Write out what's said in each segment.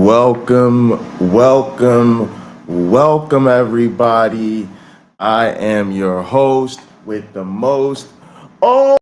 Welcome, everybody. I am your host with the most, all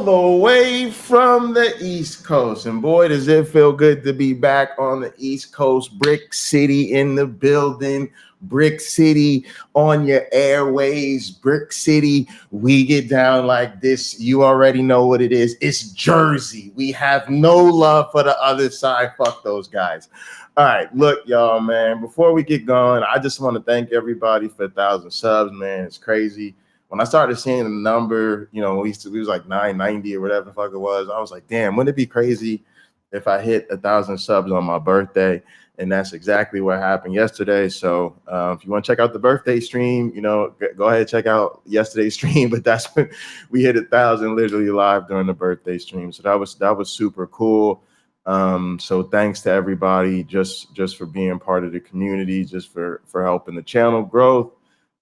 the way from the East Coast. And boy, does it feel good to be back on the East Coast. Brick City in the building. Brick City on your airways. Brick City, we get down like this. You already know what it is. It's Jersey. We have no love for the other side. Fuck those guys. All right, look, y'all, man. Before we get going, I just want to thank everybody for 1,000 subs, man. It's crazy. When I started seeing the number, we was like 990 or whatever the fuck it was. I was like, damn, wouldn't it be crazy if I hit 1,000 subs on my birthday? And that's exactly what happened yesterday. So if you want to check out the birthday stream, go ahead and check out yesterday's stream. But that's when we hit 1,000 literally live during the birthday stream. So that was super cool. So thanks to everybody just for being part of the community, just for helping the channel grow.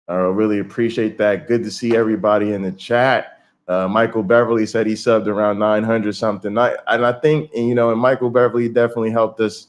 I really appreciate that. Good to see everybody in the chat. Michael Beverly said he subbed around 900 something. And I think, and Michael Beverly definitely helped us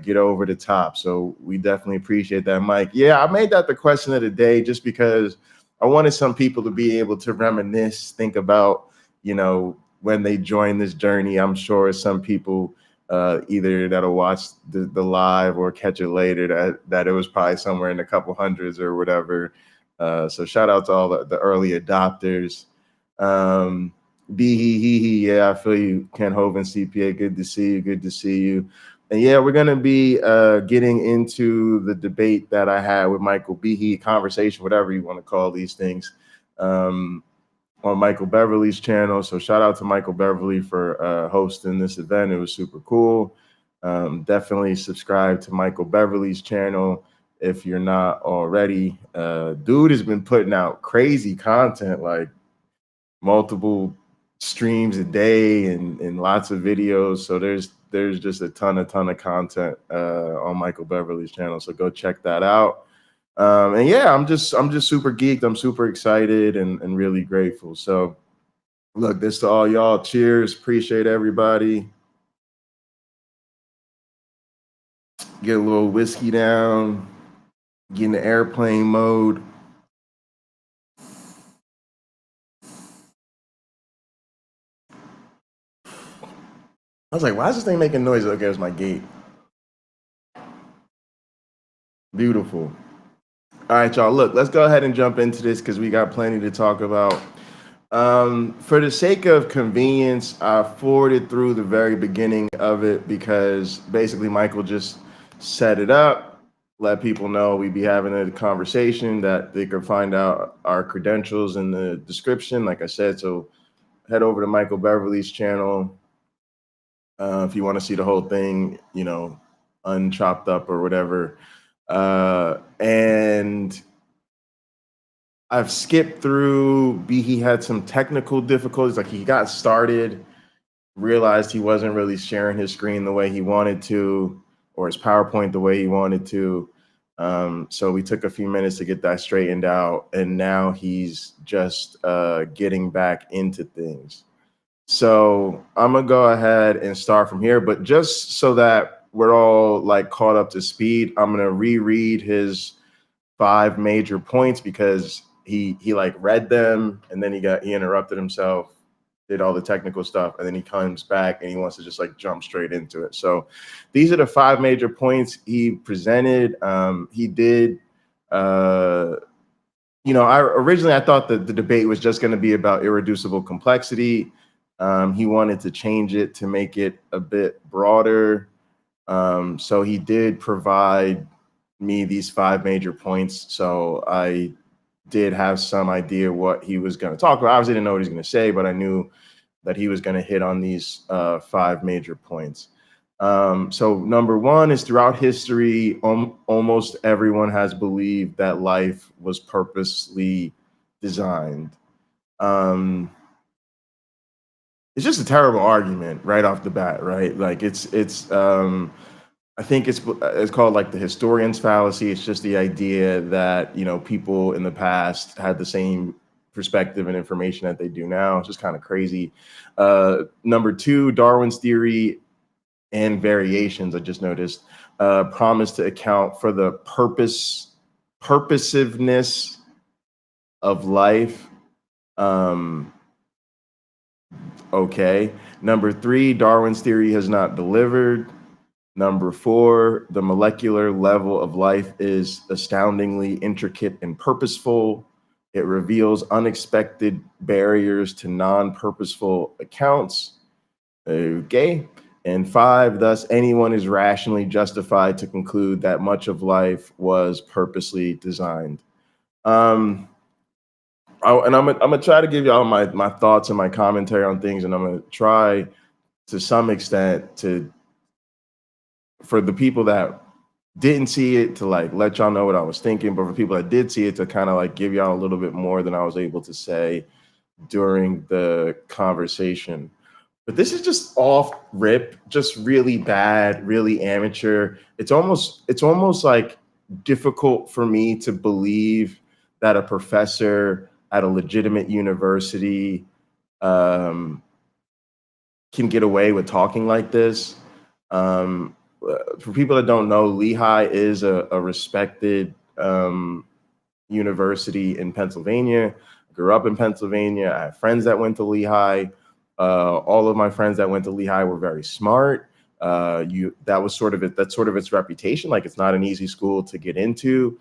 get over the top. So we definitely appreciate that, Mike. Yeah, I made that the question of the day just because I wanted some people to be able to reminisce, think about, when they join this journey. I'm sure some people either that'll watch the live or catch it later that it was probably somewhere in a couple hundreds or whatever. So shout out to all the early adopters. Behe, yeah, I feel you. Ken Hovind, CPA, good to see you. And yeah, we're going to be getting into the debate that I had with Michael Behe, conversation, whatever you want to call these things, on Michael Beverly's channel. So shout out to Michael Beverly for hosting this event. It was super cool. Definitely subscribe to Michael Beverly's channel if you're not already. Dude has been putting out crazy content, like multiple streams a day and lots of videos. So there's just a ton of content on Michael Beverly's channel. So go check that out. And yeah, I'm just super geeked. I'm super excited and really grateful. So look, this to all y'all. Cheers. Appreciate everybody. Get a little whiskey down. Get in the airplane mode. I was like, why is this thing making noise? Okay, it's my gate. Beautiful. All right, y'all. Look, let's go ahead and jump into this because we got plenty to talk about. For the sake of convenience, I forwarded through the very beginning of it because basically Michael just set it up, let people know we'd be having a conversation, that they could find out our credentials in the description, like I said. So head over to Michael Beverly's channel if you want to see the whole thing, unchopped up or whatever. And I've skipped through. He had some technical difficulties. Like he got started, realized he wasn't really sharing his screen the way he wanted to, or his PowerPoint the way he wanted to. So we took a few minutes to get that straightened out, and now he's just getting back into things. So I'm gonna go ahead and start from here, but just so that we're all like caught up to speed, I'm gonna reread his 5 major points because he like read them and then he interrupted himself, did all the technical stuff, and then he comes back and he wants to just like jump straight into it. So these are the 5 major points he presented. He did originally I thought that the debate was just going to be about irreducible complexity. He wanted to change it to make it a bit broader. So he did provide me these 5 major points. So I did have some idea what he was going to talk about. I obviously didn't know what he was going to say, but I knew that he was going to hit on these 5 major points. So number 1 is, throughout history, almost everyone has believed that life was purposely designed. It's just a terrible argument right off the bat, right? Like it's I think it's called like the historian's fallacy. It's just the idea that, people in the past had the same perspective and information that they do now. It's just kind of crazy. Number 2, Darwin's theory and variations, I just noticed, promise to account for the purposiveness of life. Okay. Number 3, Darwin's theory has not delivered. Number 4, the molecular level of life is astoundingly intricate and purposeful. It reveals unexpected barriers to non-purposeful accounts. Okay. And 5, thus anyone is rationally justified to conclude that much of life was purposely designed. And I'm gonna try to give y'all my thoughts and my commentary on things, and I'm gonna try to some extent for the people that didn't see it to like let y'all know what I was thinking, but for people that did see it to kind of like give y'all a little bit more than I was able to say during the conversation. But this is just off rip, just really bad, really amateur. It's almost like difficult for me to believe that a professor at a legitimate university can get away with talking like this. For people that don't know, Lehigh is a respected university in Pennsylvania. I grew up in Pennsylvania. I have friends that went to Lehigh. All of my friends that went to Lehigh were very smart. That's sort of its reputation. Like, it's not an easy school to get into.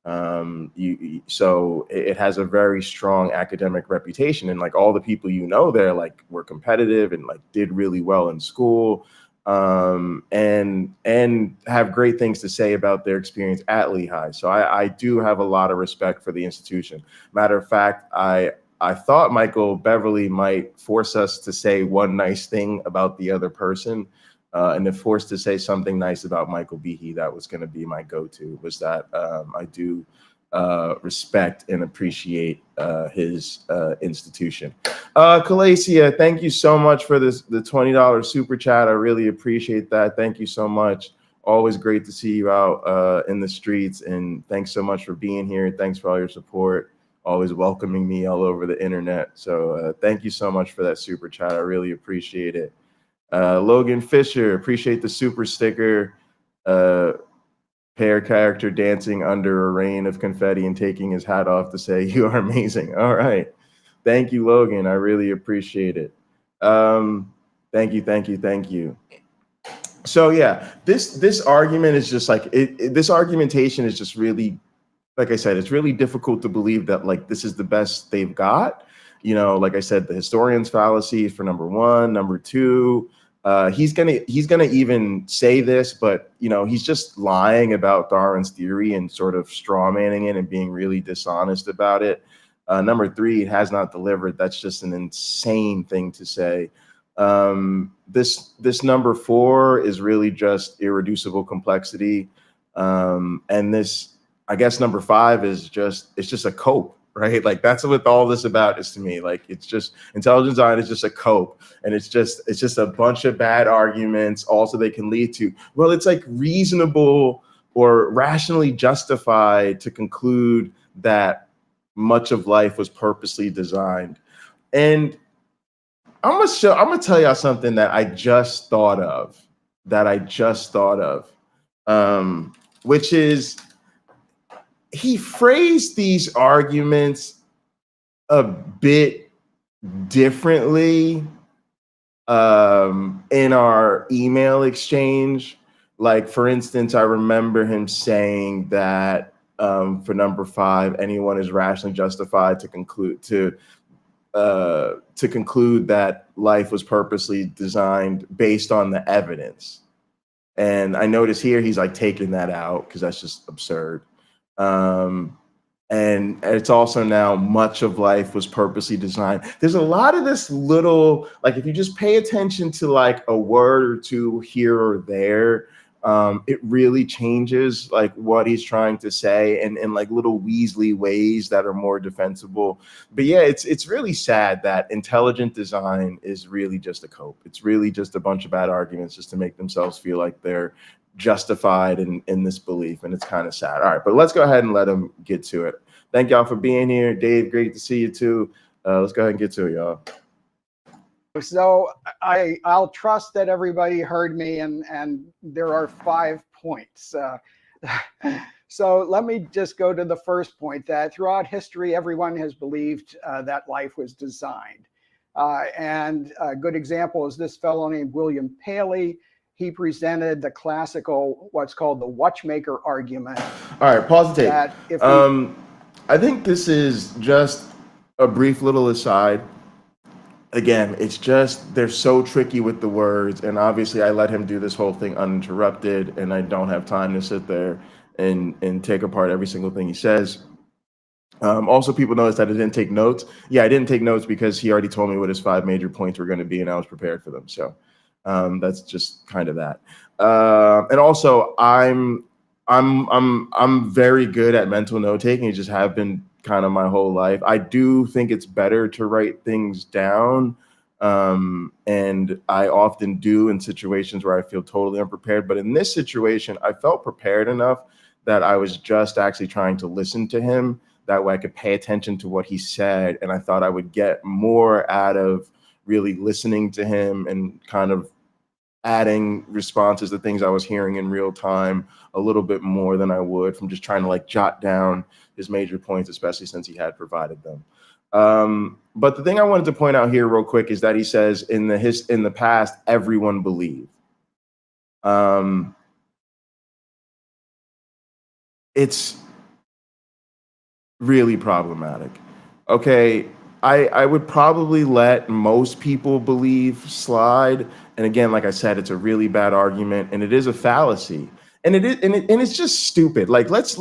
So it has a very strong academic reputation, and like all the people there like were competitive and like did really well in school, and have great things to say about their experience at Lehigh. So I do have a lot of respect for the institution. Matter of fact, I thought Michael Beverly might force us to say one nice thing about the other person. And if forced to say something nice about Michael Behe, that was going to be my go-to, was that I do respect and appreciate his institution. Calacia, thank you so much for the $20 super chat. I really appreciate that. Thank you so much. Always great to see you out in the streets, and thanks so much for being here. Thanks for all your support. Always welcoming me all over the internet. So thank you so much for that super chat. I really appreciate it. Logan Fisher, appreciate the super sticker. Pair character dancing under a rain of confetti and taking his hat off to say, "You are amazing." All right. Thank you, Logan. I really appreciate it. Thank you. So yeah, this argument is just like, this argumentation is just really, like I said, it's really difficult to believe that like this is the best they've got. Like I said, the historian's fallacy for number 1. Number 2, he's gonna even say this, but he's just lying about Darwin's theory and sort of straw manning it and being really dishonest about it. Number 3, it has not delivered. That's just an insane thing to say. This number 4 is really just irreducible complexity, and this, I guess, number 5 is just a cope, right? Like, that's what all this about is to me. Like, it's just intelligent design is just a cope, and it's just a bunch of bad arguments. Also, they can lead to, well, it's like reasonable or rationally justified to conclude that much of life was purposely designed. And I'm gonna tell y'all something that I just thought of. Which is, he phrased these arguments a bit differently in our email exchange. Like, for instance, I remember him saying that for number 5, anyone is rationally justified to conclude that life was purposely designed based on the evidence. And I notice here he's like taking that out because that's just absurd. And it's also now much of life was purposely designed. There's a lot of this little, like, if you just pay attention to like a word or two here or there, it really changes like what he's trying to say, and in like little Weasley ways that are more defensible. But yeah, it's really sad that intelligent design is really just a cope. It's really just a bunch of bad arguments just to make themselves feel like they're justified in this belief, and it's kind of sad. All right, but let's go ahead and let them get to it. Thank y'all for being here. Dave, great to see you too. Let's go ahead and get to it, y'all. So I'll trust that everybody heard me, and there are 5 points. So let me just go to the first point, that throughout history, everyone has believed that life was designed. And a good example is this fellow named William Paley. He presented the classical, what's called the watchmaker argument. All right, pause the tape. I think this is just a brief little aside. Again, it's just, they're so tricky with the words, and obviously I let him do this whole thing uninterrupted, and I don't have time to sit there and take apart every single thing he says. Also, people notice that I didn't take notes. Yeah, I didn't take notes because he already told me what his 5 major points were going to be, and I was prepared for them. So that's just kind of that. And also, I'm very good at mental note taking. I just have been kind of my whole life. I do think it's better to write things down, and I often do in situations where I feel totally unprepared. But in this situation, I felt prepared enough that I was just actually trying to listen to him. That way I could pay attention to what he said, and I thought I would get more out of really listening to him and kind of adding responses to things I was hearing in real time a little bit more than I would from just trying to like jot down his major points, especially since he had provided them. But the thing I wanted to point out here real quick is that he says in the past, everyone believed. It's really problematic. Okay, I would probably let most people believe slide. And again, like I said, it's a really bad argument, and it is a fallacy. And it's just stupid. Like let's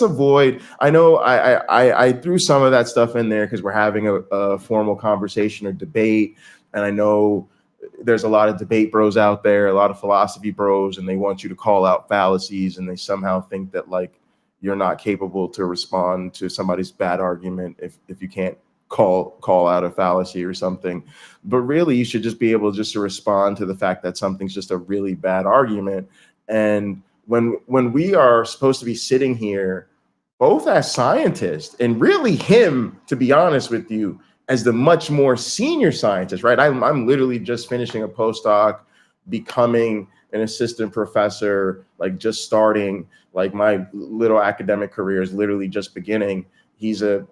avoid. I know I threw some of that stuff in there because we're having a formal conversation or debate, and I know there's a lot of debate bros out there, a lot of philosophy bros, and they want you to call out fallacies, and they somehow think that like you're not capable to respond to somebody's bad argument if you can't call out a fallacy or something. But really, you should just be able just to respond to the fact that something's just a really bad argument. And when we are supposed to be sitting here, both as scientists, and really him, to be honest with you, as the much more senior scientist, right? I'm literally just finishing a postdoc, becoming an assistant professor, like just starting, like my little academic career is literally just beginning. He's a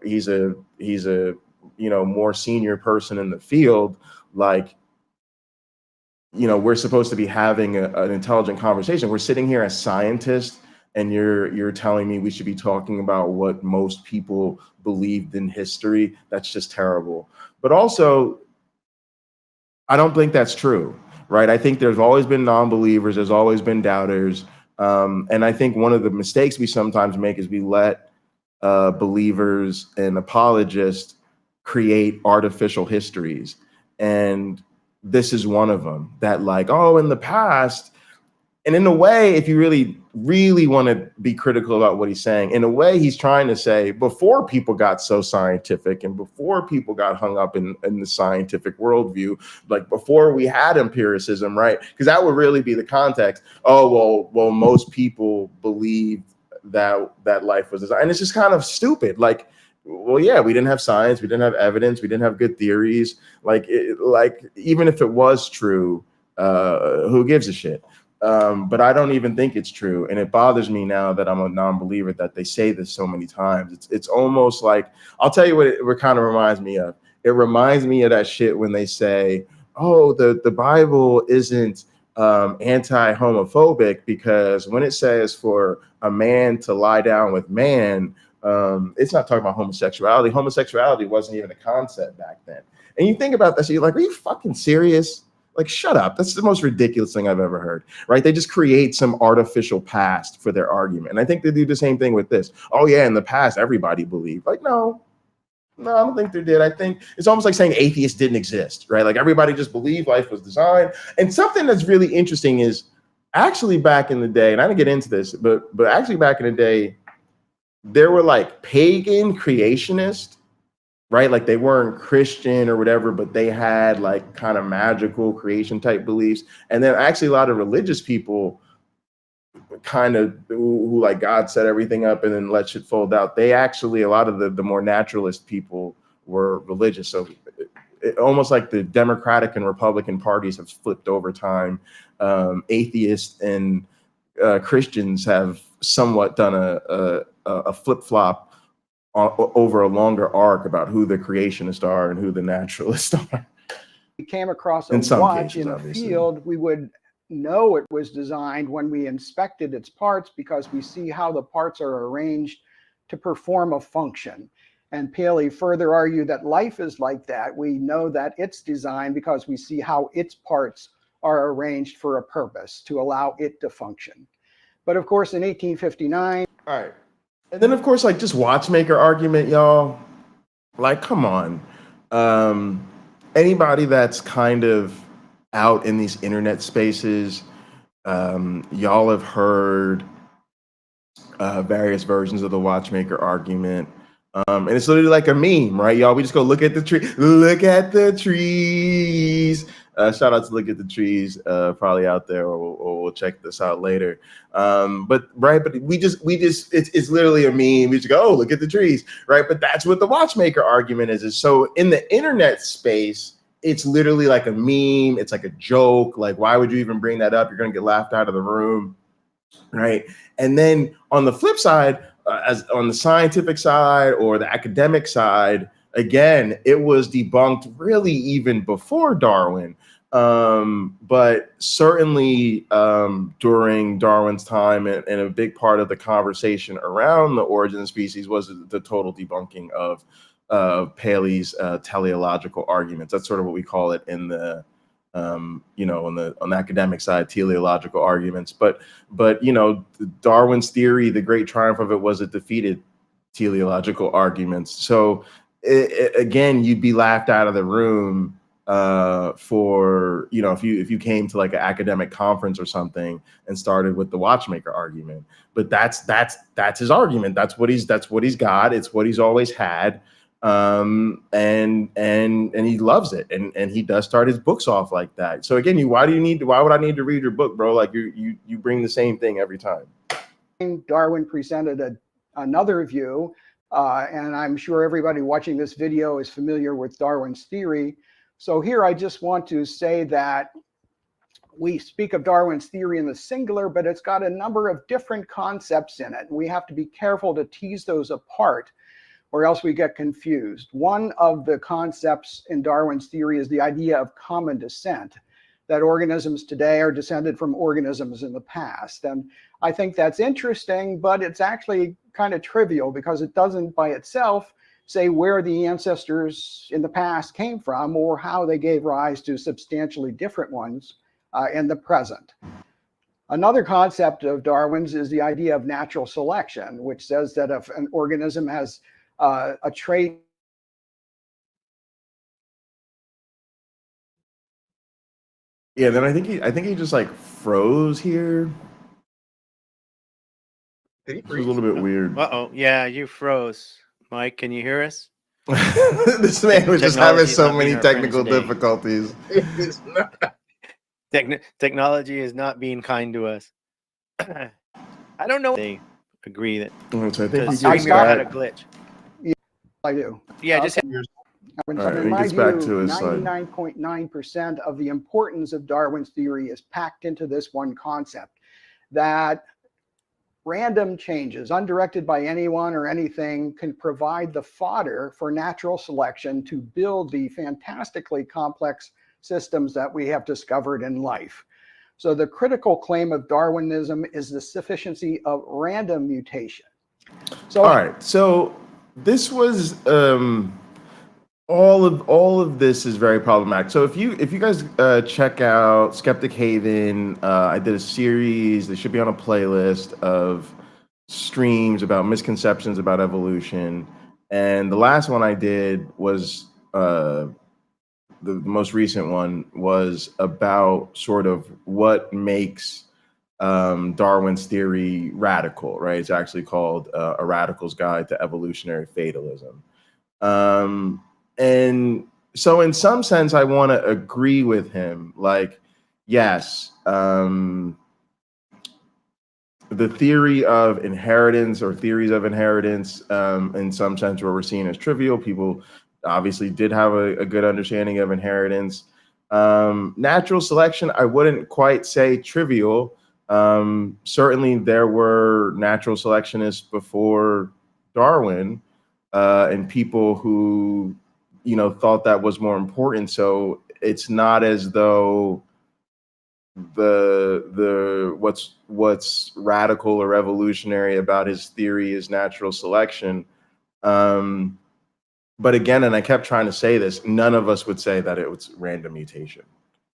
more senior person in the field. Like, we're supposed to be having an intelligent conversation. We're sitting here as scientists, and you're telling me we should be talking about what most people believed in history. That's just terrible. But also, I don't think that's true, right? I think there's always been non-believers. There's always been doubters. And I think one of the mistakes we sometimes make is we let believers and apologists create artificial histories. And this is one of them, that like, oh, in the past. And in a way, if you really, really want to be critical about what he's saying, in a way, he's trying to say before people got so scientific and before people got hung up in the scientific worldview, like before we had empiricism, right? Because that would really be the context. Oh, well, most people believed that life was designed. And it's just kind of stupid. Like, well, yeah, we didn't have science. We didn't have evidence. We didn't have good theories. Like even if it was true, who gives a shit? But I don't even think it's true. And it bothers me now that I'm a non-believer that they say this so many times. It's almost like, I'll tell you what it kind of reminds me of. It reminds me of that shit when they say, oh, the Bible isn't anti-homophobic because when it says for a man to lie down with man, it's not talking about homosexuality. Homosexuality wasn't even a concept back then. And you think about that, so you're like, are you fucking serious? Like, shut up. That's the most ridiculous thing I've ever heard, right? They just create some artificial past for their argument. And I think they do the same thing with this. Oh, yeah, in the past, everybody believed. Like, no, I don't think they did. I think it's almost like saying atheists didn't exist, right? Like, everybody just believed life was designed. And something that's really interesting is actually back in the day, and I didn't get into this, but actually back in the day, there were like pagan creationists, right? Like they weren't Christian or whatever, but they had like kind of magical creation type beliefs. And then actually a lot of religious people kind of who like God set everything up and then let shit fold out. They actually, a lot of the more naturalist people were religious. So almost like the Democratic and Republican parties have flipped over time. Atheists and Christians have somewhat done a flip-flop over a longer arc about who the creationists are and who the naturalists are. We came across a watch in a field, we would know it was designed when we inspected its parts, because we see how the parts are arranged to perform a function. And Paley further argued that life is like that. We know that it's designed because we see how its parts are arranged for a purpose to allow it to function. But of course, in 1859. All right. And then, of course, like just watchmaker argument, y'all. Like, come on. Anybody that's kind of out in these internet spaces, y'all have heard various versions of the watchmaker argument. And it's literally like a meme, right, y'all? We just go look at the tree, look at the trees. Shout out to Look at the Trees, probably out there, or we'll check this out later. But we just it's literally a meme. We just go, oh, look at the trees, right? But that's what the watchmaker argument is so in the internet space, it's literally like a meme. It's like a joke. Like, why would you even bring that up? You're gonna get laughed out of the room, right? And then on the flip side, as on the scientific side or the academic side, again, it was debunked really even before Darwin. But certainly during Darwin's time, and a big part of the conversation around the origin of species was the total debunking of Paley's teleological arguments. That's sort of what we call it in the you know, on the academic side, teleological arguments. But you know, Darwin's theory, the great triumph of it was it defeated teleological arguments. So again, you'd be laughed out of the room for, you know, if you came to like an academic conference or something and started with the watchmaker argument. But that's his argument. That's what he's got. It's what he's always had. And he loves it, and he does start his books off like that. So again, why would I need to read your book, bro? Like you bring the same thing every time. Darwin presented another view, and I'm sure everybody watching this video is familiar with Darwin's theory. So here I just want to say that we speak of Darwin's theory in the singular, but it's got a number of different concepts in it. We have to be careful to tease those apart, or else we get confused. One of the concepts in Darwin's theory is the idea of common descent, that organisms today are descended from organisms in the past. And I think that's interesting, but it's actually kind of trivial because it doesn't by itself say where the ancestors in the past came from or how they gave rise to substantially different ones in the present. Another concept of Darwin's is the idea of natural selection, which says that if an organism has a trait. Yeah, then I think he just like froze here. It was a little bit weird. Uh-oh. Yeah, you froze. Mike, can you hear us? This man was just having so many technical difficulties. Technology is not being kind to us. I don't know. They agree that StreamYard had a glitch. Yeah, I do. Yeah, just in my view, 99.9% of the importance of Darwin's theory is packed into this one concept, that random changes, undirected by anyone or anything, can provide the fodder for natural selection to build the fantastically complex systems that we have discovered in life. So the critical claim of Darwinism is the sufficiency of random mutation. So, all right, so this was all of this is very problematic. So if you guys check out Skeptic Haven, I did a series. They should be on a playlist of streams about misconceptions about evolution, and the last one I did was the most recent one was about sort of what makes Darwin's theory radical, right? It's actually called A Radical's Guide to Evolutionary Fatalism. And so in some sense, I want to agree with him. Like, yes, the theory of inheritance or theories of inheritance, in some sense, where we're seen as trivial, people obviously did have a good understanding of inheritance. Natural selection, I wouldn't quite say trivial. Certainly there were natural selectionists before Darwin, and people who, thought that was more important. So it's not as though what's radical or revolutionary about his theory is natural selection. But again, and I kept trying to say this, none of us would say that it was random mutation.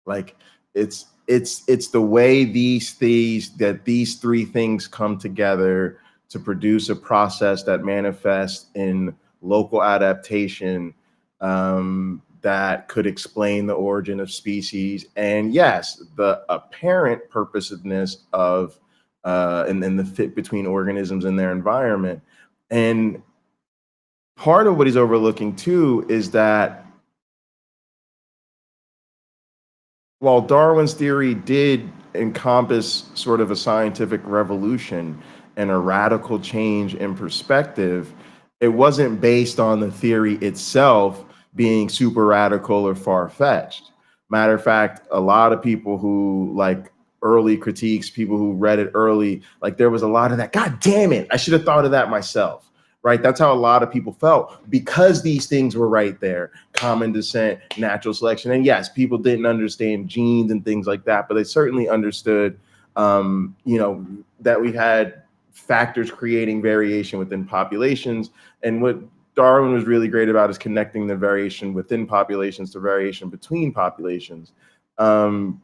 Like it's the way these three things come together to produce a process that manifests in local adaptation, that could explain the origin of species. And yes, the apparent purposiveness of and then the fit between organisms and their environment. And part of what he's overlooking too is that while Darwin's theory did encompass sort of a scientific revolution and a radical change in perspective, it wasn't based on the theory itself being super radical or far-fetched. Matter of fact, a lot of people who like early critiques, people who read it early, like there was a lot of that, God damn it, I should have thought of that myself. Right? That's how a lot of people felt, because these things were right there: common descent, natural selection. And yes, people didn't understand genes and things like that, but they certainly understood, that we had factors creating variation within populations. And what Darwin was really great about is connecting the variation within populations to variation between populations. But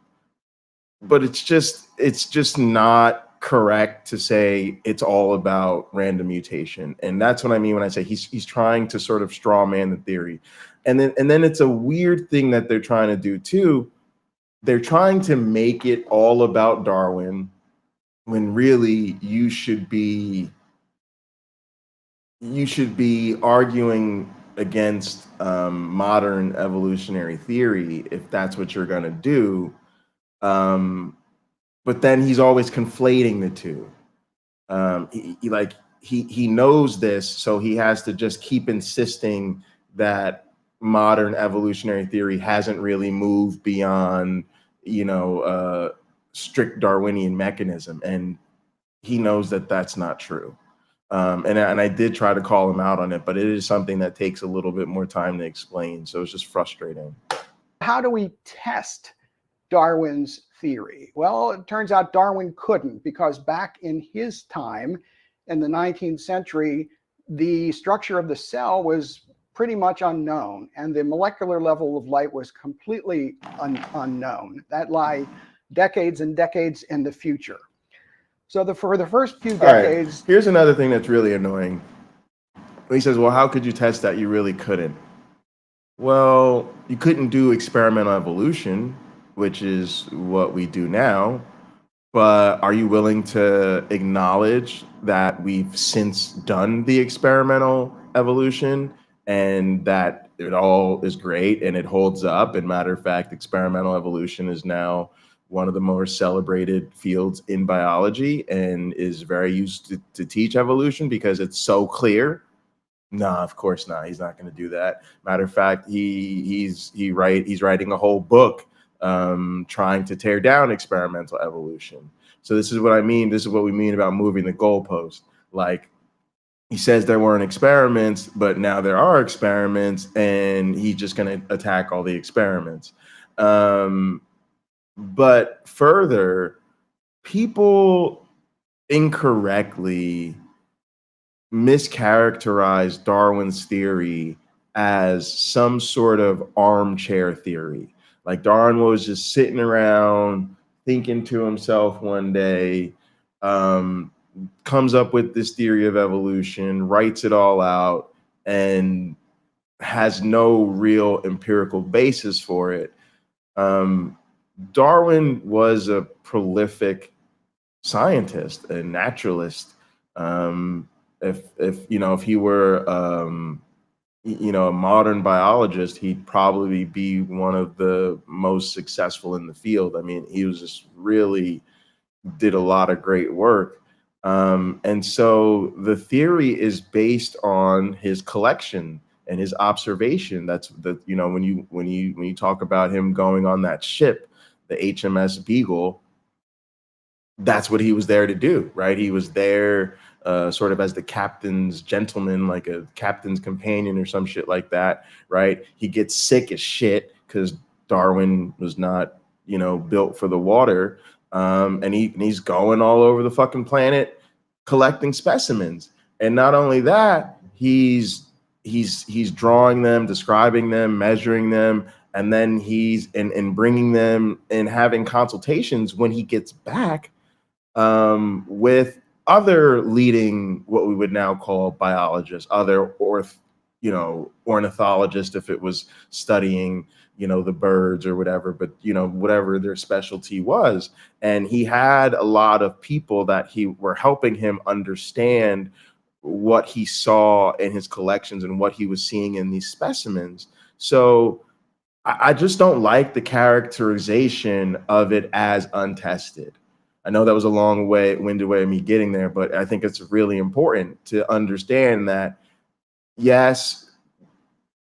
it's just not correct to say it's all about random mutation. And that's what I mean when I say he's trying to sort of straw man the theory. And then it's a weird thing that they're trying to do too. They're trying to make it all about Darwin when really you should be arguing against modern evolutionary theory if that's what you're going to do. But then he's always conflating the two. He knows this, so he has to just keep insisting that modern evolutionary theory hasn't really moved beyond, strict Darwinian mechanism, and he knows that that's not true. And I did try to call him out on it, but it is something that takes a little bit more time to explain. So it's just frustrating. How do we test Darwin's theory? Well, it turns out Darwin couldn't, because back in his time, in the 19th century, the structure of the cell was pretty much unknown, and the molecular level of light was completely unknown. That lie decades and decades in the future. So for the first few decades... Right. Here's another thing that's really annoying. He says, well, how could you test that? You really couldn't. Well, you couldn't do experimental evolution, which is what we do now. But are you willing to acknowledge that we've since done the experimental evolution and that it all is great and it holds up? And matter of fact, experimental evolution is now one of the more celebrated fields in biology and is very used to teach evolution because it's so clear. No, of course not. He's not going to do that. Matter of fact, he's writing a whole book trying to tear down experimental evolution. So this is what I mean. This is what we mean about moving the goalpost. Like, he says there weren't experiments, but now there are experiments, and he's just going to attack all the experiments. But further, people incorrectly mischaracterize Darwin's theory as some sort of armchair theory. Like Darwin was just sitting around thinking to himself one day, comes up with this theory of evolution, writes it all out, and has no real empirical basis for it. Darwin was a prolific scientist, a naturalist. If he were a modern biologist, he'd probably be one of the most successful in the field. I mean, he was just really did a lot of great work. And so the theory is based on his collection and his observation. That's the, you know, when you talk about him going on that ship, the HMS Beagle, that's what he was there to do, right? He was there sort of as the captain's gentleman, like a captain's companion or some shit like that, right? He gets sick as shit because Darwin was not, you know, built for the water, and he's going all over the fucking planet collecting specimens. And not only that, he's drawing them, describing them, measuring them, and then he's and bringing them and having consultations when he gets back with other leading, what we would now call biologists, other ornithologists, if it was studying, you know, the birds or whatever, but, you know, whatever their specialty was. And he had a lot of people that were helping him understand what he saw in his collections and what he was seeing in these specimens. So I just don't like the characterization of it as untested. I know that was a long-winded way of me getting there, but I think it's really important to understand that, yes,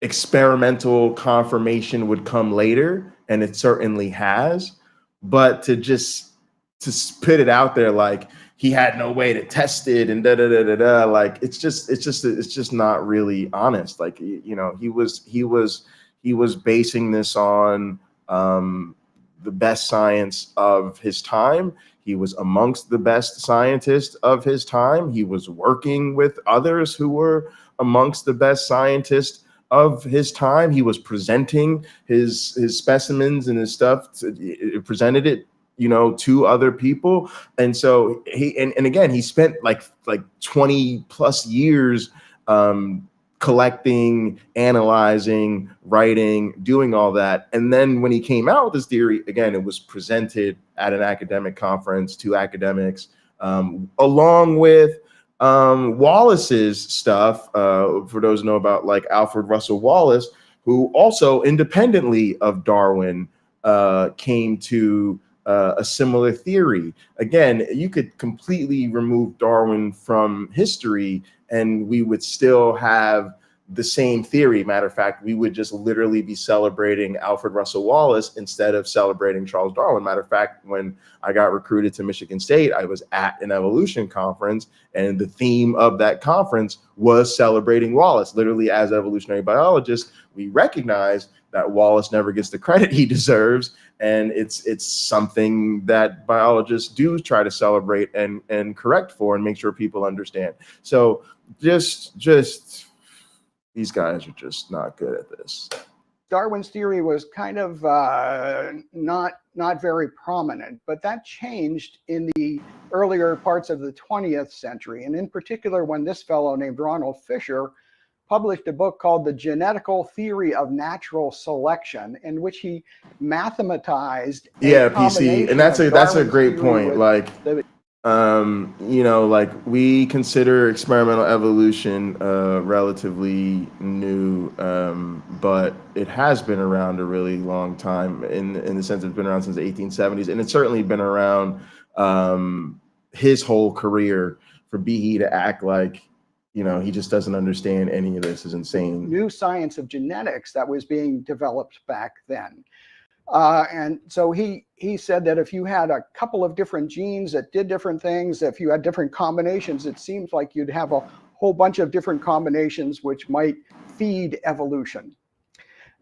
experimental confirmation would come later, and it certainly has, but to spit it out there like he had no way to test it and like it's just not really honest. Like, you know, he was basing this on the best science of his time. He was amongst the best scientists of his time. He was working with others who were amongst the best scientists of his time. He was presenting his specimens and his stuff, presented it, you know, to other people. And so and again, he spent like 20 plus years collecting, analyzing, writing, doing all that. And then when he came out with this theory, again, it was presented at an academic conference to academics, along with Wallace's stuff. For those who know about, like, Alfred Russel Wallace, who also independently of Darwin came to a similar theory. Again, you could completely remove Darwin from history and we would still have the same theory. Matter of fact, we would just literally be celebrating Alfred Russel Wallace instead of celebrating Charles Darwin. Matter of fact, when I got recruited to Michigan State, I was at an evolution conference, and the theme of that conference was celebrating Wallace. Literally, as evolutionary biologists, we recognize that Wallace never gets the credit he deserves, and it's something that biologists do try to celebrate and correct for and make sure people understand. So just these guys are just not good at this. Darwin's theory was kind of not very prominent, but that changed in the earlier parts of the 20th century. And in particular, when this fellow named Ronald Fisher published a book called The Genetical Theory of Natural Selection, in which he mathematized PC. And that's a great point. Like, you know, like, we consider experimental evolution relatively new, but it has been around a really long time in the sense it's been around since the 1870s, and it's certainly been around his whole career. For Behe to act like, you know, he just doesn't understand any of this is insane. New science of genetics that was being developed back then. And so he said that if you had a couple of different genes that did different things, if you had different combinations, it seems like you'd have a whole bunch of different combinations which might feed evolution.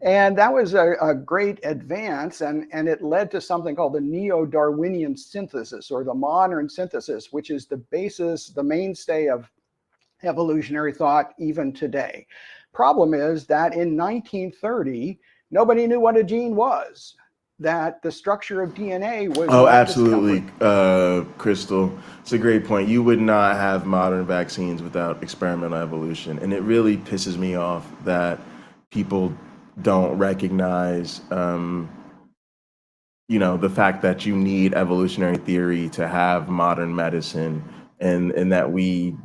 And that was a great advance, and it led to something called the neo-Darwinian synthesis, or the modern synthesis, which is the basis, the mainstay of evolutionary thought even today. Problem is that in 1930, nobody knew what a gene was, that the structure of DNA was absolutely, Crystal. It's a great point. You would not have modern vaccines without experimental evolution. And it really pisses me off that people don't recognize, you know, the fact that you need evolutionary theory to have modern medicine, and that we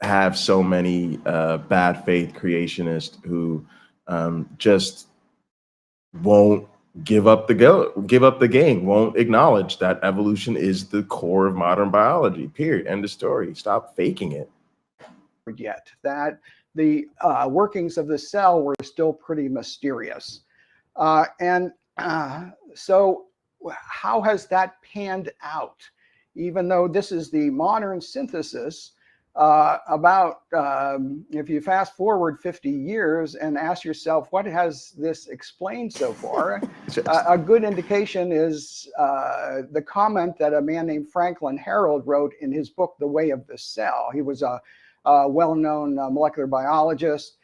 have so many bad faith creationists who just won't give up the game, won't acknowledge that evolution is the core of modern biology, period. End of story. Stop faking it. Yet that the workings of the cell were still pretty mysterious. So how has that panned out? Even though this is the modern synthesis, if you fast forward 50 years and ask yourself, what has this explained so far? A good indication is the comment that a man named Franklin Harold wrote in his book, The Way of the Cell. He was a well-known molecular biologist,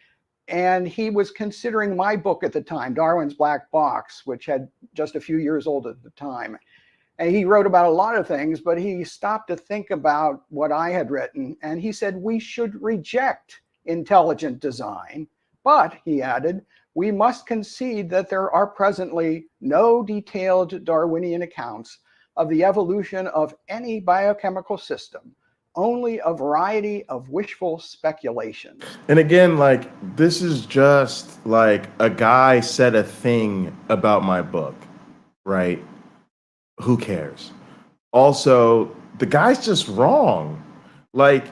and he was considering my book at the time, Darwin's Black Box, which had just a few years old at the time. And he wrote about a lot of things, but he stopped to think about what I had written. And he said, we should reject intelligent design. But, he added, we must concede that there are presently no detailed Darwinian accounts of the evolution of any biochemical system, only a variety of wishful speculation. And again, like, this is just like a guy said a thing about my book, right? Who cares? Also, the guy's just wrong. Like,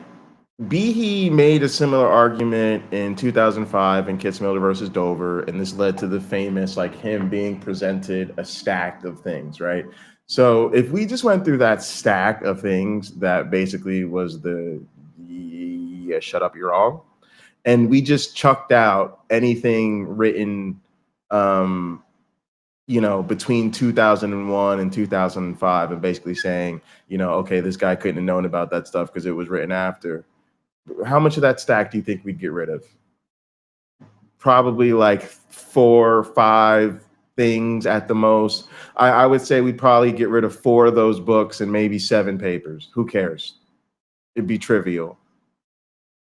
Behe made a similar argument in 2005 in Kitzmiller versus Dover, and this led to the famous, like, him being presented a stack of things, right? So if we just went through that stack of things that basically was the, yeah, shut up, you're wrong, and we just chucked out anything written, you know, between 2001 and 2005, and basically saying, you know, okay, this guy couldn't have known about that stuff because it was written after. How much of that stack do you think we'd get rid of? Probably like 4 or 5 things at the most. I would say we'd probably get rid of 4 of those books and maybe 7 papers. Who cares? It'd be trivial.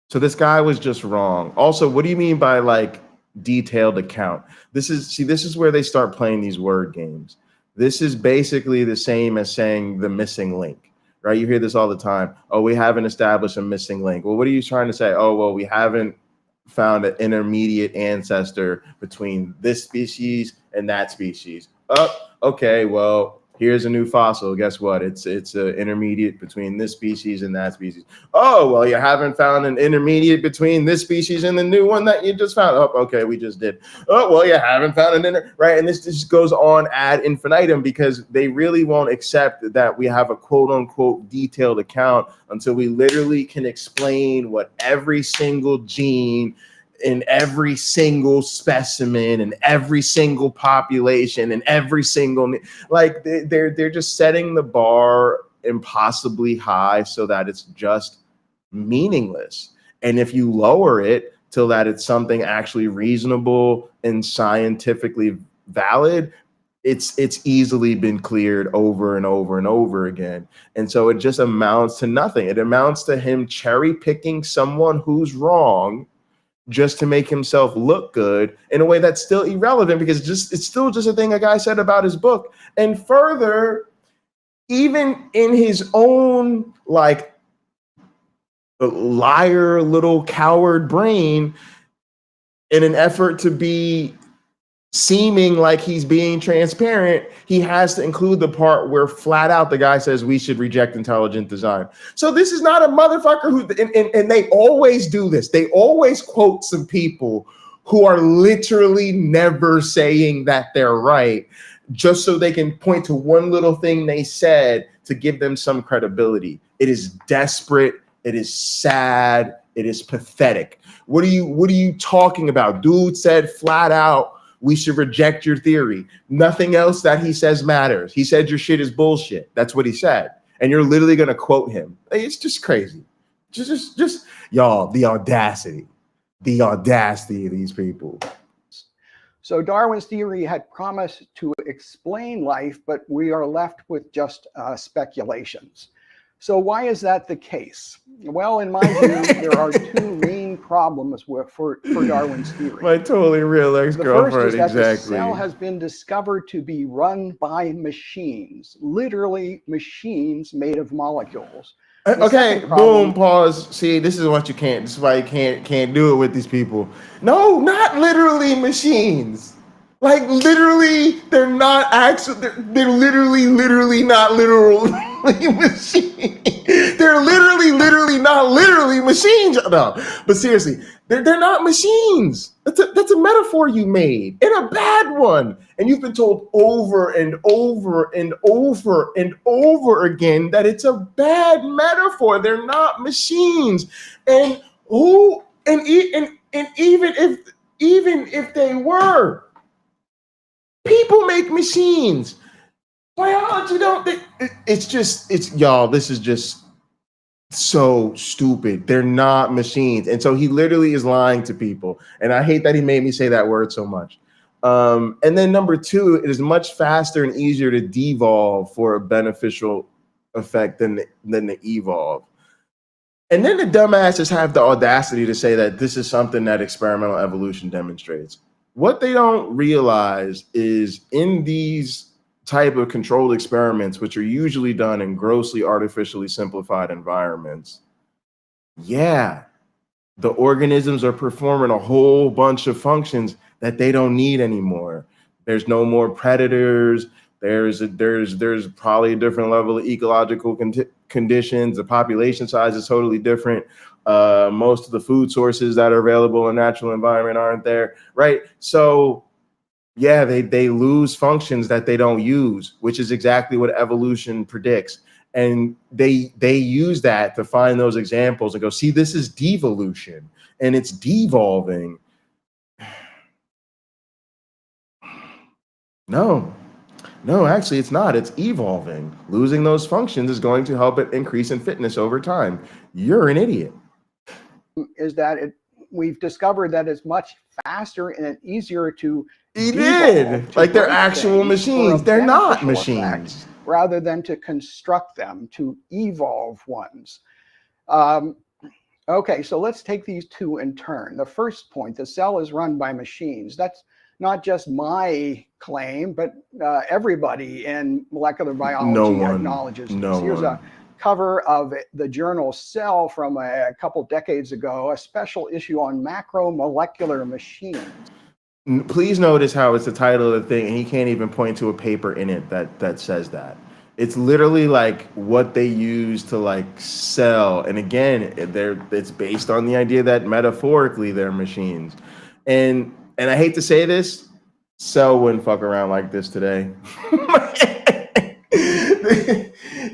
So this guy was just wrong. Also, what do you mean by like detailed account? This is where they start playing these word games. This is basically the same as saying the missing link, right? You hear this all the time. Oh, we haven't established a missing link. Well, what are you trying to say? Oh, well, we haven't found an intermediate ancestor between this species and that species. Oh, okay, well, here's a new fossil. Guess what? It's an intermediate between this species and that species. Oh, well, you haven't found an intermediate between this species and the new one that you just found. Oh, okay, we just did. Oh, well, you haven't found an right? And this just goes on ad infinitum because they really won't accept that we have a quote unquote detailed account until we literally can explain what every single gene in every single specimen and every single population and every single, like, they're just setting the bar impossibly high so that it's just meaningless. And if you lower it till that it's something actually reasonable and scientifically valid, it's easily been cleared over and over and over again. And so it just amounts to nothing. It amounts to him cherry picking someone who's wrong just to make himself look good in a way that's still irrelevant, because it's still just a thing a guy said about his book. And further, even in his own like liar little coward brain, in an effort to be seeming like he's being transparent, he has to include the part where flat out the guy says we should reject intelligent design. So this is not a motherfucker who, and they always do this. They always quote some people who are literally never saying that they're right, just so they can point to one little thing they said to give them some credibility. It is desperate. It is sad. It is pathetic. What are you talking about? Dude said flat out, we should reject your theory. Nothing else that he says matters. He said your shit is bullshit. That's what he said. And you're literally going to quote him. It's just crazy. Just y'all, the audacity of these people. So Darwin's theory had promised to explain life, but we are left with just speculations. So why is that the case? Well, in my view, there are 2 main problems for Darwin's theory. My totally real ex-girlfriend, the first is that exactly. the cell has been discovered to be run by machines, literally machines made of molecules. Okay, boom, pause. See, this is what you can't. This is why you can't do it with these people. No, not literally machines. Like literally, they're not actually. They're literally not literal machines. They're literally not literally machines. machines. No, but seriously, they're not machines. That's a metaphor you made, and a bad one. And you've been told over and over and over and over again that it's a bad metaphor. They're not machines. And who? And even if they were, people make machines. Biology don't. It's y'all. This is just so stupid. They're not machines. And so he literally is lying to people. And I hate that he made me say that word so much. And then number two, it is much faster and easier to devolve for a beneficial effect than the evolve. And then the dumbasses have the audacity to say that this is something that experimental evolution demonstrates. What they don't realize is in these type of controlled experiments, which are usually done in grossly artificially simplified environments, yeah, the organisms are performing a whole bunch of functions that they don't need anymore. There's no more predators. There's probably a different level of ecological conditions. The population size is totally different. Most of the food sources that are available in natural environment aren't there, right? So yeah, they lose functions that they don't use, which is exactly what evolution predicts. And they use that to find those examples and go, see, this is devolution and it's devolving. No, actually it's not. It's evolving. Losing those functions is going to help it increase in fitness over time. You're an idiot. Is that we've discovered that it's much faster and easier to like they're actual machines. They're not machines. Rather than to construct them, to evolve ones. Okay, so let's take these two in turn. The first point, the cell is run by machines. That's not just my claim, but everybody in molecular biology acknowledges this. Here's a cover of the journal Cell from a couple decades ago, a special issue on macromolecular machines. Please notice how it's the title of the thing, and he can't even point to a paper in it that says that. It's literally like what they use to like sell. And again, it's based on the idea that metaphorically they're machines. And I hate to say this, Cell wouldn't fuck around like this today.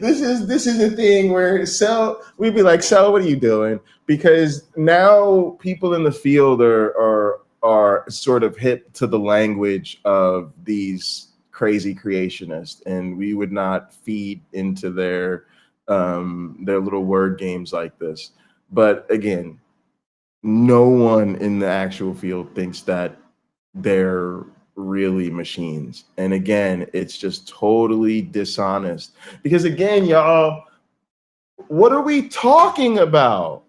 This is a thing where Cell, we'd be like, Cell, what are you doing? Because now people in the field are sort of hip to the language of these crazy creationists, and we would not feed into their little word games like this. But again, no one in the actual field thinks that they're really machines. And again, it's just totally dishonest. Because again, y'all, what are we talking about?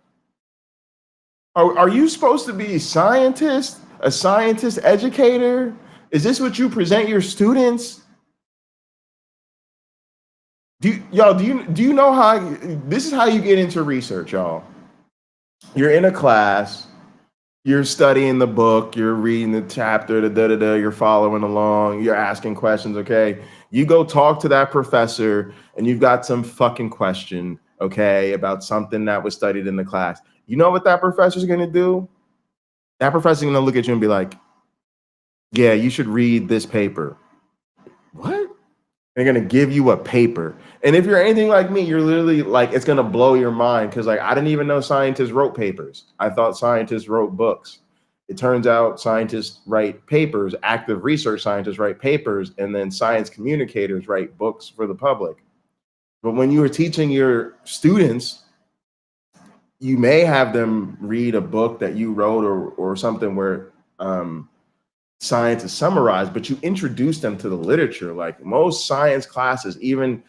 Are you supposed to be a scientist educator? Is this what you present your students? Do you know how this is how you get into research, y'all? You're in a class, you're studying the book, you're reading the chapter, you're following along, you're asking questions, okay? You go talk to that professor and you've got some fucking question, okay, about something that was studied in the class. You know what that professor's gonna do? That professor's gonna look at you and be like, yeah, you should read this paper. What? They're gonna give you a paper. And if you're anything like me, you're literally like, it's gonna blow your mind, because like I didn't even know scientists wrote papers. I thought scientists wrote books. It turns out scientists write papers, active research scientists write papers, and then science communicators write books for the public. But when you are teaching your students, you may have them read a book that you wrote or something where science is summarized, but you introduce them to the literature. Like most science classes, even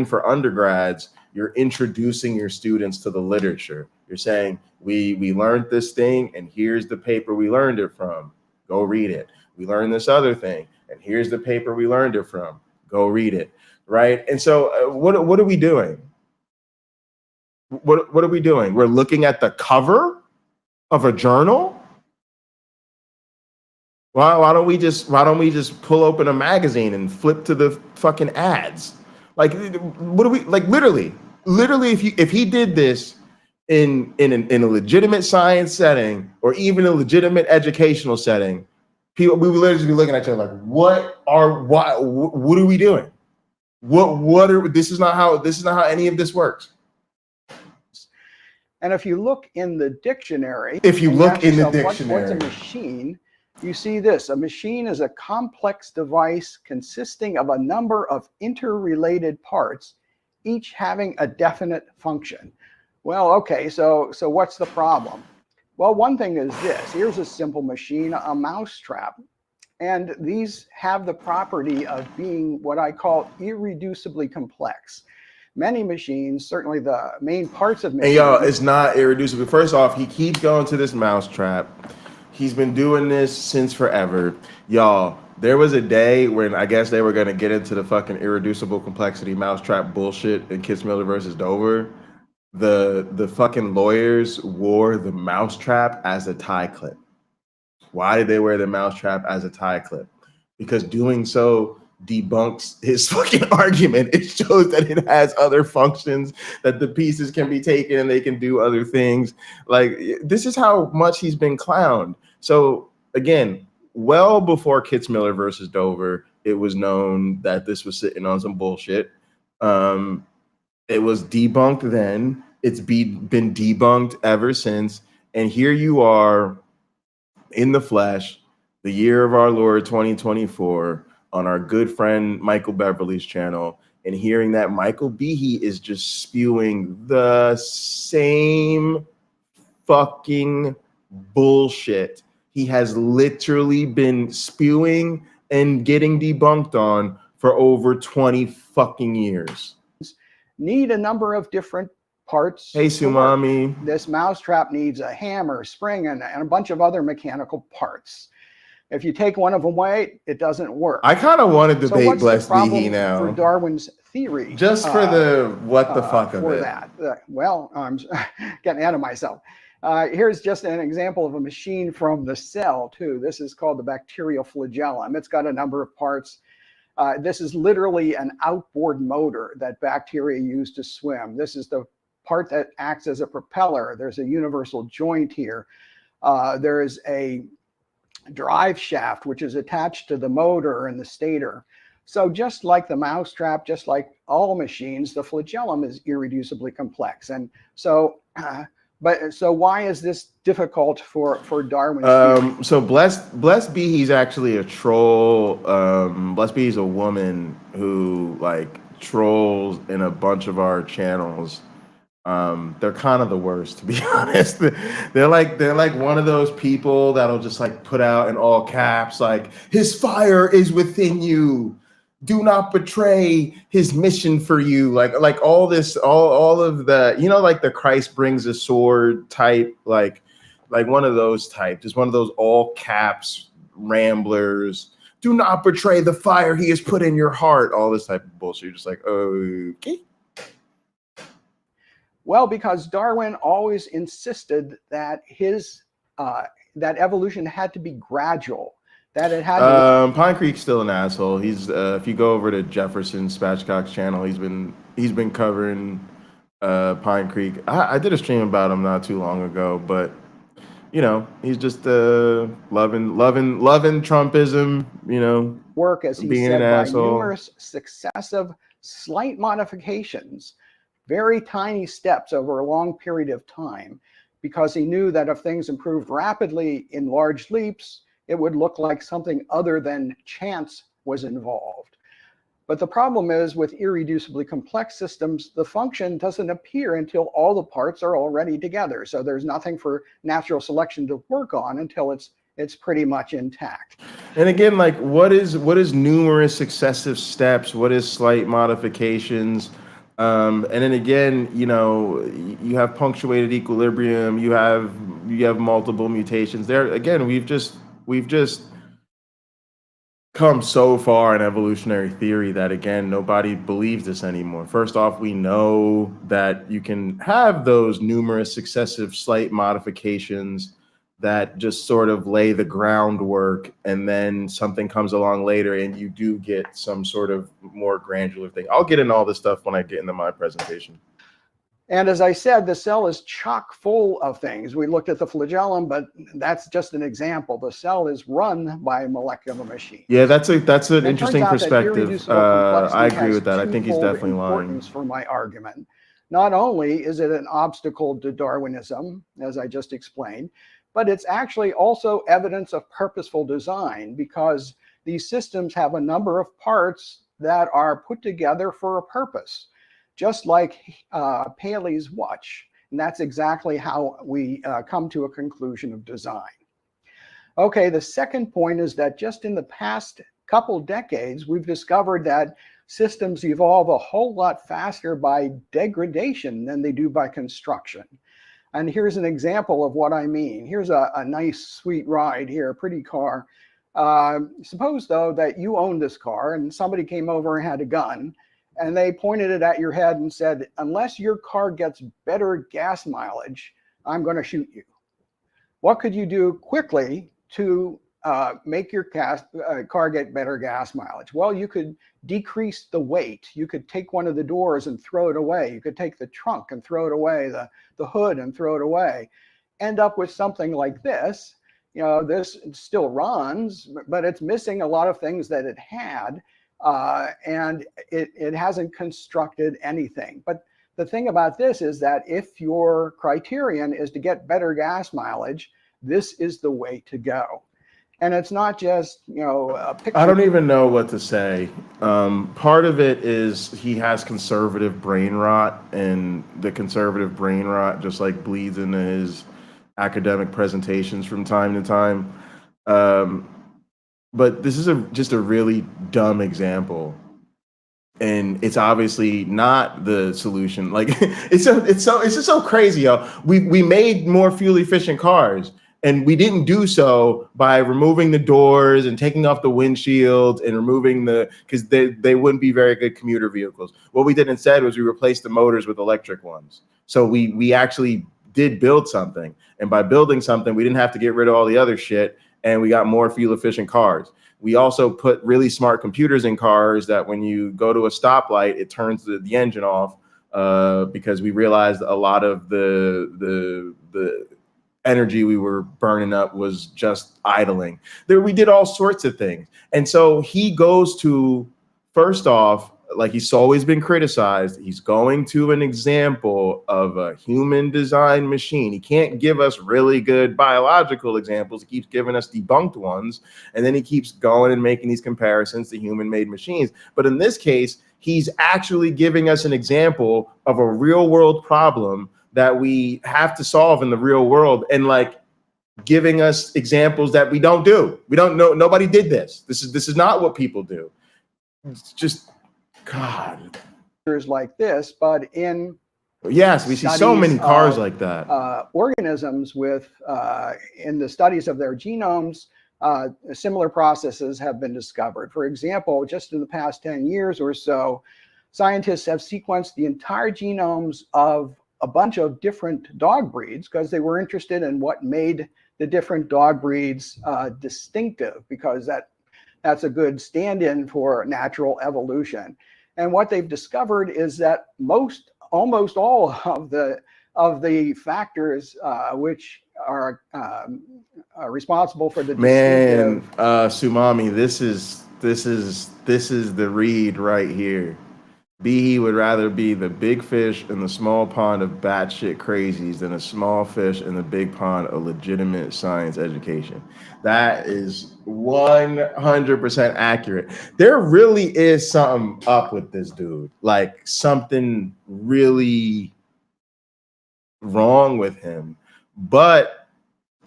for undergrads, you're introducing your students to the literature. You're saying, we learned this thing, and here's the paper we learned it from. Go read it. We learned this other thing, and here's the paper we learned it from. Go read it, right? And so what are we doing? What are we doing? We're looking at the cover of a journal. Why don't we just pull open a magazine and flip to the fucking ads? Like, what do we like? Literally, if he did this, in a legitimate science setting or even a legitimate educational setting, we would literally be looking at each other like, what are we doing? This is not how any of this works. And if you look in the dictionary, what's a machine, you see this. A machine is a complex device consisting of a number of interrelated parts, each having a definite function. Well, okay, so what's the problem? Well, one thing is this. Here's a simple machine, a mousetrap. And these have the property of being what I call irreducibly complex. Many machines, certainly the main parts of machines. And y'all, it's not irreducible. First off, he keeps going to this mousetrap. He's been doing this since forever. Y'all, there was a day when I guess they were going to get into the fucking irreducible complexity mousetrap bullshit in Kitzmiller versus Dover. The fucking lawyers wore the mousetrap as a tie clip. Why did they wear the mousetrap as a tie clip? Because doing so debunks his fucking argument. It shows that it has other functions, that the pieces can be taken and they can do other things. Like, this is how much he's been clowned. So again, well before Kitzmiller versus Dover, it was known that this was sitting on some bullshit. It was debunked then. It's been debunked ever since. And here you are in the flesh, the year of our Lord 2024, on our good friend Michael Beverly's channel, and hearing that Michael Behe is just spewing the same fucking bullshit he has literally been spewing and getting debunked on for over 20 fucking years. Need a number of different parts. Hey, Sumami. This mousetrap needs a hammer, spring, and a bunch of other mechanical parts. If you take one of them away, it doesn't work. I kind of want to debate Bless Behe now. For Darwin's theory. Just for the what the fuck of it. That. Well, I'm getting ahead of myself. Here's just an example of a machine from the cell, too. This is called the bacterial flagellum. It's got a number of parts. This is literally an outboard motor that bacteria use to swim. This is the part that acts as a propeller. There's a universal joint here. There is a drive shaft, which is attached to the motor and the stator. So just like the mousetrap, just like all machines, the flagellum is irreducibly complex. And so, so why is this difficult for Darwin? So Bless Behe's actually a troll. Bless Behe's a woman who like trolls in a bunch of our channels. They're kind of the worst, to be honest. They're like one of those people that'll just like put out in all caps, like, his fire is within you. Do not betray his mission for you. Like all this, all of the, you know, like the Christ brings a sword type, like one of those type, just one of those all caps ramblers. Do not betray the fire he has put in your heart. All this type of bullshit. You're just like, okay. Well, because Darwin always insisted that that evolution had to be gradual, that it had to Pine Creek's still an asshole. He's if you go over to Jefferson Spatchcock's channel, he's been covering Pine Creek. I did a stream about him not too long ago, but you know, he's just loving Trumpism, you know, work, as he being said, an by asshole. numerous successive slight modifications, very tiny steps over a long period of time, because he knew that if things improved rapidly in large leaps, it would look like something other than chance was involved. But the problem is, with irreducibly complex systems, the function doesn't appear until all the parts are already together. So there's nothing for natural selection to work on until it's pretty much intact. And again, like, what is numerous successive steps? What is slight modifications? And then again, you know, you have punctuated equilibrium. You have multiple mutations. There again, we've just come so far in evolutionary theory that, again, nobody believes this anymore. First off, we know that you can have those numerous successive slight modifications that just sort of lay the groundwork, and then something comes along later and you do get some sort of more granular thing. I'll get into all this stuff when I get into my presentation. And as I said, the cell is chock full of things. We looked at the flagellum, but that's just an example. The cell is run by molecular machines. Yeah, that's an And it turns interesting out that perspective. irreducible I complexity agree has with that. I think he's twofold definitely importance lying. for my argument. Not only is it an obstacle to Darwinism, as I just explained, but it's actually also evidence of purposeful design, because these systems have a number of parts that are put together for a purpose, just like Paley's watch. And that's exactly how we come to a conclusion of design. Okay, the second point is that just in the past couple decades, we've discovered that systems evolve a whole lot faster by degradation than they do by construction. And here's an example of what I mean. Here's a nice, sweet ride here, a pretty car. Suppose, though, that you own this car and somebody came over and had a gun, and they pointed it at your head and said, unless your car gets better gas mileage, I'm going to shoot you. What could you do quickly to make your car get better gas mileage? Well, you could decrease the weight. You could take one of the doors and throw it away. You could take the trunk and throw it away, the hood and throw it away. End up with something like this. You know, this still runs, but it's missing a lot of things that it had, and it hasn't constructed anything. But the thing about this is that if your criterion is to get better gas mileage, this is the way to go. And it's not just, you know, a picture. I don't even know what to say. Part of it is he has conservative brain rot, and the conservative brain rot just like bleeds into his academic presentations from time to time. But this is just a really dumb example, and it's obviously not the solution. Like it's just so crazy, yo. We made more fuel efficient cars, and we didn't do so by removing the doors and taking off the windshield and removing because they wouldn't be very good commuter vehicles. What we did instead was we replaced the motors with electric ones. So we actually did build something, and by building something, we didn't have to get rid of all the other shit, and we got more fuel efficient cars. We also put really smart computers in cars that when you go to a stoplight, it turns the engine off, because we realized a lot of the energy we were burning up was just idling. We did all sorts of things. And so he goes to, first off, like he's always been criticized, he's going to an example of a human design machine. He can't give us really good biological examples. He keeps giving us debunked ones. And then he keeps going and making these comparisons to human made machines. But in this case, he's actually giving us an example of a real world problem that we have to solve in the real world, and like giving us examples that we don't do. We don't know. Nobody did this. This is not what people do. It's just, God. Like this, but in yes, we see so many cars like that. Organisms with in the studies of their genomes, similar processes have been discovered. For example, just in the past 10 years or so, scientists have sequenced the entire genomes of a bunch of different dog breeds because they were interested in what made the different dog breeds distinctive, because that's a good stand-in for natural evolution. And what they've discovered is that almost all of the factors which are responsible for the distinctive. Sumami, this is the read right here. Behe would rather be the big fish in the small pond of batshit crazies than a small fish in the big pond of legitimate science education. That is 100% accurate. There really is something up with this dude. Like something really wrong with him. But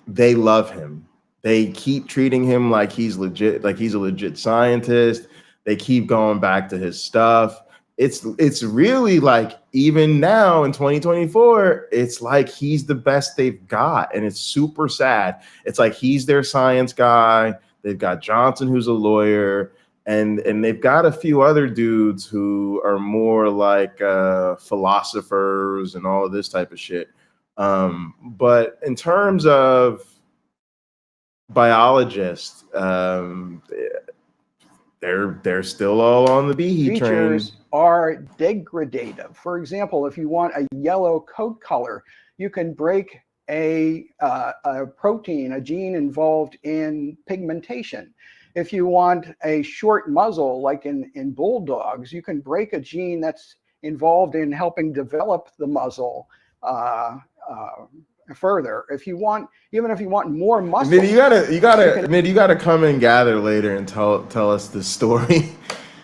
they love him. They keep treating him like he's legit, like he's a legit scientist. They keep going back to his stuff. It's really like, even now in 2024, it's like he's the best they've got, and it's super sad. It's like he's their science guy. They've got Johnson, who's a lawyer, and they've got a few other dudes who are more like philosophers and all of this type of shit. But in terms of biologists, they're still all on the Behe train. Features are degradative. For example, if you want a yellow coat color, you can break a protein, a gene involved in pigmentation. If you want a short muzzle, like in bulldogs, you can break a gene that's involved in helping develop the muzzle further. If you want, even if you want more muscle, Nitty, you gotta come and gather later and tell us the story.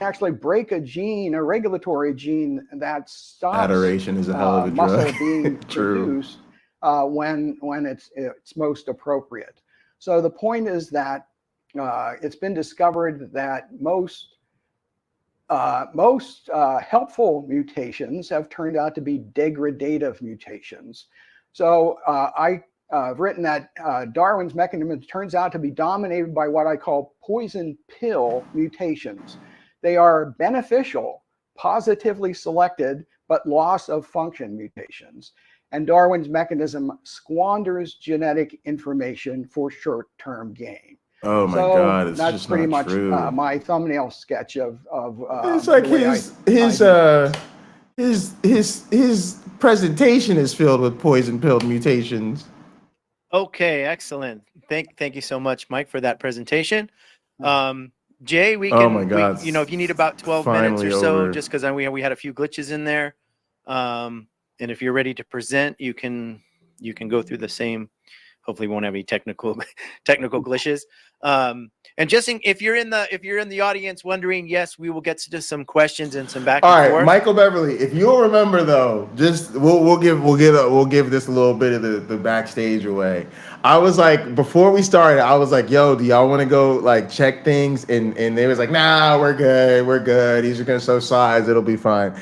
Actually break a gene, a regulatory gene that stops Adoration is a hell of a muscle drug. being True. produced when it's most appropriate. So the point is that it's been discovered that most helpful mutations have turned out to be degradative mutations. So I've written that Darwin's mechanism turns out to be dominated by what I call poison pill mutations. They are beneficial, positively selected, but loss of function mutations. And Darwin's mechanism squanders genetic information for short-term gain. Oh my God! It's that's just pretty not much true. my thumbnail sketch of. It's like his presentation is filled with poison pill mutations. Okay, excellent. Thank you so much, Mike, for that presentation. Jay, we can. Oh my God! You know, if you need about 12 minutes or so, just because we had a few glitches in there, and if you're ready to present, you can go through the same. Hopefully, we won't have any technical glitches. And just if you're in the audience wondering, yes, we will get to some questions and some back and forth. Michael Beverly, if you'll remember though, just we'll give this a little bit of the backstage away. I was like, before we started, I was like, yo, do y'all want to go like check things? And they was like, nah, we're good. He's just gonna show size, it'll be fine.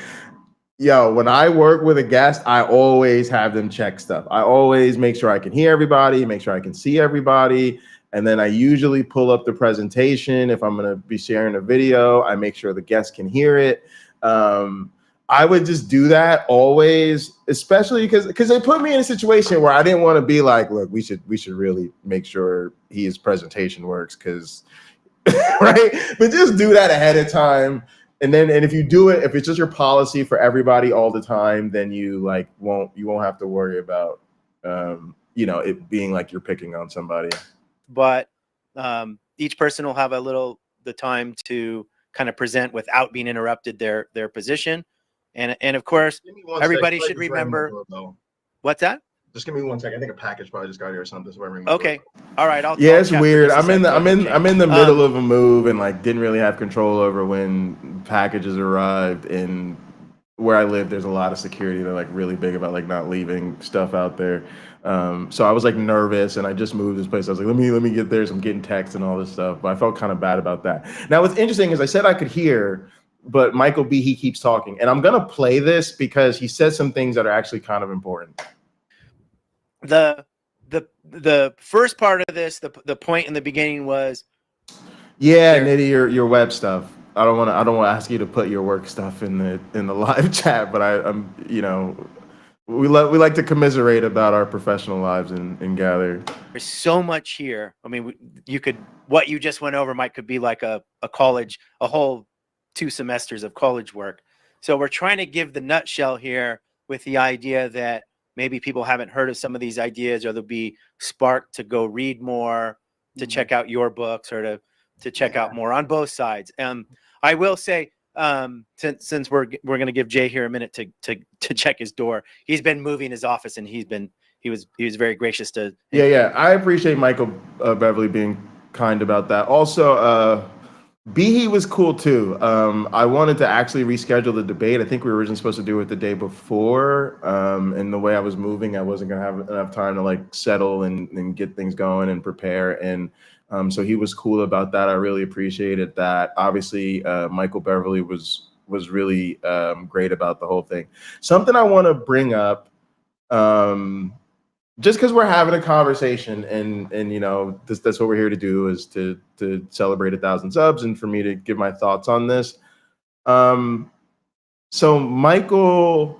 Yo, when I work with a guest, I always have them check stuff. I always make sure I can hear everybody, make sure I can see everybody. And then I usually pull up the presentation. If I'm going to be sharing a video, I make sure the guest can hear it. I would just do that always, especially because they put me in a situation where I didn't want to be like, look, we should really make sure his presentation works, because right. But just do that ahead of time. And if you do it, if it's just your policy for everybody all the time, then you won't have to worry about it being like you're picking on somebody. But each person will have the time to kind of present without being interrupted their position, and of course everybody should remember. What's that? Just give me 1 second. I think a package probably just got here or something. So okay. All right. I'll it's weird. I'm in the middle of a move and didn't really have control over when packages arrived. And where I live, there's a lot of security. They're really big about not leaving stuff out there. So I was nervous, and I just moved this place. I was like, let me get there. So I'm getting texts and all this stuff. But I felt kind of bad about that. Now what's interesting is I said I could hear, but Michael Behe keeps talking, and I'm gonna play this because he says some things that are actually kind of important. The first part of this, the point in the beginning was, Nitty, your web stuff. I don't want to ask you to put your work stuff in the live chat, but I'm we like to commiserate about our professional lives and gather. There's so much here. I mean, what you just went over, Mike, could be like a college, a whole 2 semesters of college work. So we're trying to give the nutshell here with the idea that maybe people haven't heard of some of these ideas, or they'll be sparked to go read more, to check out your books, or to check out more on both sides. I will say, since we're going to give Jay here a minute to check his door. He's been moving his office, and he was very gracious to. Yeah. I appreciate Michael Beverly being kind about that. Also, Behe was cool too. I wanted to actually reschedule the debate. I think we were originally supposed to do it the day before. And the way I was moving, I wasn't gonna have enough time to settle and get things going and prepare. And so he was cool about that. I really appreciated that. Obviously, Michael Beverly was really great about the whole thing. Something I want to bring up, just because we're having a conversation, and that's what we're here to do, is to celebrate 1,000 subs, and for me to give my thoughts on this. So Michael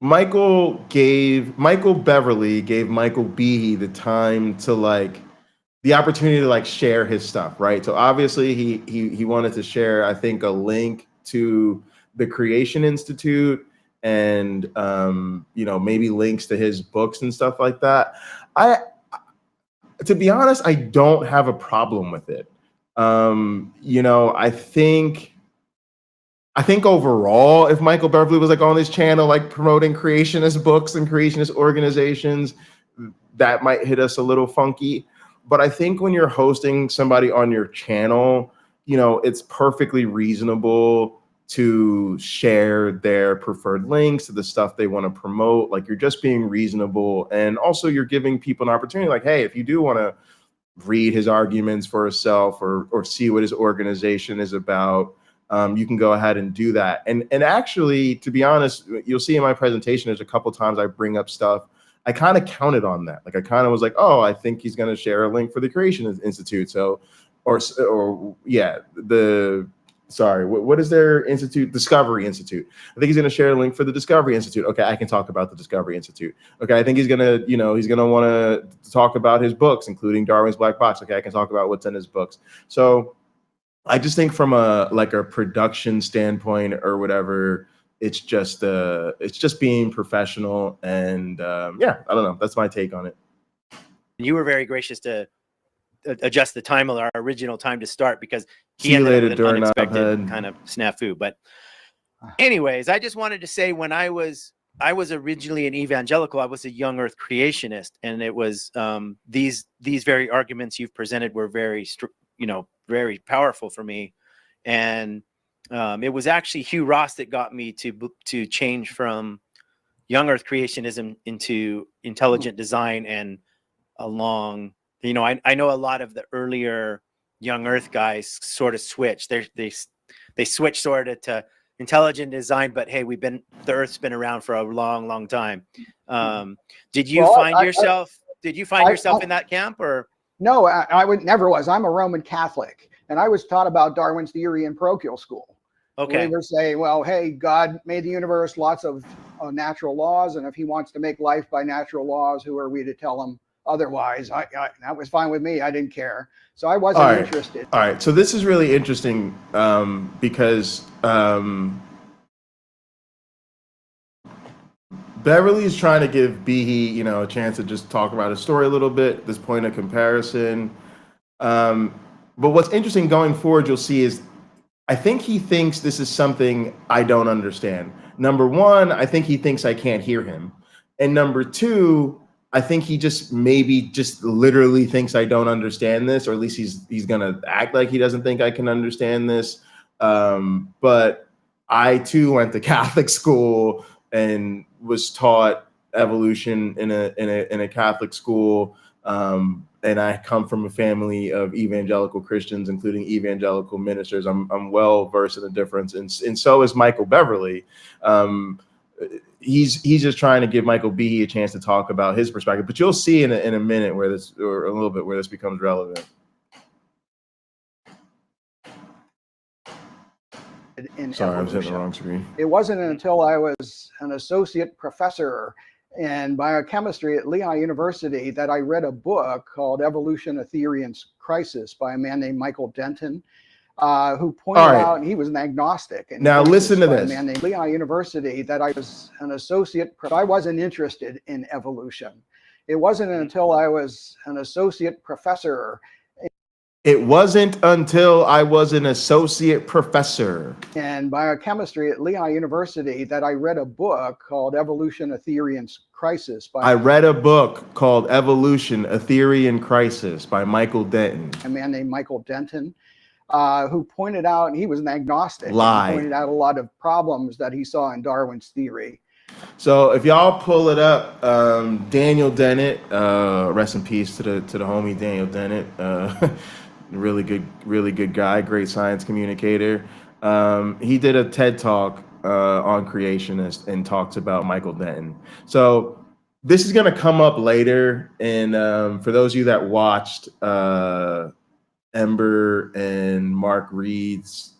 Beverly gave Michael Behe the time to the opportunity to like share his stuff, right? So obviously he wanted to share, I think, a link to the Creation Institute and you know, maybe links to his books and stuff like that. To be honest, I don't have a problem with it. You know, I think overall, if Michael Beverly was like on this channel, like promoting creationist books and creationist organizations, that might hit us a little funky. But I think when you're hosting somebody on your channel, you know, it's perfectly reasonable to share their preferred links to the stuff they want to promote. Like, you're just being reasonable. And also you're giving people an opportunity, like, hey, if you do want to read his arguments for yourself or see what his organization is about, you can go ahead and do that. And actually, to be honest, you'll see in my presentation, there's a couple times I bring up stuff. I kind of counted on that. Like, I kind of was like, oh, I think he's going to share a link for the Creation Institute. So, or yeah, what is their institute? Discovery Institute. I think he's going to share a link for the Discovery Institute. Okay, I can talk about the Discovery Institute. Okay, I think he's going to, you know, he's going to want to talk about his books, including Darwin's Black Box. Okay, I can talk about what's in his books. So I just think from a production standpoint or whatever, it's just being professional. And yeah, I don't know. That's my take on it. You were very gracious to adjust the time of our original time to start, because he ended up with an unexpected kind of snafu. But anyways, I just wanted to say, when I was originally an evangelical, I was a young earth creationist, and it was these very arguments you've presented were very very powerful for me. And it was actually Hugh Ross that got me to change from young earth creationism into intelligent design. And along, you know, I know a lot of the earlier young earth guys sort of switched. They switched sort of to intelligent design, but hey, the earth's been around for a long time. Did you find yourself in that camp, or? No, I would never was. I'm a Roman Catholic, and I was taught about Darwin's theory in parochial school. Okay. We were saying, well, hey, God made the universe, lots of natural laws, and if he wants to make life by natural laws, who are we to tell him otherwise? That was fine with me. I didn't care. So I wasn't interested. All right. So this is really interesting because Beverly's trying to give Behe, you know, a chance to just talk about his story a little bit, this point of comparison. But what's interesting going forward, you'll see, is I think he thinks this is something I don't understand. Number one, I think he thinks I can't hear him. And number two, I think he just literally thinks I don't understand this, or at least he's gonna act like he doesn't think I can understand this. But I too went to Catholic school and was taught evolution in a Catholic school. And I come from a family of evangelical Christians, including evangelical ministers. I'm well versed in the difference, and so is Michael Beverly. He's just trying to give Michael Behe a chance to talk about his perspective, but you'll see in a minute where this, or a little bit, where this becomes relevant. Sorry, I was hitting the wrong screen. It wasn't until I was an associate professor in biochemistry at Lehigh University that I read a book called Evolution, a Theory in Crisis by a man named Michael Denton, who pointed out, and he was an agnostic. And now listen to this. A man named Lehigh University that I was an associate, but I wasn't interested in evolution. It wasn't until I was an associate professor. It wasn't until I was an associate professor in biochemistry at Lehigh University that I read a book called Evolution, a Theory in Crisis. I read a book called Evolution, a Theory in Crisis by Michael Denton. A man named Michael Denton, who pointed out, and he was an agnostic, pointed out a lot of problems that he saw in Darwin's theory. So if y'all pull it up, Daniel Dennett, rest in peace to the homie Daniel Dennett. Really good guy, great science communicator. He did a TED talk on creationist and talks about Michael Denton. So this is going to come up later. And for those of you that watched Ember and Mark Reed's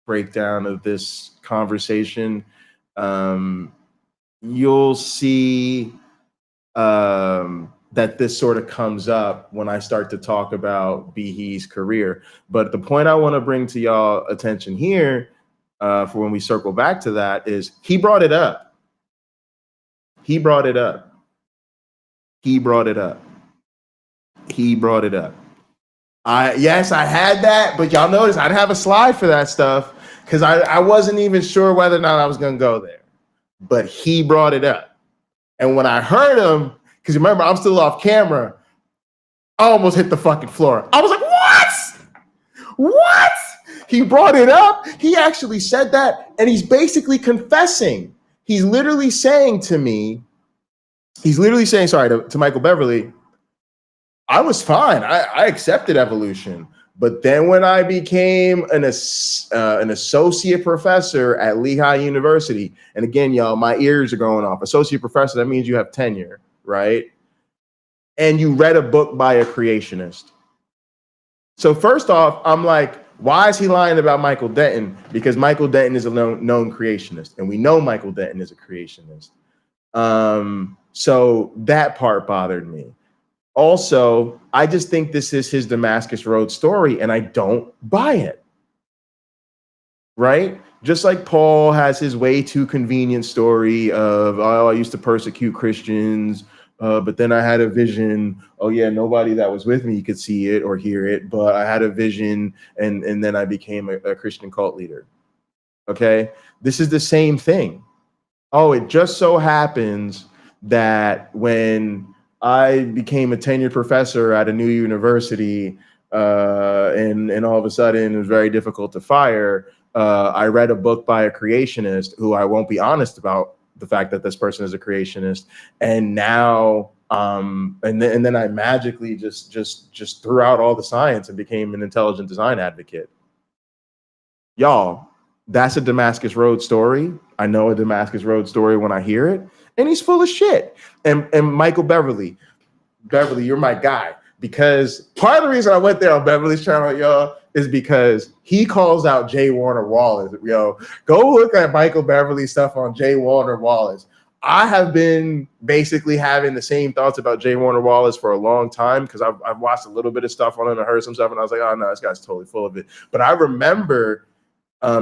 breakdown of this conversation, you'll see that this sort of comes up when I start to talk about Behe's career. But the point I want to bring to y'all attention here for when we circle back to that is he brought it up. He brought it up. He brought it up. He brought it up. Yes, I had that, but y'all notice I didn't have a slide for that stuff because I wasn't even sure whether or not I was going to go there. But he brought it up. And when I heard him, because remember, I'm still off camera, I almost hit the fucking floor. I was like, what? What? He brought it up. He actually said that, and he's basically confessing. He's literally saying to me, to Michael Beverly, I was fine. I accepted evolution. But then when I became an associate professor at Lehigh University, and again, y'all, my ears are going off. Associate professor, that means you have tenure, right? And you read a book by a creationist. So first off, I'm like, why is he lying about Michael Denton? Because Michael Denton is a known creationist, and we know Michael Denton is a creationist. So that part bothered me. Also, I just think this is his Damascus Road story, and I don't buy it. Right? Just like Paul has his way too convenient story of, oh, I used to persecute Christians, but then I had a vision. Oh, yeah, nobody that was with me could see it or hear it, but I had a vision, and then I became a Christian cult leader. Okay? This is the same thing. Oh, it just so happens that when I became a tenured professor at a new university, and all of a sudden it was very difficult to fire. I read a book by a creationist who I won't be honest about the fact that this person is a creationist, and now, and then I magically just threw out all the science and became an intelligent design advocate. Y'all, that's a Damascus Road story. I know a Damascus Road story when I hear it. And he's full of shit. And Michael Beverly, you're my guy. Because part of the reason I went there on Beverly's channel, y'all, is because he calls out J. Warner Wallace. Yo, go look at Michael Beverly stuff on J. Warner Wallace. I have been basically having the same thoughts about J. Warner Wallace for a long time because I've watched a little bit of stuff on him and heard some stuff, and I was like, oh, no, this guy's totally full of it. But I remember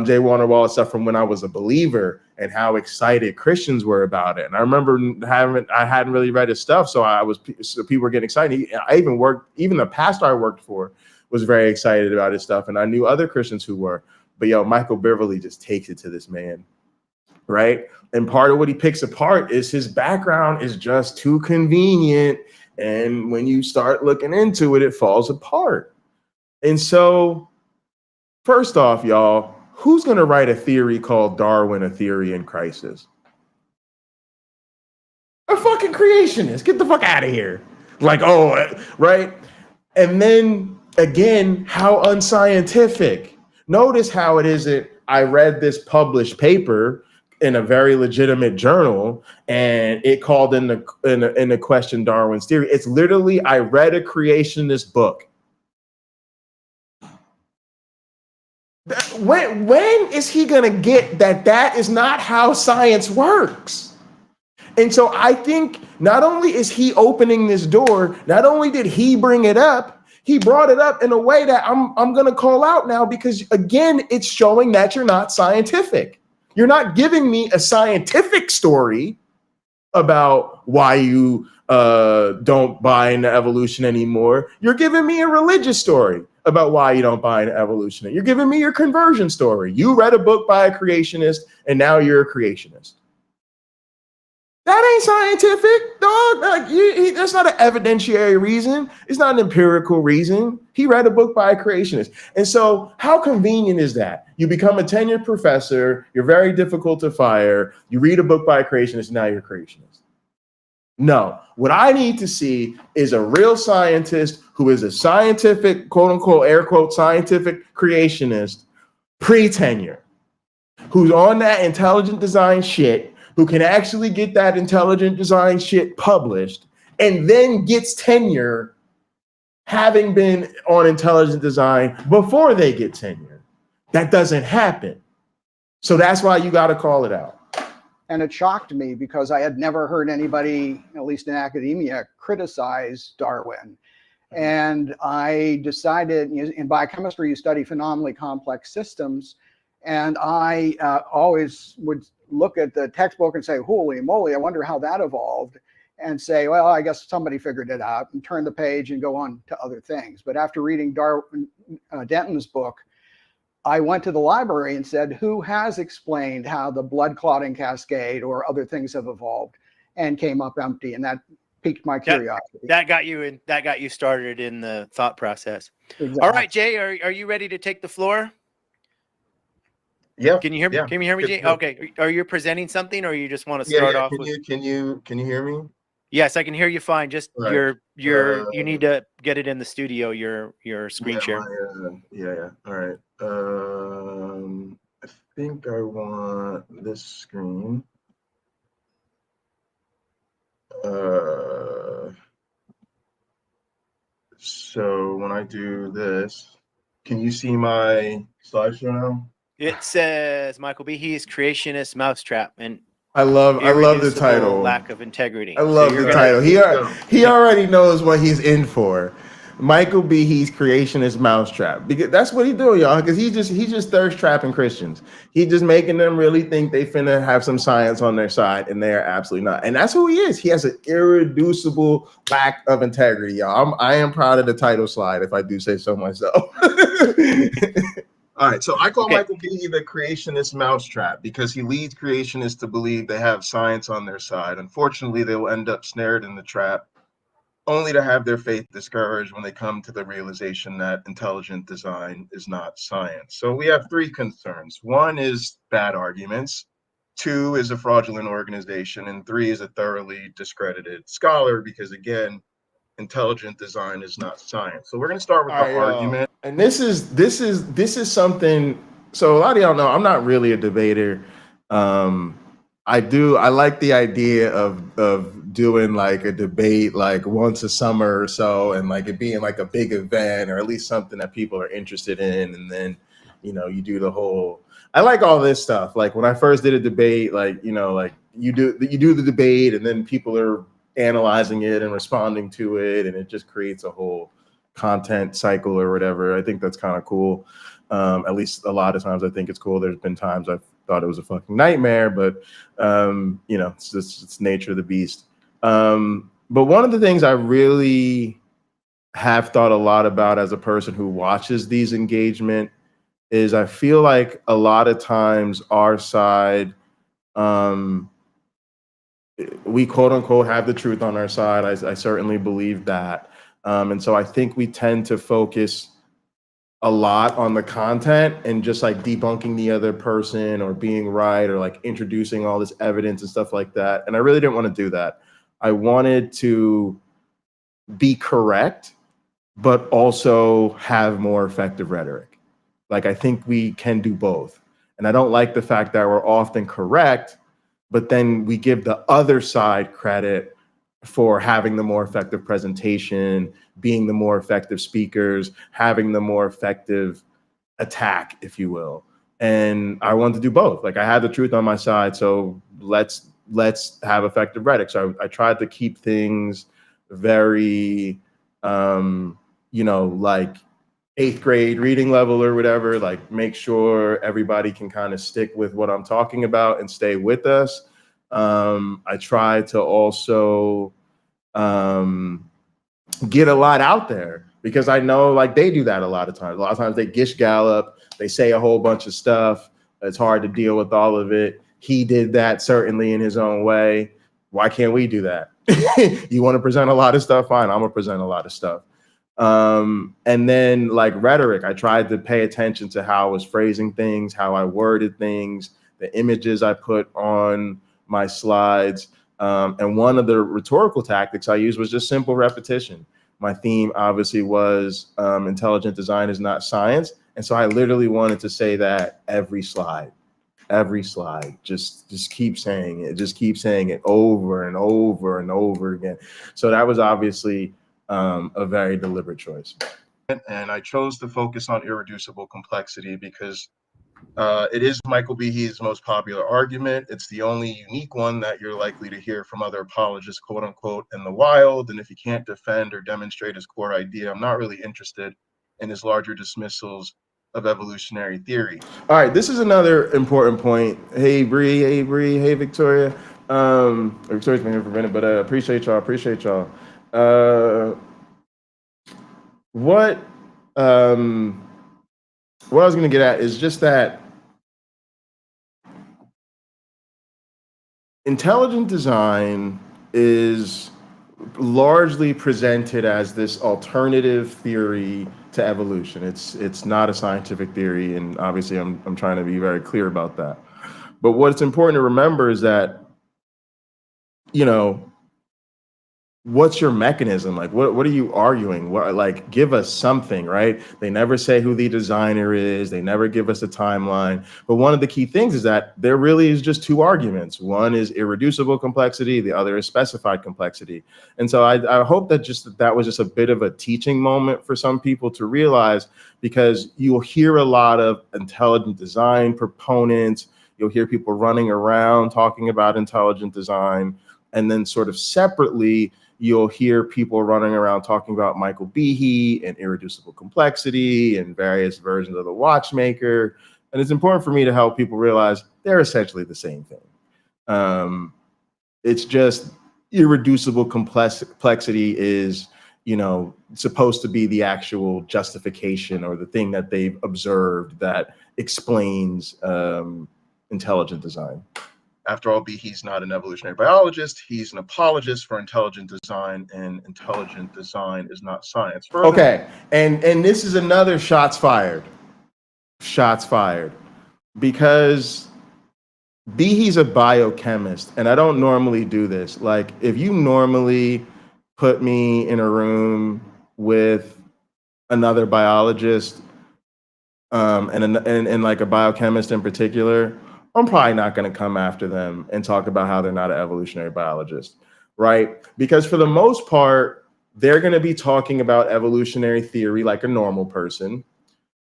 J. Warner Wallace stuff from when I was a believer and how excited Christians were about it. And I remember I hadn't really read his stuff, so people were getting excited. Even the pastor I worked for was very excited about his stuff, and I knew other Christians who were. But yo, Michael Beverly just takes it to this man, right? And part of what he picks apart is his background is just too convenient, and when you start looking into it, it falls apart. And so, first off, y'all, who's going to write a theory called Darwin, a Theory in Crisis? A fucking creationist. Get the fuck out of here. Like, oh, right? And then, again, how unscientific. Notice how it isn't, I read this published paper in a very legitimate journal, and it called into question Darwin's theory. It's literally, I read a creationist book. When is he going to get that is not how science works? And so I think not only is he opening this door, not only did he bring it up, he brought it up in a way that I'm going to call out now, because again, it's showing that you're not scientific. You're not giving me a scientific story about why you don't buy into evolution anymore. You're giving me a religious story about why you don't buy into evolution. You're giving me your conversion story. You read a book by a creationist, and now you're a creationist. That ain't scientific, dog. Like, that's not an evidentiary reason. It's not an empirical reason. He read a book by a creationist. And so how convenient is that? You become a tenured professor. You're very difficult to fire. You read a book by a creationist, and now you're a creationist. No, what I need to see is a real scientist who is a scientific, quote unquote, air quote, scientific creationist, pre-tenure, who's on that intelligent design shit, who can actually get that intelligent design shit published, and then gets tenure having been on intelligent design before they get tenure. That doesn't happen. So that's why you got to call it out. And it shocked me because I had never heard anybody, at least in academia, criticize Darwin. And I decided, in biochemistry, you study phenomenally complex systems. And I always would look at the textbook and say, holy moly, I wonder how that evolved. And say, well, I guess somebody figured it out, and turn the page and go on to other things. But after reading Denton's book, I went to the library and said, who has explained how the blood clotting cascade or other things have evolved, and came up empty. And that piqued my curiosity. That got you started in the thought process. Exactly. All right, Jay, are you ready to take the floor? Yeah. Can you hear me? Yeah. Can you hear me, Jay? Okay. Are you presenting something, or you just want to Yeah, start yeah. off Can you hear me? Yes, I can hear you fine. Just Right. you need to get it in the studio, your screen share. Yeah. All right. I think I want this screen. So when I do this, can you see my slideshow now? It says Michael Behe's creationist mousetrap and I love the irreducible title. lack of integrity. I love So the title. He already knows what he's in for. Michael Behe's creationist mousetrap. Because that's what he's doing, y'all. Because he's just thirst trapping Christians. He's just making them really think they finna have some science on their side, and they are absolutely not. And that's who he is. He has an irreducible lack of integrity, y'all. I am proud of the title slide, if I do say so myself. All right, so I call Michael Behe the creationist mousetrap because he leads creationists to believe they have science on their side. Unfortunately, they will end up snared in the trap, only to have their faith discouraged when they come to the realization that intelligent design is not science. So we have three concerns. One is bad arguments, two is a fraudulent organization, and three is a thoroughly discredited scholar because, again, intelligent design is not science. So we're going to start with the argument. And this is something. So a lot of y'all know I'm not really a debater. I like the idea of doing like a debate like once a summer or so, and like it being like a big event or at least something that people are interested in, and then you do the whole. I like all this stuff. Like when I first did a debate, like like you do the debate, and then people are analyzing it and responding to it, and it just creates a whole content cycle or whatever. I think that's kind of cool. At least a lot of times I think it's cool. There's been times I've thought it was a fucking nightmare, but it's nature of the beast. But one of the things I really have thought a lot about as a person who watches these engagement is I feel like a lot of times our side, we quote unquote have the truth on our side. I certainly believe that. And so I think we tend to focus a lot on the content and just like debunking the other person or being right or like introducing all this evidence and stuff like that. And I really didn't want to do that. I wanted to be correct, but also have more effective rhetoric. Like I think we can do both. And I don't like the fact that we're often correct, but then we give the other side credit for having the more effective presentation, being the more effective speakers, having the more effective attack, if you will. And I wanted to do both. Like I had the truth on my side, so let's have effective rhetoric. So I tried to keep things very, like 8th grade reading level or whatever, like make sure everybody can kind of stick with what I'm talking about and stay with us. I try to also get a lot out there because I know like they do that a lot of times. A lot of times they gish gallop, they say a whole bunch of stuff. It's hard to deal with all of it. He did that certainly in his own way. Why can't we do that? You want to present a lot of stuff? Fine, I'm gonna present a lot of stuff. And then like rhetoric, I tried to pay attention to how I was phrasing things, how I worded things, the images I put on my slides. And one of the rhetorical tactics I used was just simple repetition. My theme obviously was intelligent design is not science. And so I literally wanted to say that every slide, just keep saying it over and over and over again. So that was obviously a very deliberate choice. And I chose to focus on irreducible complexity because It is Michael Behe's most popular argument. It's the only unique one that you're likely to hear from other apologists, quote unquote, in the wild. And if he can't defend or demonstrate his core idea, I'm not really interested in his larger dismissals of evolutionary theory. All right, this is another important point. Hey, Bree. Hey, Bree. Hey, Victoria. Victoria's been here for a minute, but appreciate y'all. Appreciate y'all. What I was going to get at is just that intelligent design is largely presented as this alternative theory to evolution. It's not a scientific theory, and obviously I'm trying to be very clear about that. But what's important to remember is that, you know, what's your mechanism? Like, what are you arguing? What, like, give us something, right? They never say who the designer is. They never give us a timeline. But one of the key things is that there really is just two arguments. One is irreducible complexity. The other is specified complexity. And so I hope that that was just a bit of a teaching moment for some people to realize, because you'll hear a lot of intelligent design proponents. You'll hear people running around talking about intelligent design. And then sort of separately, you'll hear people running around talking about Michael Behe and irreducible complexity and various versions of the watchmaker. And it's important for me to help people realize they're essentially the same thing. It's just irreducible complexity is, you know, supposed to be the actual justification or the thing that they've observed that explains intelligent design. After all, Behe's not an evolutionary biologist. He's an apologist for intelligent design, and intelligent design is not science. Further, okay, and this is another shots fired. Shots fired. Because Behe's a biochemist, and I don't normally do this. Like, if you normally put me in a room with another biologist, and like a biochemist in particular, I'm probably not going to come after them and talk about how they're not an evolutionary biologist, right? Because for the most part, they're going to be talking about evolutionary theory like a normal person.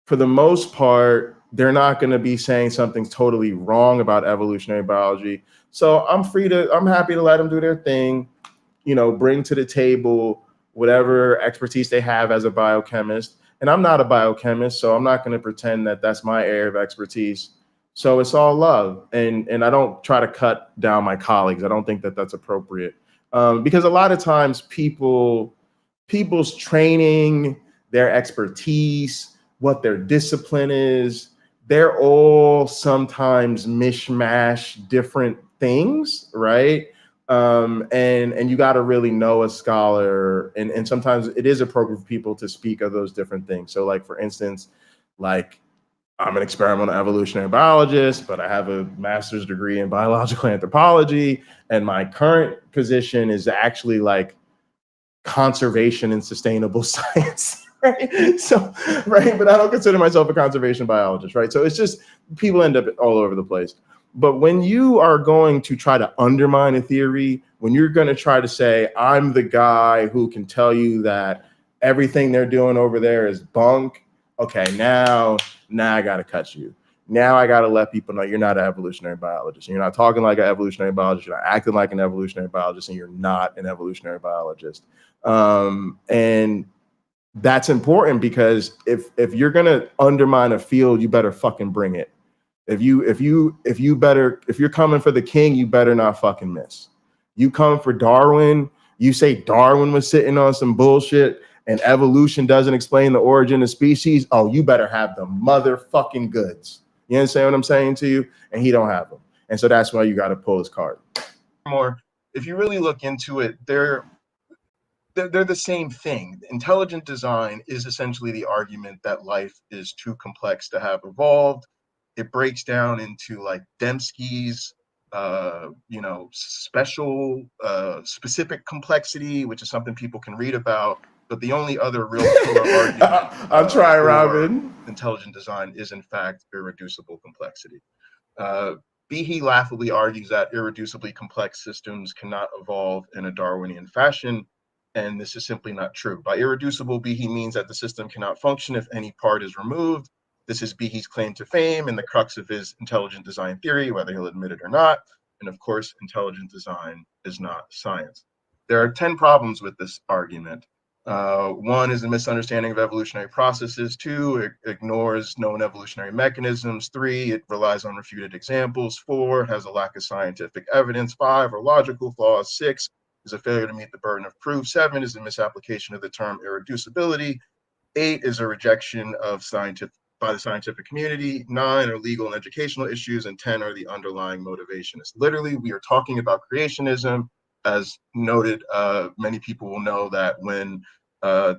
For the most part, they're not going to be saying something totally wrong about evolutionary biology. So I'm happy to let them do their thing, you know, bring to the table whatever expertise they have as a biochemist. And I'm not a biochemist, so I'm not going to pretend that that's my area of expertise. So it's all love, and I don't try to cut down my colleagues. I don't think that that's appropriate, because a lot of times people's training, their expertise, what their discipline is, they're all sometimes mishmash different things, right? And you got to really know a scholar, and sometimes it is appropriate for people to speak of those different things. So, like, for instance, like, I'm an experimental evolutionary biologist, but I have a master's degree in biological anthropology. And my current position is actually like conservation and sustainable science, right? So, right, but I don't consider myself a conservation biologist, right? So it's just, people end up all over the place. But when you are going to try to undermine a theory, when you're going to try to say, I'm the guy who can tell you that everything they're doing over there is bunk, okay, now I got to cut you. Now I got to let people know you're not an evolutionary biologist. You're not talking like an evolutionary biologist. You're not acting like an evolutionary biologist, and you're not an evolutionary biologist. And that's important, because if you're gonna undermine a field, you better fucking bring it. If you're coming for the king, you better not fucking miss. You come for Darwin, you say Darwin was sitting on some bullshit and evolution doesn't explain the origin of species, oh, you better have the motherfucking goods. You understand what I'm saying to you? And he don't have them. And so that's why you got to pull his card. More, if you really look into it, they're the same thing. Intelligent design is essentially the argument that life is too complex to have evolved. It breaks down into like Dembski's specific complexity, which is something people can read about. But the only other real argument I'm trying, Robin. Intelligent design is in fact irreducible complexity. Behe laughably argues that irreducibly complex systems cannot evolve in a Darwinian fashion, and this is simply not true. By irreducible, Behe means that the system cannot function if any part is removed, This is Behe's claim to fame and the crux of his intelligent design theory, whether he'll admit it or not. And of course, intelligent design is not science. There are 10 problems with this argument. One is a misunderstanding of evolutionary processes. 2, it ignores known evolutionary mechanisms. 3, it relies on refuted examples. 4, has a lack of scientific evidence. 5, are logical flaws. 6, is a failure to meet the burden of proof. 7 is a misapplication of the term irreducibility. 8 is a rejection of by the scientific community. 9 are legal and educational issues, and 10 are the underlying motivationists. Literally, we are talking about creationism. As noted, many people will know that when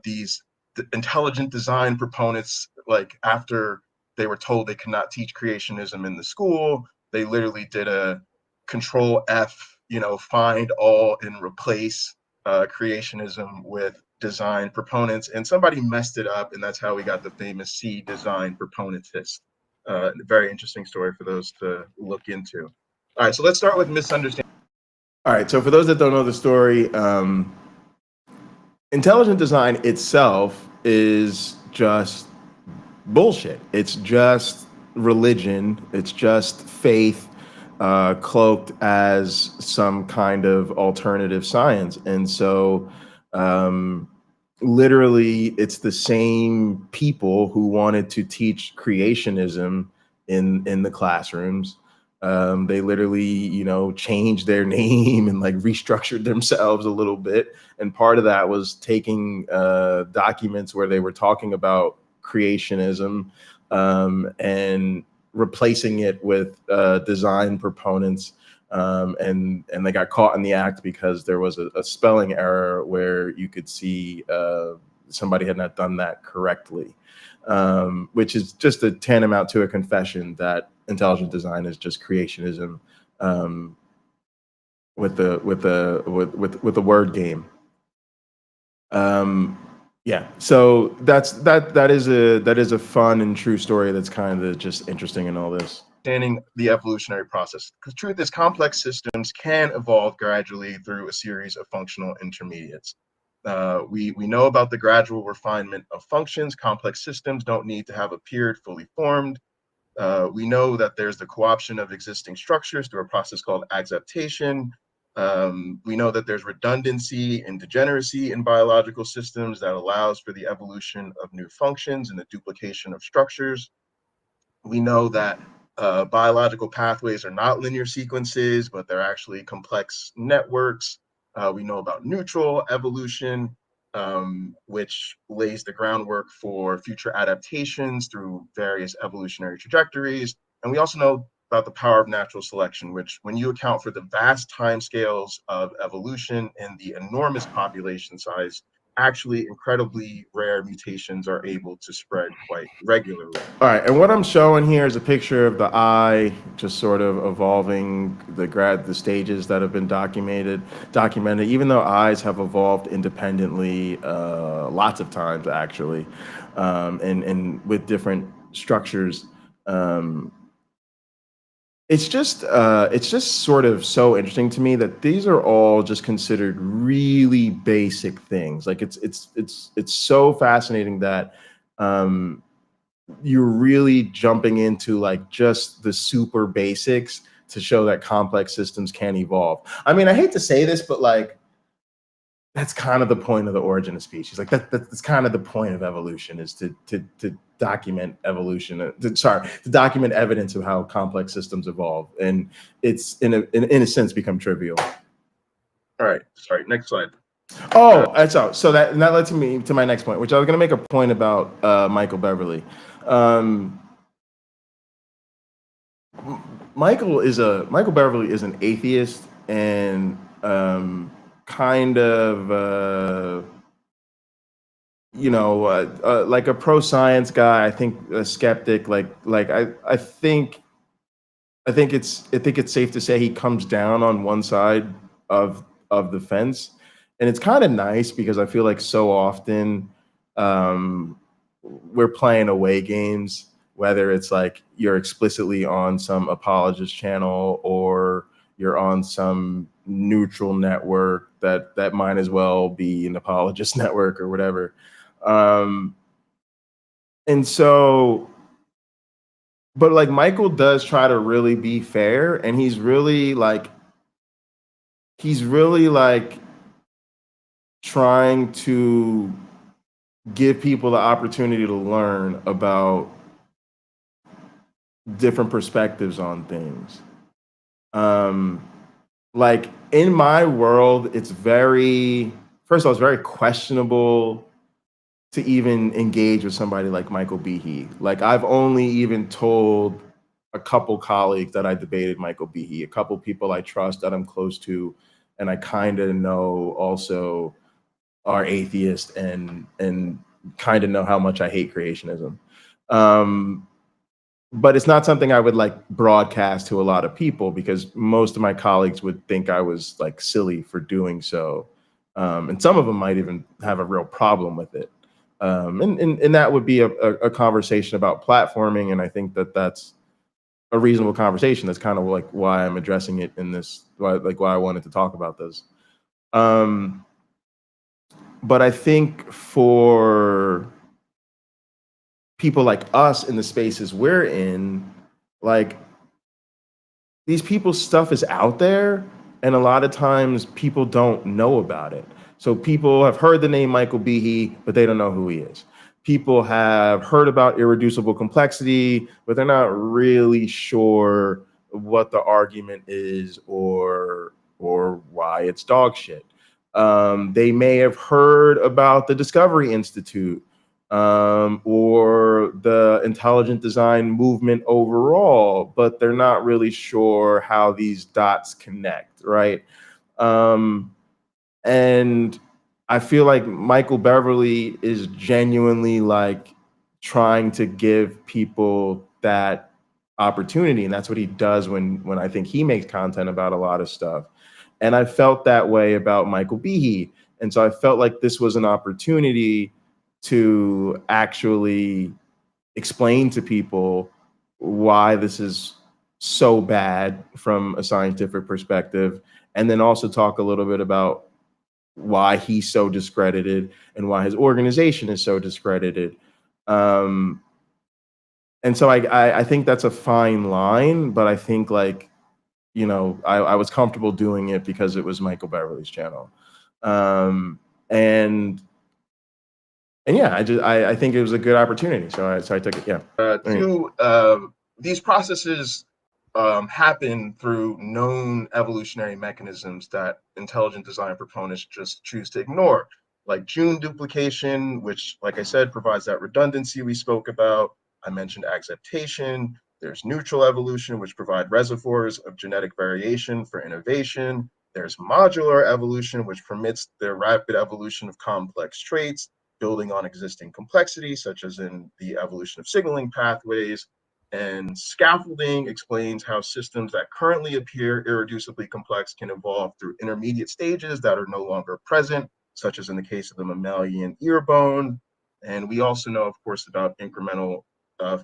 these intelligent design proponents, like after they were told they could not teach creationism in the school, they literally did a Control F, find all and replace creationism with design proponents, and somebody messed it up, and that's how we got the famous C design proponentist. Very interesting story for those to look into. All right, so let's start with misunderstanding. All right, so for those that don't know the story, intelligent design itself is just bullshit. It's just religion. It's just faith cloaked as some kind of alternative science. And so literally it's the same people who wanted to teach creationism in the classrooms. They literally, changed their name and like restructured themselves a little bit. And part of that was taking documents where they were talking about creationism and replacing it with design proponents. And they got caught in the act because there was a spelling error where you could see somebody had not done that correctly, which is just a tantamount to a confession that intelligent design is just creationism with the word game. Yeah, so that is a fun and true story that's kind of just interesting in all this. Understanding the evolutionary process, because truth is complex systems can evolve gradually through a series of functional intermediates. We know about the gradual refinement of functions. Complex systems don't need to have appeared fully formed. We know that there's the co-option of existing structures through a process called adaptation. We know that there's redundancy and degeneracy in biological systems that allows for the evolution of new functions and the duplication of structures. We know that biological pathways are not linear sequences, but they're actually complex networks. We know about neutral evolution, which lays the groundwork for future adaptations through various evolutionary trajectories. And we also know about the power of natural selection, which when you account for the vast timescales of evolution and the enormous population size, actually incredibly rare mutations are able to spread quite regularly. All right, and what I'm showing here is a picture of the eye just sort of evolving the stages that have been documented, even though eyes have evolved independently lots of times actually, and with different structures. It's just sort of so interesting to me that these are all just considered really basic things. Like it's so fascinating that you're really jumping into like just the super basics to show that complex systems can evolve. I mean, I hate to say this, but like that's kind of the point of the origin of species. Like that's kind of the point of evolution, is to document evolution. To document evidence of how complex systems evolve, and it's in a sense become trivial. All right, sorry. Next slide. Oh, that's out. So that led me to my next point, which I was going to make a point about Michael Beverly. Michael Beverly is an atheist and kind of like a pro-science guy. I think a skeptic. I think it's safe to say he comes down on one side of the fence, and it's kind of nice because I feel like so often we're playing away games, whether it's like you're explicitly on some apologist channel or you're on some neutral network that might as well be an apologist network or whatever. And so but like Michael does try to really be fair, and he's really like trying to give people the opportunity to learn about different perspectives on things. Like in my world, it's first of all, it's very questionable to even engage with somebody like Michael Behe. Like I've only even told a couple colleagues that I debated Michael Behe, a couple people I trust that I'm close to, and I kind of know also are atheist and kind of know how much I hate creationism. But it's not something I would like broadcast to a lot of people because most of my colleagues would think I was like silly for doing so. And some of them might even have a real problem with it. And that would be a conversation about platforming. And I think that that's a reasonable conversation. That's kind of like why I'm addressing it in this, why I wanted to talk about this. But I think for people like us in the spaces we're in, like these people's stuff is out there, and a lot of times people don't know about it. So people have heard the name Michael Behe, but they don't know who he is. People have heard about irreducible complexity, but they're not really sure what the argument is or why it's dog shit. They may have heard about the Discovery Institute, or the intelligent design movement overall, but they're not really sure how these dots connect, right? And I feel like Michael Beverly is genuinely like trying to give people that opportunity, and that's what he does when I think he makes content about a lot of stuff. And I felt that way about Michael Behe, and so I felt like this was an opportunity to actually explain to people why this is so bad from a scientific perspective, and then also talk a little bit about why he's so discredited and why his organization is so discredited. And so I think that's a fine line, but I think like, you know, I was comfortable doing it because it was Michael Beverly's channel. And yeah, I think it was a good opportunity, so I took it. Yeah. These processes happen through known evolutionary mechanisms that intelligent design proponents just choose to ignore, like June duplication, which, like I said, provides that redundancy we spoke about. I mentioned acceptation. There's neutral evolution, which provide reservoirs of genetic variation for innovation. There's modular evolution, which permits the rapid evolution of complex traits, building on existing complexity, such as in the evolution of signaling pathways. And scaffolding explains how systems that currently appear irreducibly complex can evolve through intermediate stages that are no longer present, such as in the case of the mammalian ear bone. And we also know, of course, about incremental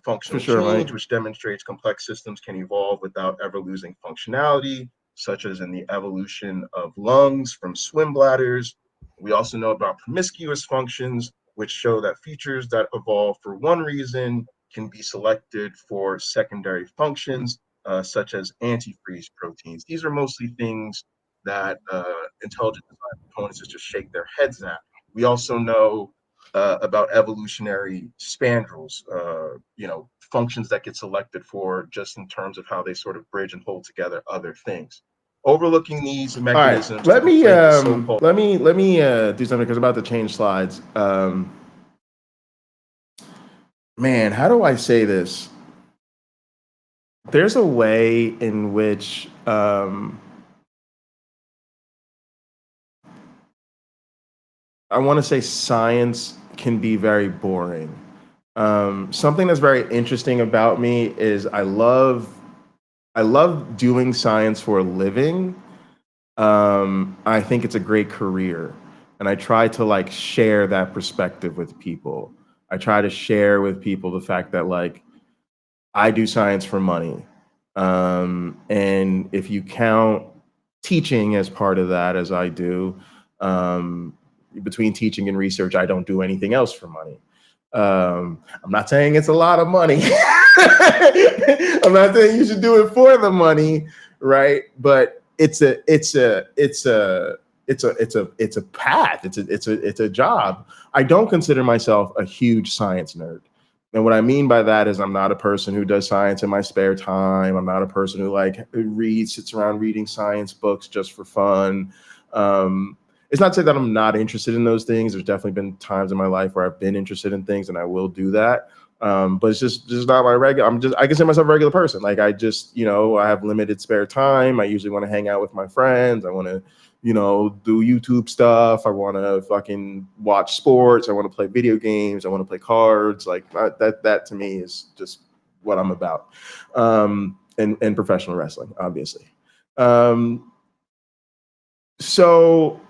functional change, which demonstrates complex systems can evolve without ever losing functionality, such as in the evolution of lungs from swim bladders. We also know about promiscuous functions, which show that features that evolve for one reason can be selected for secondary functions, such as antifreeze proteins. These are mostly things that intelligent design proponents just shake their heads at. We also know about evolutionary spandrels, you know, functions that get selected for just in terms of how they sort of bridge and hold together other things. Overlooking these mechanisms. All right, let me do something because I'm about to change slides. Man, how do I say this? There's a way in which I want to say science can be very boring. Something that's very interesting about me is I love doing science for a living. I think it's a great career, and I try to like share that perspective with people. I try to share with people the fact that like I do science for money, and if you count teaching as part of that, as I do, between teaching and research, I don't do anything else for money. I'm not saying it's a lot of money. I'm not saying you should do it for the money, right? But it's a path. It's a job. I don't consider myself a huge science nerd. And what I mean by that is I'm not a person who does science in my spare time. I'm not a person who like sits around reading science books just for fun. It's not to say that I'm not interested in those things. There's definitely been times in my life where I've been interested in things and I will do that. But it's just not my regular. I consider myself a regular person. Like I just, I have limited spare time. I usually want to hang out with my friends. I want to, do YouTube stuff. I want to fucking watch sports. I want to play video games. I want to play cards. Like that to me is just what I'm about. And professional wrestling, obviously. So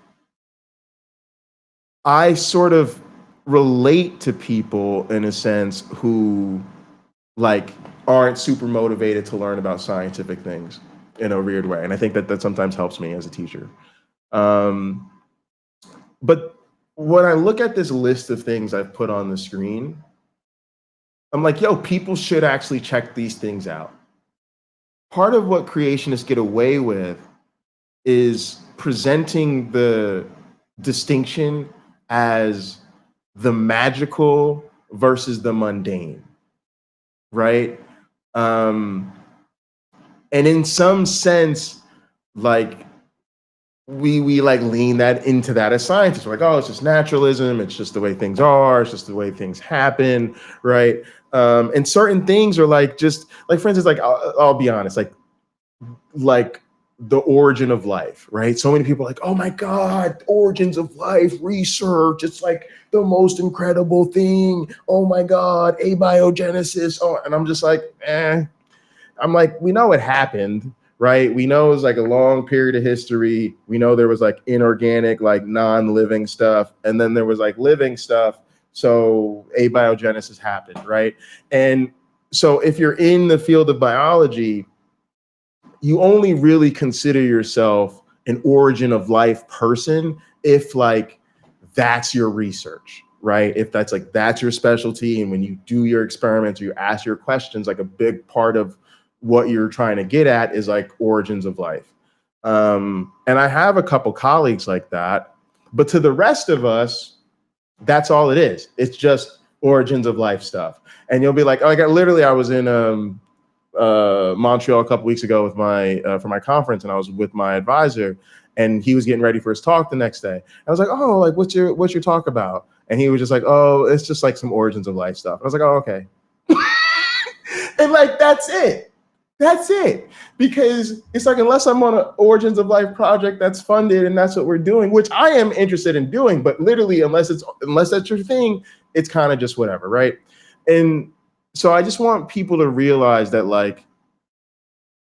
I sort of relate to people in a sense who like aren't super motivated to learn about scientific things in a weird way. And I think that sometimes helps me as a teacher. But when I look at this list of things I've put on the screen, I'm like, yo, people should actually check these things out. Part of what creationists get away with is presenting the distinction as the magical versus the mundane, right? And in some sense, like we like lean that into that as scientists. We're like, oh, it's just naturalism. It's just the way things are. It's just the way things happen, right? And certain things are like just like, for instance, like I'll be honest, like the origin of life, right? So many people are like, oh my God, origins of life, research. It's like the most incredible thing. Oh my God, abiogenesis. Oh, and I'm just like, I'm like, we know it happened, right? We know it's like a long period of history. We know there was like inorganic, like non-living stuff. And then there was like living stuff. So abiogenesis happened, right? And so if you're in the field of biology, you only really consider yourself an origin of life person if like that's your research, right? If that's your specialty, and when you do your experiments or you ask your questions, like a big part of what you're trying to get at is like origins of life. And I have a couple colleagues like that, but to the rest of us, that's all it is. It's just origins of life stuff. And you'll be like, oh, I was in Montreal a couple weeks ago with for my conference, and I was with my advisor, and he was getting ready for his talk the next day. I was like, oh, like what's your talk about? And he was just like, oh, it's just like some origins of life stuff. I was like, oh, okay. And like that's it. Because it's like, unless I'm on an origins of life project that's funded and that's what we're doing, which I am interested in doing, but literally unless that's your thing, it's kind of just whatever, right? And so I just want people to realize that like,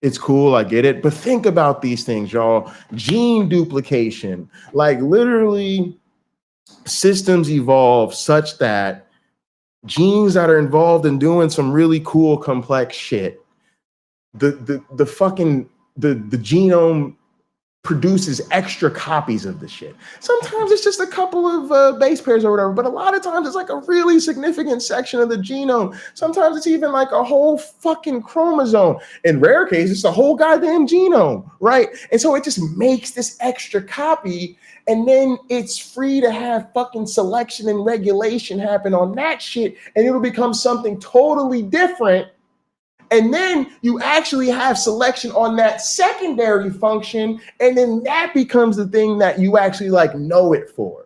it's cool, I get it, but think about these things, y'all. Gene duplication, like literally systems evolve such that genes that are involved in doing some really cool, complex shit, the genome produces extra copies of the shit. Sometimes it's just a couple of base pairs or whatever, but a lot of times it's like a really significant section of the genome. Sometimes it's even like a whole fucking chromosome. In rare cases, it's the whole goddamn genome, right? And so it just makes this extra copy, and then it's free to have fucking selection and regulation happen on that shit, and it'll become something totally different. And then you actually have selection on that secondary function, and then that becomes the thing that you actually like know it for.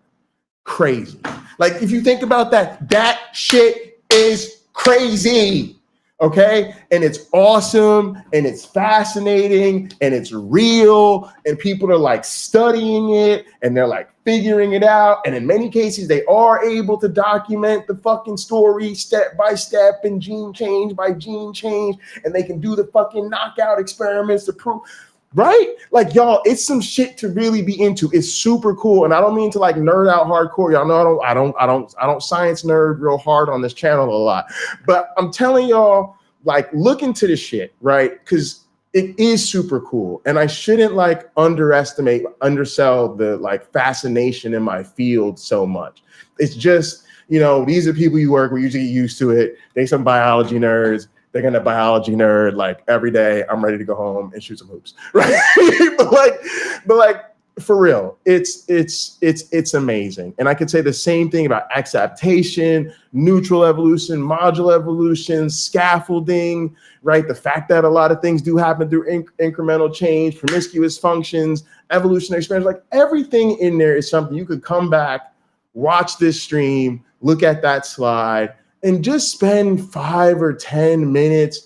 Crazy. Like if you think about that shit is crazy. Okay? And it's awesome, and it's fascinating, and it's real, and people are like studying it, and they're like figuring it out. And in many cases, they are able to document the fucking story step by step and gene change by gene change, and they can do the fucking knockout experiments to prove, right? Like, y'all, it's some shit to really be into. It's super cool. And I don't mean to like nerd out hardcore. Y'all know I don't science nerd real hard on this channel a lot. But I'm telling y'all, like, look into this shit, right? Because it is super cool. And I shouldn't like undersell the like fascination in my field so much. It's just, you know, these are people you work with, usually get used to it. They some biology nerds. They're gonna biology nerd like every day. I'm ready to go home and shoot some hoops, right? but like for real, it's amazing. And I could say the same thing about exaptation, neutral evolution, modular evolution, scaffolding, right? The fact that a lot of things do happen through incremental change, promiscuous functions, evolutionary experience, like everything in there is something you could come back, watch this stream, look at that slide, and just spend 5 or 10 minutes,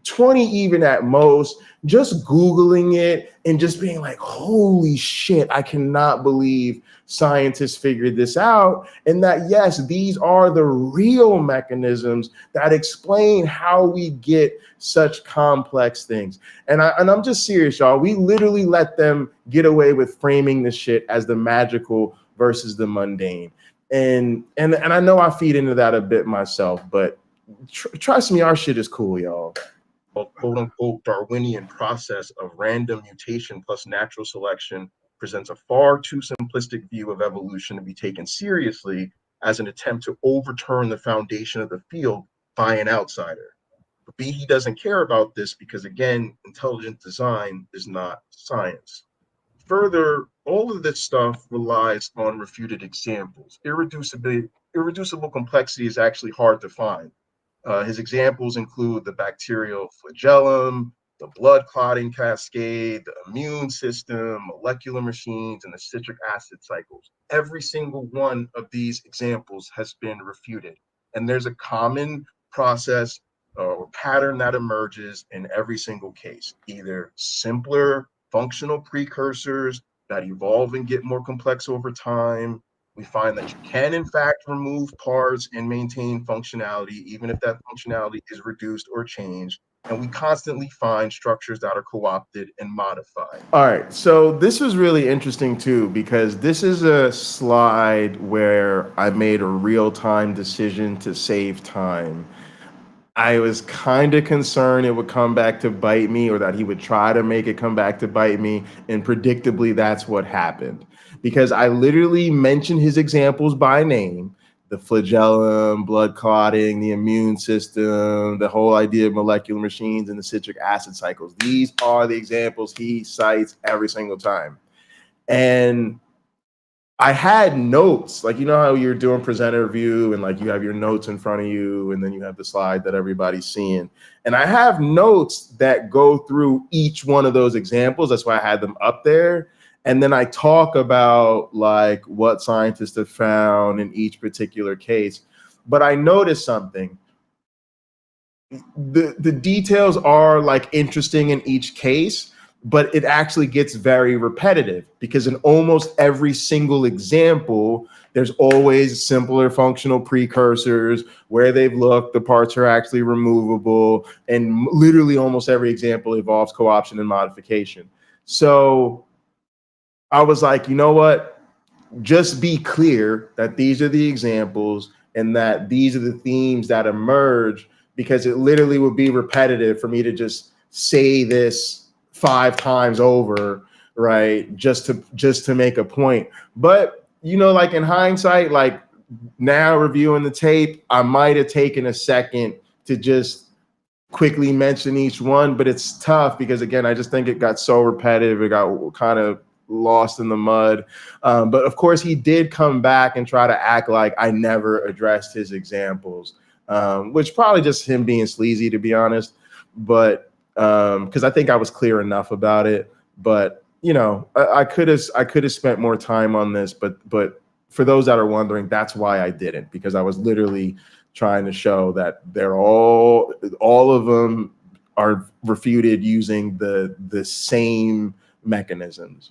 20 even at most, just Googling it and just being like, holy shit, I cannot believe scientists figured this out. And that, yes, these are the real mechanisms that explain how we get such complex things. And I'm just serious, y'all. We literally let them get away with framing this shit as the magical versus the mundane. And I know I feed into that a bit myself, but trust me, our shit is cool, y'all. Quote unquote Darwinian process of random mutation plus natural selection presents a far too simplistic view of evolution to be taken seriously as an attempt to overturn the foundation of the field by an outsider. But Behe doesn't care about this because, again, intelligent design is not science. Further, all of this stuff relies on refuted examples. Irreducible complexity is actually hard to find. His examples include the bacterial flagellum, the blood clotting cascade, the immune system, molecular machines, and the citric acid cycles. Every single one of these examples has been refuted. And there's a common process or pattern that emerges in every single case, either simpler functional precursors that evolve and get more complex over time. We find that you can, in fact, remove parts and maintain functionality, even if that functionality is reduced or changed. And we constantly find structures that are co-opted and modified. All right, so this was really interesting too, because this is a slide where I made a real-time decision to save time. I was kind of concerned it would come back to bite me, or that he would try to make it come back to bite me. And predictably, that's what happened, because I literally mentioned his examples by name: the flagellum, blood clotting, the immune system, the whole idea of molecular machines, and the citric acid cycles. These are the examples he cites every single time. And I had notes, like, you know how you're doing presenter review and like you have your notes in front of you and then you have the slide that everybody's seeing. And I have notes that go through each one of those examples. That's why I had them up there. And then I talk about like what scientists have found in each particular case. But I noticed something. The details are like interesting in each case, but it actually gets very repetitive, because in almost every single example, there's always simpler functional precursors where they've looked, the parts are actually removable, and literally almost every example involves co-option and modification. So I was like, you know what? Just be clear that these are the examples and that these are the themes that emerge, because it literally would be repetitive for me to just say this 5 times over, right? Just to make a point. But, you know, like in hindsight, like now reviewing the tape, I might have taken a second to just quickly mention each one, but it's tough because, again, I just think it got so repetitive. It got kind of lost in the mud. But of course, he did come back and try to act like I never addressed his examples, which probably just him being sleazy, to be honest. But because I think I was clear enough about it. But you know, I could have spent more time on this, but for those that are wondering, that's why I didn't, because I was literally trying to show that they're all of them are refuted using the same mechanisms.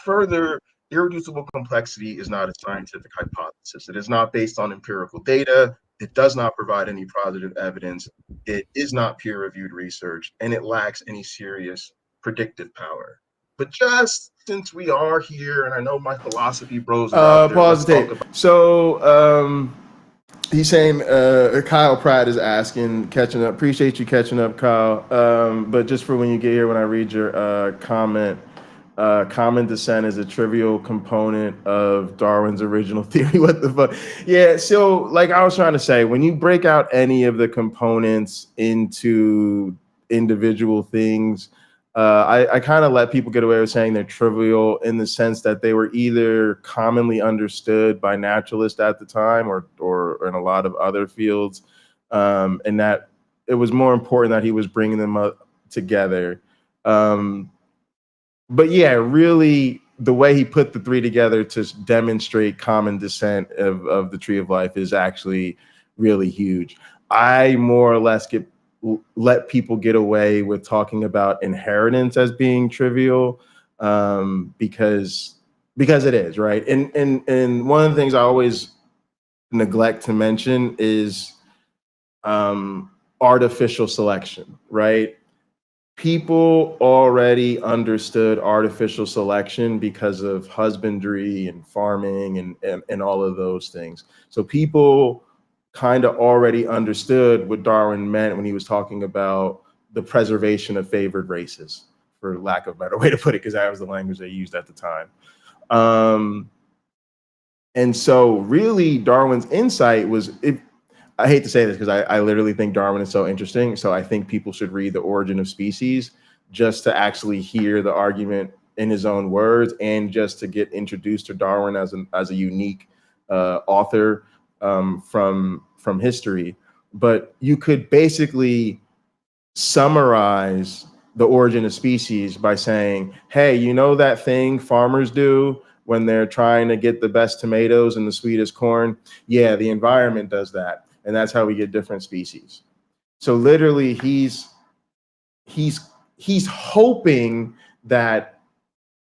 Further, irreducible complexity is not a scientific hypothesis. It is not based on empirical data. It does not provide any positive evidence. It is not peer-reviewed research, and it lacks any serious predictive power. But just since we are here, and I know my philosophy bros are out there, pause the tape. So he's saying Kyle Pratt is asking, catching up. Appreciate you catching up, Kyle. But just for when you get here, when I read your comment, common descent is a trivial component of Darwin's original theory. What the fuck? Yeah, so like I was trying to say, when you break out any of the components into individual things, I kind of let people get away with saying they're trivial in the sense that they were either commonly understood by naturalists at the time or in a lot of other fields, and that it was more important that he was bringing them up together. But yeah, really, the way he put the three together to demonstrate common descent of the tree of life is actually really huge. I more or less let people get away with talking about inheritance as being trivial, because it is, right. And one of the things I always neglect to mention is artificial selection, right? People already understood artificial selection because of husbandry and farming and all of those things. So people kind of already understood what Darwin meant when he was talking about the preservation of favored races, for lack of a better way to put it, because that was the language they used at the time. And so really Darwin's insight was, I hate to say this because I literally think Darwin is so interesting. So I think people should read The Origin of Species just to actually hear the argument in his own words and just to get introduced to Darwin as a unique author from history. But you could basically summarize The Origin of Species by saying, hey, you know that thing farmers do when they're trying to get the best tomatoes and the sweetest corn? Yeah, the environment does that. And that's how we get different species. So literally he's hoping that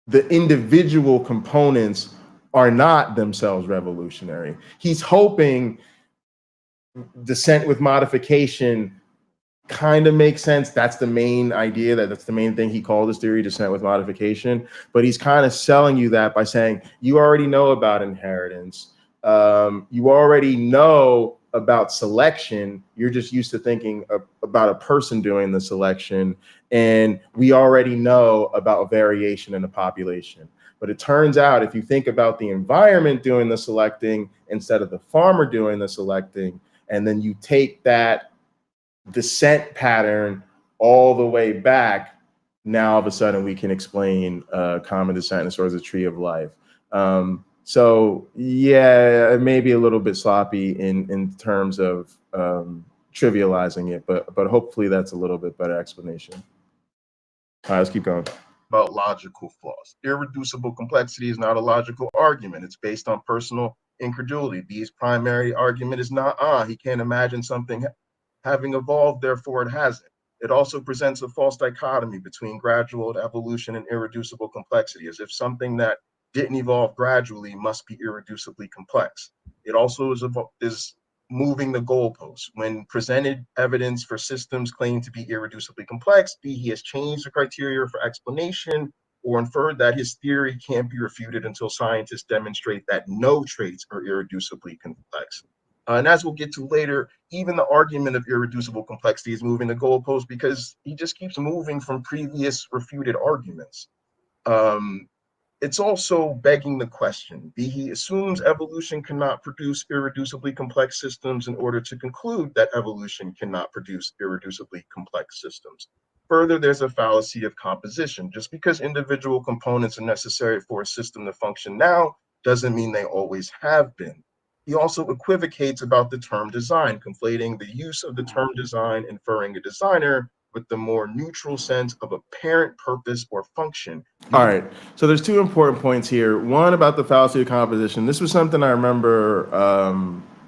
the individual components are not themselves revolutionary. He's hoping descent with modification kind of makes sense. That's the main idea, that's the main thing he called his theory, descent with modification. But he's kind of selling you that by saying, you already know about inheritance. You already know about selection. You're just used to thinking about a person doing the selection. And we already know about variation in the population. But it turns out if you think about the environment doing the selecting instead of the farmer doing the selecting, and then you take that descent pattern all the way back, now all of a sudden we can explain common descent as sort of the tree of life. So yeah, it may be a little bit sloppy in terms of trivializing it, but hopefully that's a little bit better explanation. All right, let's keep going. About logical flaws. Irreducible complexity is not a logical argument. It's based on personal incredulity. Behe's primary argument is not, he can't imagine something having evolved, therefore it hasn't. It also presents a false dichotomy between gradual evolution and irreducible complexity, as if something that didn't evolve gradually must be irreducibly complex. It also is moving the goalposts. When presented evidence for systems claimed to be irreducibly complex, Behe has changed the criteria for explanation or inferred that his theory can't be refuted until scientists demonstrate that no traits are irreducibly complex. And as we'll get to later, even the argument of irreducible complexity is moving the goalposts because he just keeps moving from previous refuted arguments. It's also begging the question. Behe assumes evolution cannot produce irreducibly complex systems in order to conclude that evolution cannot produce irreducibly complex systems. Further, there's a fallacy of composition. Just because individual components are necessary for a system to function now doesn't mean they always have been. He also equivocates about the term design, conflating the use of the term design, inferring a designer, with the more neutral sense of apparent purpose or function. All right. So there's two important points here. One about the fallacy of composition. This was something I remember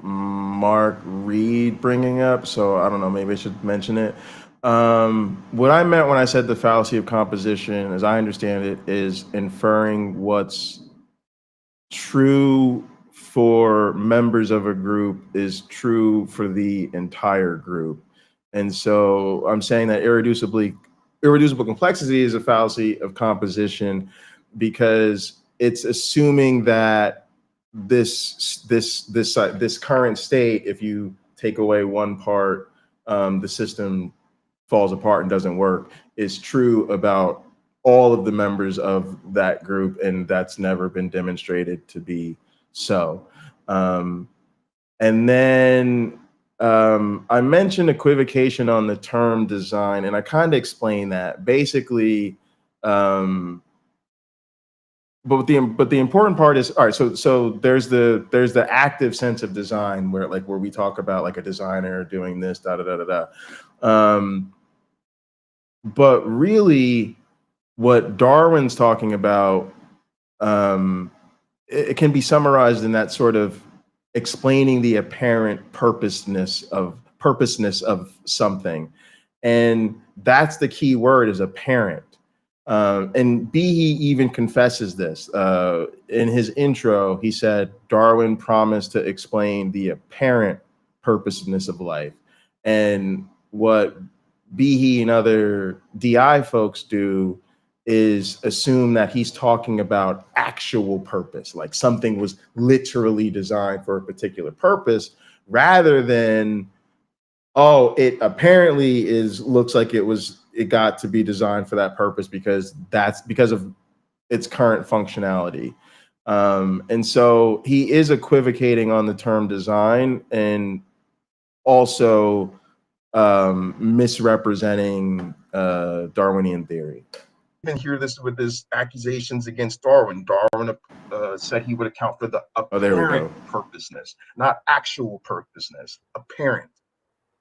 Mark Reed bringing up. So I don't know, maybe I should mention it. What I meant when I said the fallacy of composition, as I understand it, is inferring what's true for members of a group is true for the entire group. And so I'm saying that irreducible complexity is a fallacy of composition because it's assuming that this current state, if you take away one part, the system falls apart and doesn't work, is true about all of the members of that group, and that's never been demonstrated to be so. And then I mentioned equivocation on the term design, and I kind of explained that. Basically, but the important part is, all right, so there's the active sense of design where we talk about like a designer doing this, da da da da da. But really what Darwin's talking about, it can be summarized in that sort of explaining the apparent purposeness of something. And that's the key word, is apparent. And Behe even confesses this. In his intro, he said, Darwin promised to explain the apparent purposeness of life. And what Behe and other DI folks do is assume that he's talking about actual purpose, like something was literally designed for a particular purpose, rather than, oh, it apparently looks like it got to be designed for that purpose because of its current functionality. And so he is equivocating on the term design, and also misrepresenting Darwinian theory. Even hear this with his accusations against Darwin. Darwin said he would account for the apparent purposeness, not actual purposeness, apparent.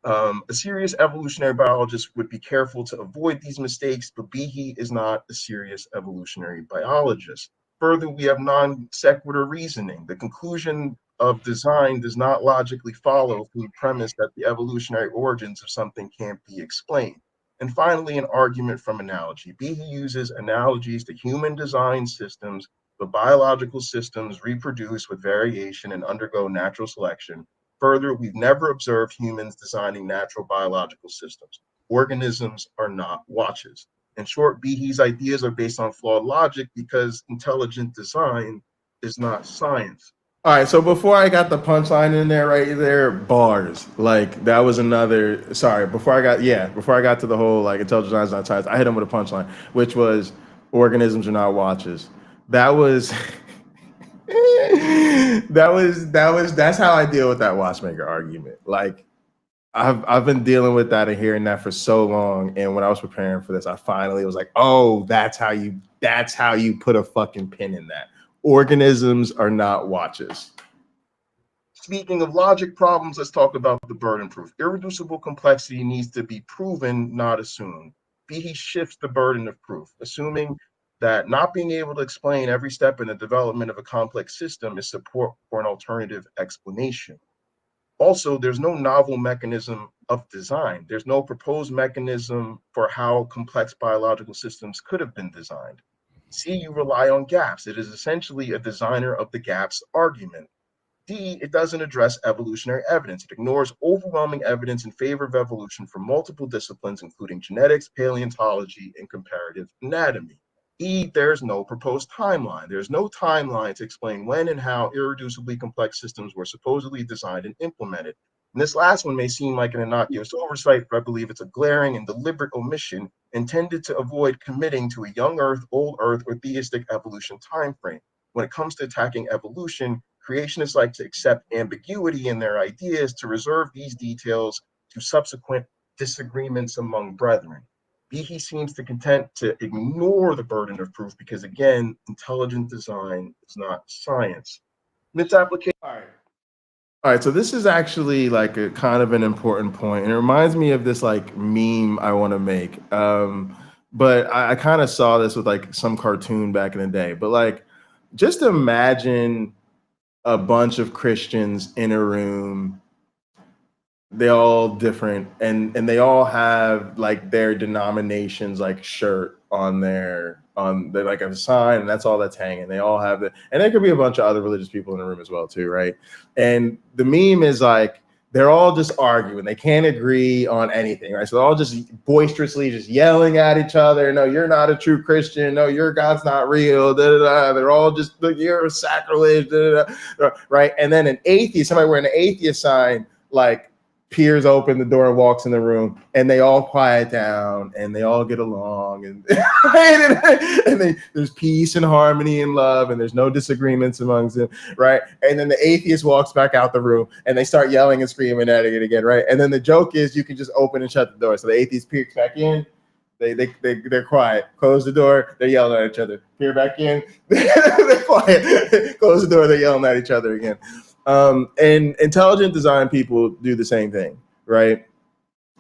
A serious evolutionary biologist would be careful to avoid these mistakes, but Behe is not a serious evolutionary biologist. Further, we have non sequitur reasoning. The conclusion of design does not logically follow from the premise that the evolutionary origins of something can't be explained. And finally, an argument from analogy. Behe uses analogies to human design systems, but biological systems reproduce with variation and undergo natural selection. Further, we've never observed humans designing natural biological systems. Organisms are not watches. In short, Behe's ideas are based on flawed logic because intelligent design is not science. All right, so before I got the punchline in there, right there, bars. Like that was another. Sorry, before I got to the whole like intelligent design is not science, I hit him with a punchline, which was organisms are not watches. That was that's how I deal with that watchmaker argument. Like I've been dealing with that and hearing that for so long, and when I was preparing for this, I finally was like, oh, that's how you put a fucking pin in that. Organisms are not watches. Speaking of logic problems, let's talk about the burden proof. Irreducible complexity needs to be proven, not assumed. Behe shifts the burden of proof, assuming that not being able to explain every step in the development of a complex system is support for an alternative explanation. Also, there's no novel mechanism of design. There's no proposed mechanism for how complex biological systems could have been designed. C, you rely on gaps. It is essentially a designer of the gaps argument. D, it doesn't address evolutionary evidence. It ignores overwhelming evidence in favor of evolution from multiple disciplines, including genetics, paleontology, and comparative anatomy. E, there's no proposed timeline. There's no timeline to explain when and how irreducibly complex systems were supposedly designed and implemented. And this last one may seem like an innocuous oversight, but I believe it's a glaring and deliberate omission intended to avoid committing to a young Earth, old Earth, or theistic evolution timeframe. When it comes to attacking evolution, creationists like to accept ambiguity in their ideas to reserve these details to subsequent disagreements among brethren. Behe seems to content to ignore the burden of proof because, again, intelligent design is not science. Misapplication. All right, so this is actually like a kind of an important point, and it reminds me of this like meme I want to make. But I kind of saw this with like some cartoon back in the day. But like, just imagine a bunch of Christians in a room. They all different, and they all have like their denominations like shirt on their like a sign, and that's all that's hanging. They all have it, and there could be a bunch of other religious people in the room as well too, right? And the meme is like they're all just arguing. They can't agree on anything, right? So they're all just boisterously just yelling at each other. No, you're not a true Christian. No, your God's not real. Da, da, da. They're all just, you're a sacrilege. Da, da, da. Right? And then an atheist, somebody wearing an atheist sign, like peers open the door and walks in the room, and they all quiet down and they all get along, and there's peace and harmony and love, and there's no disagreements amongst them, right? And then the atheist walks back out the room and they start yelling and screaming at it again, right? And then the joke is you can just open and shut the door. So the atheist peeks back in, they're quiet, close the door, they're yelling at each other, peer back in, they're quiet, close the door, they're yelling at each other again. And intelligent design people do the same thing, right?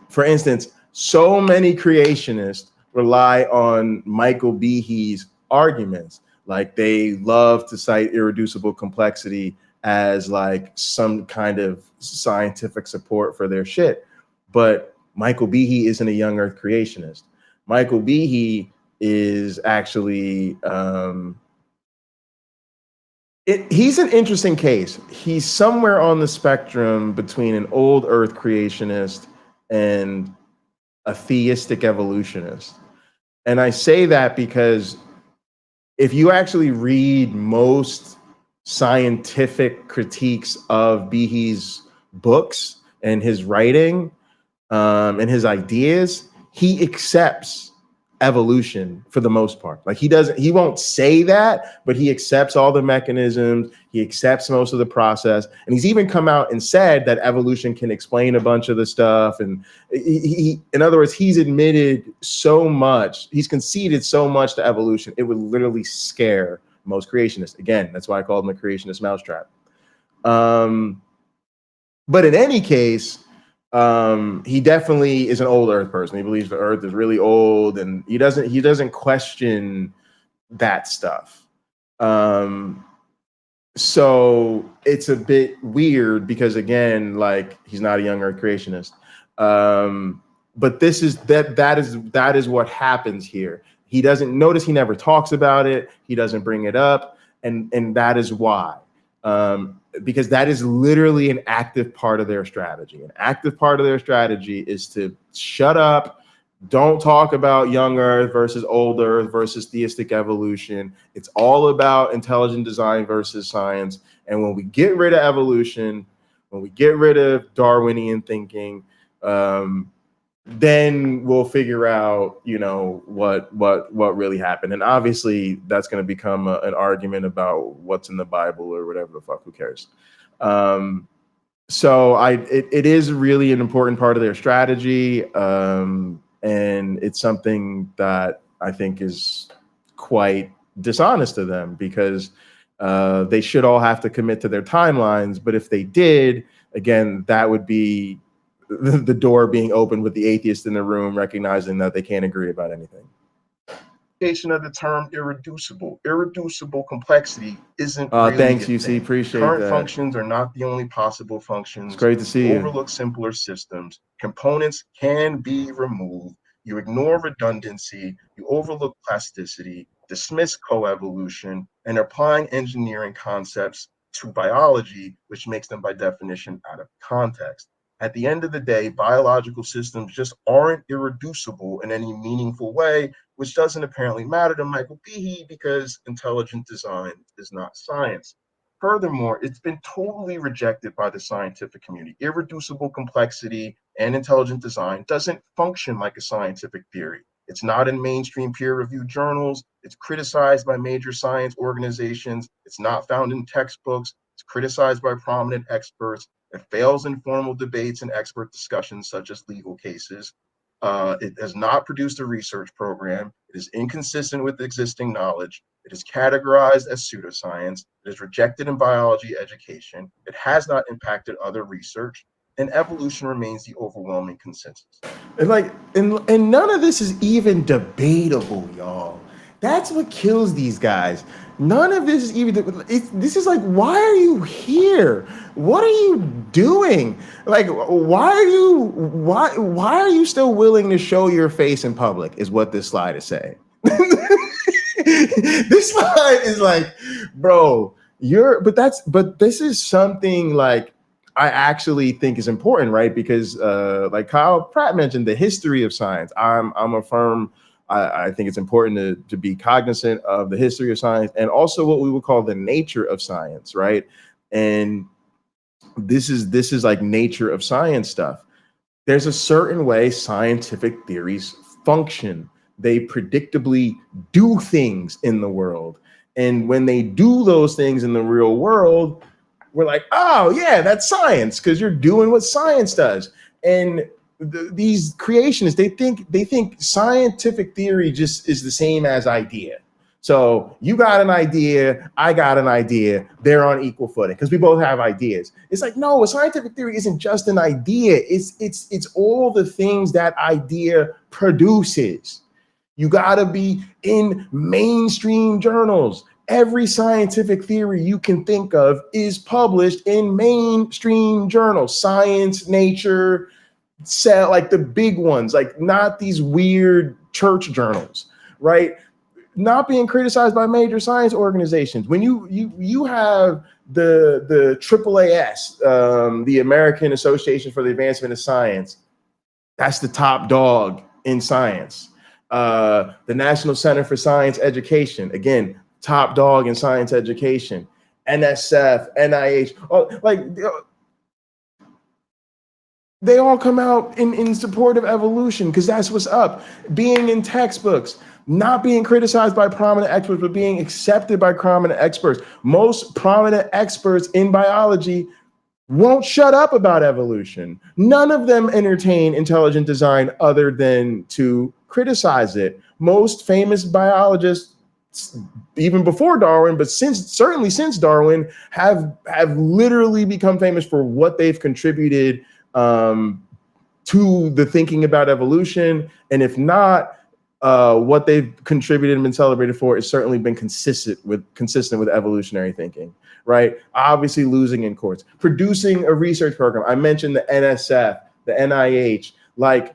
For instance, so many creationists rely on Michael Behe's arguments. Like they love to cite irreducible complexity as like some kind of scientific support for their shit. But Michael Behe isn't a young earth creationist. Michael Behe is actually, he's an interesting case. He's somewhere on the spectrum between an old earth creationist and a theistic evolutionist. And I say that because if you actually read most scientific critiques of Behe's books and his writing and his ideas, he accepts evolution for the most part. Like he won't say that, but he accepts all the mechanisms, he accepts most of the process, and he's even come out and said that evolution can explain a bunch of the stuff. And he in other words, he's admitted so much, he's conceded so much to evolution, it would literally scare most creationists. Again, that's why I called him a creationist mousetrap. But in any case, he definitely is an old earth person. He believes the earth is really old, and he doesn't question that stuff. So it's a bit weird because again, like he's not a young earth creationist. But this is that is what happens here. He doesn't notice, he never talks about it, he doesn't bring it up, and that is why. Because that is literally an active part of their strategy. An active part of their strategy is to shut up, don't talk about young earth versus old earth versus theistic evolution. It's all about intelligent design versus science. And when we get rid of evolution, when we get rid of Darwinian thinking, then we'll figure out, you know, what really happened. And obviously that's going to become an argument about what's in the Bible or whatever the fuck, who cares? So it is really an important part of their strategy. And it's something that I think is quite dishonest to them, because they should all have to commit to their timelines. But if they did, again, that would be the door being opened with the atheist in the room, recognizing that they can't agree about anything. Of the term irreducible complexity isn't really thanks, UC, appreciate current that. Functions are not the only possible functions. It's great to see you. Overlook simpler systems. Components can be removed. You ignore redundancy, you overlook plasticity, dismiss coevolution, and applying engineering concepts to biology, which makes them by definition out of context. At the end of the day, biological systems just aren't irreducible in any meaningful way, which doesn't apparently matter to Michael Behe because intelligent design is not science. Furthermore, it's been totally rejected by the scientific community. Irreducible complexity and intelligent design doesn't function like a scientific theory. It's not in mainstream peer-reviewed journals. It's criticized by major science organizations. It's not found in textbooks. It's criticized by prominent experts. It fails in formal debates and expert discussions such as legal cases. It has not produced a research program. It is inconsistent with existing knowledge. It is categorized as pseudoscience. It is rejected in biology education. It has not impacted other research. And evolution remains the overwhelming consensus. And none of this is even debatable, y'all. That's what kills these guys. None of this is even, this is like, why are you here? What are you doing? Like, why are you still willing to show your face in public is what this slide is saying. This slide is like, bro, but this is something like I actually think is important, right? Because like Kyle Pratt mentioned, the history of science. I'm a firm, I think it's important to be cognizant of the history of science and also what we would call the nature of science, right? And this is like nature of science stuff. There's a certain way scientific theories function. They predictably do things in the world. And when they do those things in the real world, we're like, oh yeah, that's science, because you're doing what science does. And these creationists, they think scientific theory just is the same as idea. So you got an idea, I got an idea, they're on equal footing because we both have ideas. It's like, no, a scientific theory isn't just an idea. It's all the things that idea produces. You gotta be in mainstream journals. Every scientific theory you can think of is published in mainstream journals, Science, Nature, Cell, like the big ones, like not these weird church journals, right? Not being criticized by major science organizations. When you have the AAAS, the American Association for the Advancement of Science, that's the top dog in science. The National Center for Science Education, again, top dog in science education. NSF, NIH, they all come out in support of evolution because that's what's up. Being in textbooks, not being criticized by prominent experts, but being accepted by prominent experts. Most prominent experts in biology won't shut up about evolution. None of them entertain intelligent design other than to criticize it. Most famous biologists, even before Darwin, but certainly since Darwin, have literally become famous for what they've contributed to the thinking about evolution. And if not, what they've contributed and been celebrated for has certainly been consistent with evolutionary thinking, right? Obviously losing in courts, producing a research program. I mentioned the NSF, the NIH, like,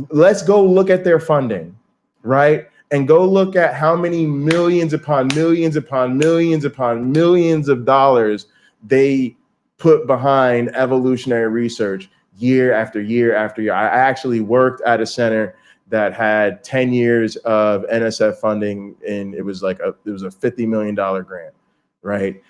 let's go look at their funding, right? And go look at how many millions upon millions upon millions upon millions of dollars they put behind evolutionary research year after year after year. I actually worked at a center that had 10 years of NSF funding, and it was a $50 million grant, right?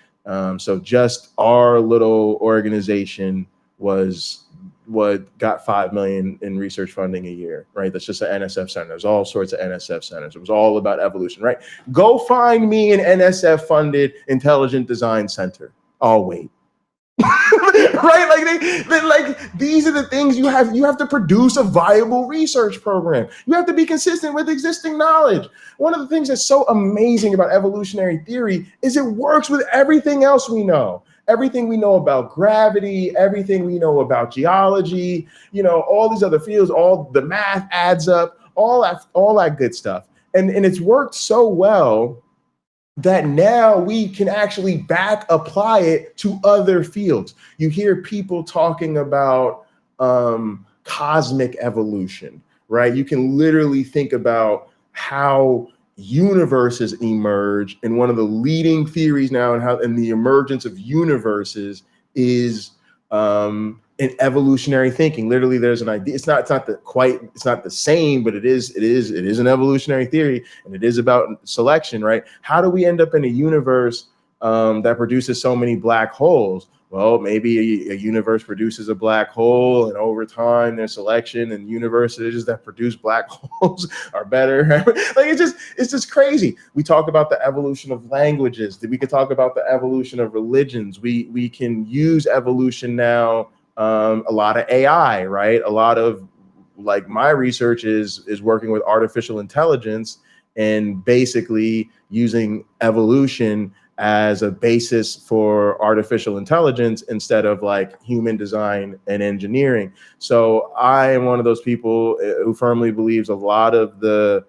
So just our little organization was what got $5 million in research funding a year, right? That's just an NSF center. There's all sorts of NSF centers. It was all about evolution, right? Go find me an NSF funded intelligent design center. I'll wait. Right? Like these are the things you have to produce a viable research program. You have to be consistent with existing knowledge. One of the things that's so amazing about evolutionary theory is it works with everything else we know. Everything we know about gravity, everything we know about geology, all these other fields, all the math adds up, all that good stuff. And it's worked so well that now we can actually back apply it to other fields. You hear people talking about cosmic evolution, right? You can literally think about how universes emerge, and one of the leading theories now in the emergence of universes is in evolutionary thinking. Literally, there's an idea. It's not the same, but it is an evolutionary theory, and it is about selection, right? How do we end up in a universe that produces so many black holes? Well, maybe a universe produces a black hole, and over time there's selection, and universes that produce black holes are better. Like it's just crazy. We talk about the evolution of languages. We could talk about the evolution of religions. We can use evolution now. A lot of AI, right? A lot of like my research is working with artificial intelligence and basically using evolution as a basis for artificial intelligence instead of like human design and engineering. So I am one of those people who firmly believes a lot of the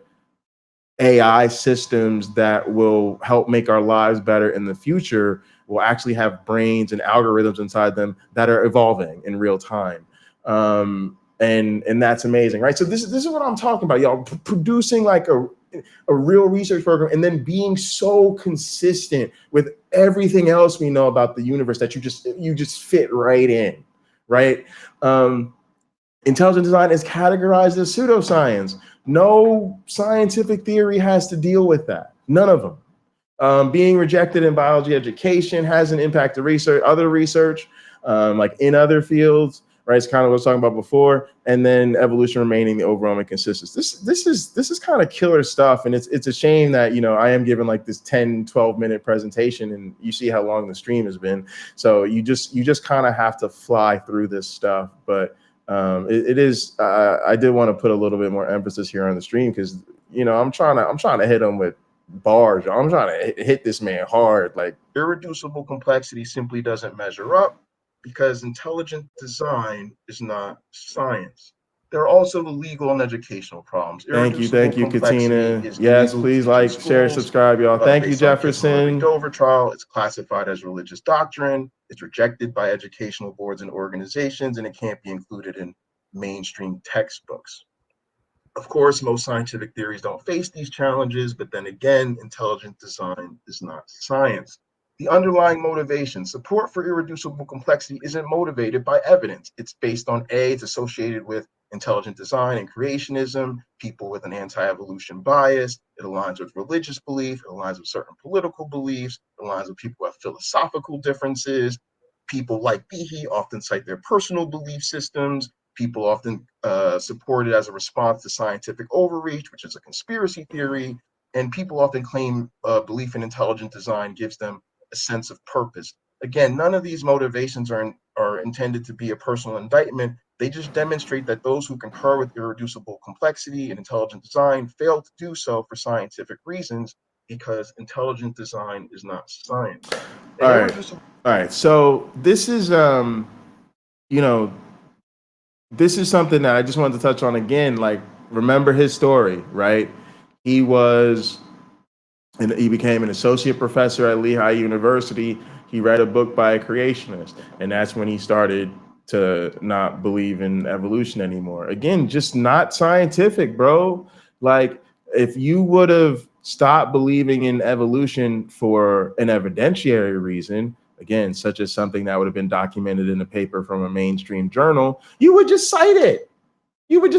AI systems that will help make our lives better in the future will actually have brains and algorithms inside them that are evolving in real time. And that's amazing, right? So this is what I'm talking about, y'all. Producing like a real research program and then being so consistent with everything else we know about the universe that you just fit right in, right? Intelligent design is categorized as pseudoscience. No scientific theory has to deal with that. None of them. Being rejected in biology education hasn't impacted research, other research. like in other fields, right? It's kind of what I was talking about before, and then evolution remaining the overwhelming consensus. This is kind of killer stuff, and it's a shame that, you know, I am giving like this 10-12 minute presentation, and you see how long the stream has been. So you just kind of have to fly through this stuff, but it is. I did want to put a little bit more emphasis here on the stream because, you know, I'm trying to hit him with bars. I'm trying to hit this man hard. Like, irreducible complexity simply doesn't measure up because intelligent design is not science. There are also the legal and educational problems. thank you, Irreducible Katina. complexity is Yes, illegal please to teach in like, share, schools, subscribe, y'all. Thank you, based on Kiss and Jefferson. Dover trial. It's classified as religious doctrine. It's rejected by educational boards and organizations, and it can't be included in mainstream textbooks. Of course, most scientific theories don't face these challenges, but then again, intelligent design is not science. The underlying motivation, support for irreducible complexity, isn't motivated by evidence. It's based on it's associated with intelligent design and creationism, people with an anti-evolution bias. It aligns with religious belief. It aligns with certain political beliefs. It aligns with people who have philosophical differences. People like Behe often cite their personal belief systems. People often support it as a response to scientific overreach, which is a conspiracy theory. And people often claim belief in intelligent design gives them a sense of purpose. Again, none of these motivations are intended to be a personal indictment. They just demonstrate that those who concur with irreducible complexity and intelligent design fail to do so for scientific reasons because intelligent design is not science. All right. So this is, you know, this is something that I just wanted to touch on again. Like, remember his story, right? He became an associate professor at Lehigh University. He read a book by a creationist, and that's when he started to not believe in evolution anymore. Again, just not scientific, bro. Like, if you would have stopped believing in evolution for an evidentiary reason, again, such as something that would have been documented in a paper from a mainstream journal, you would just cite it. You would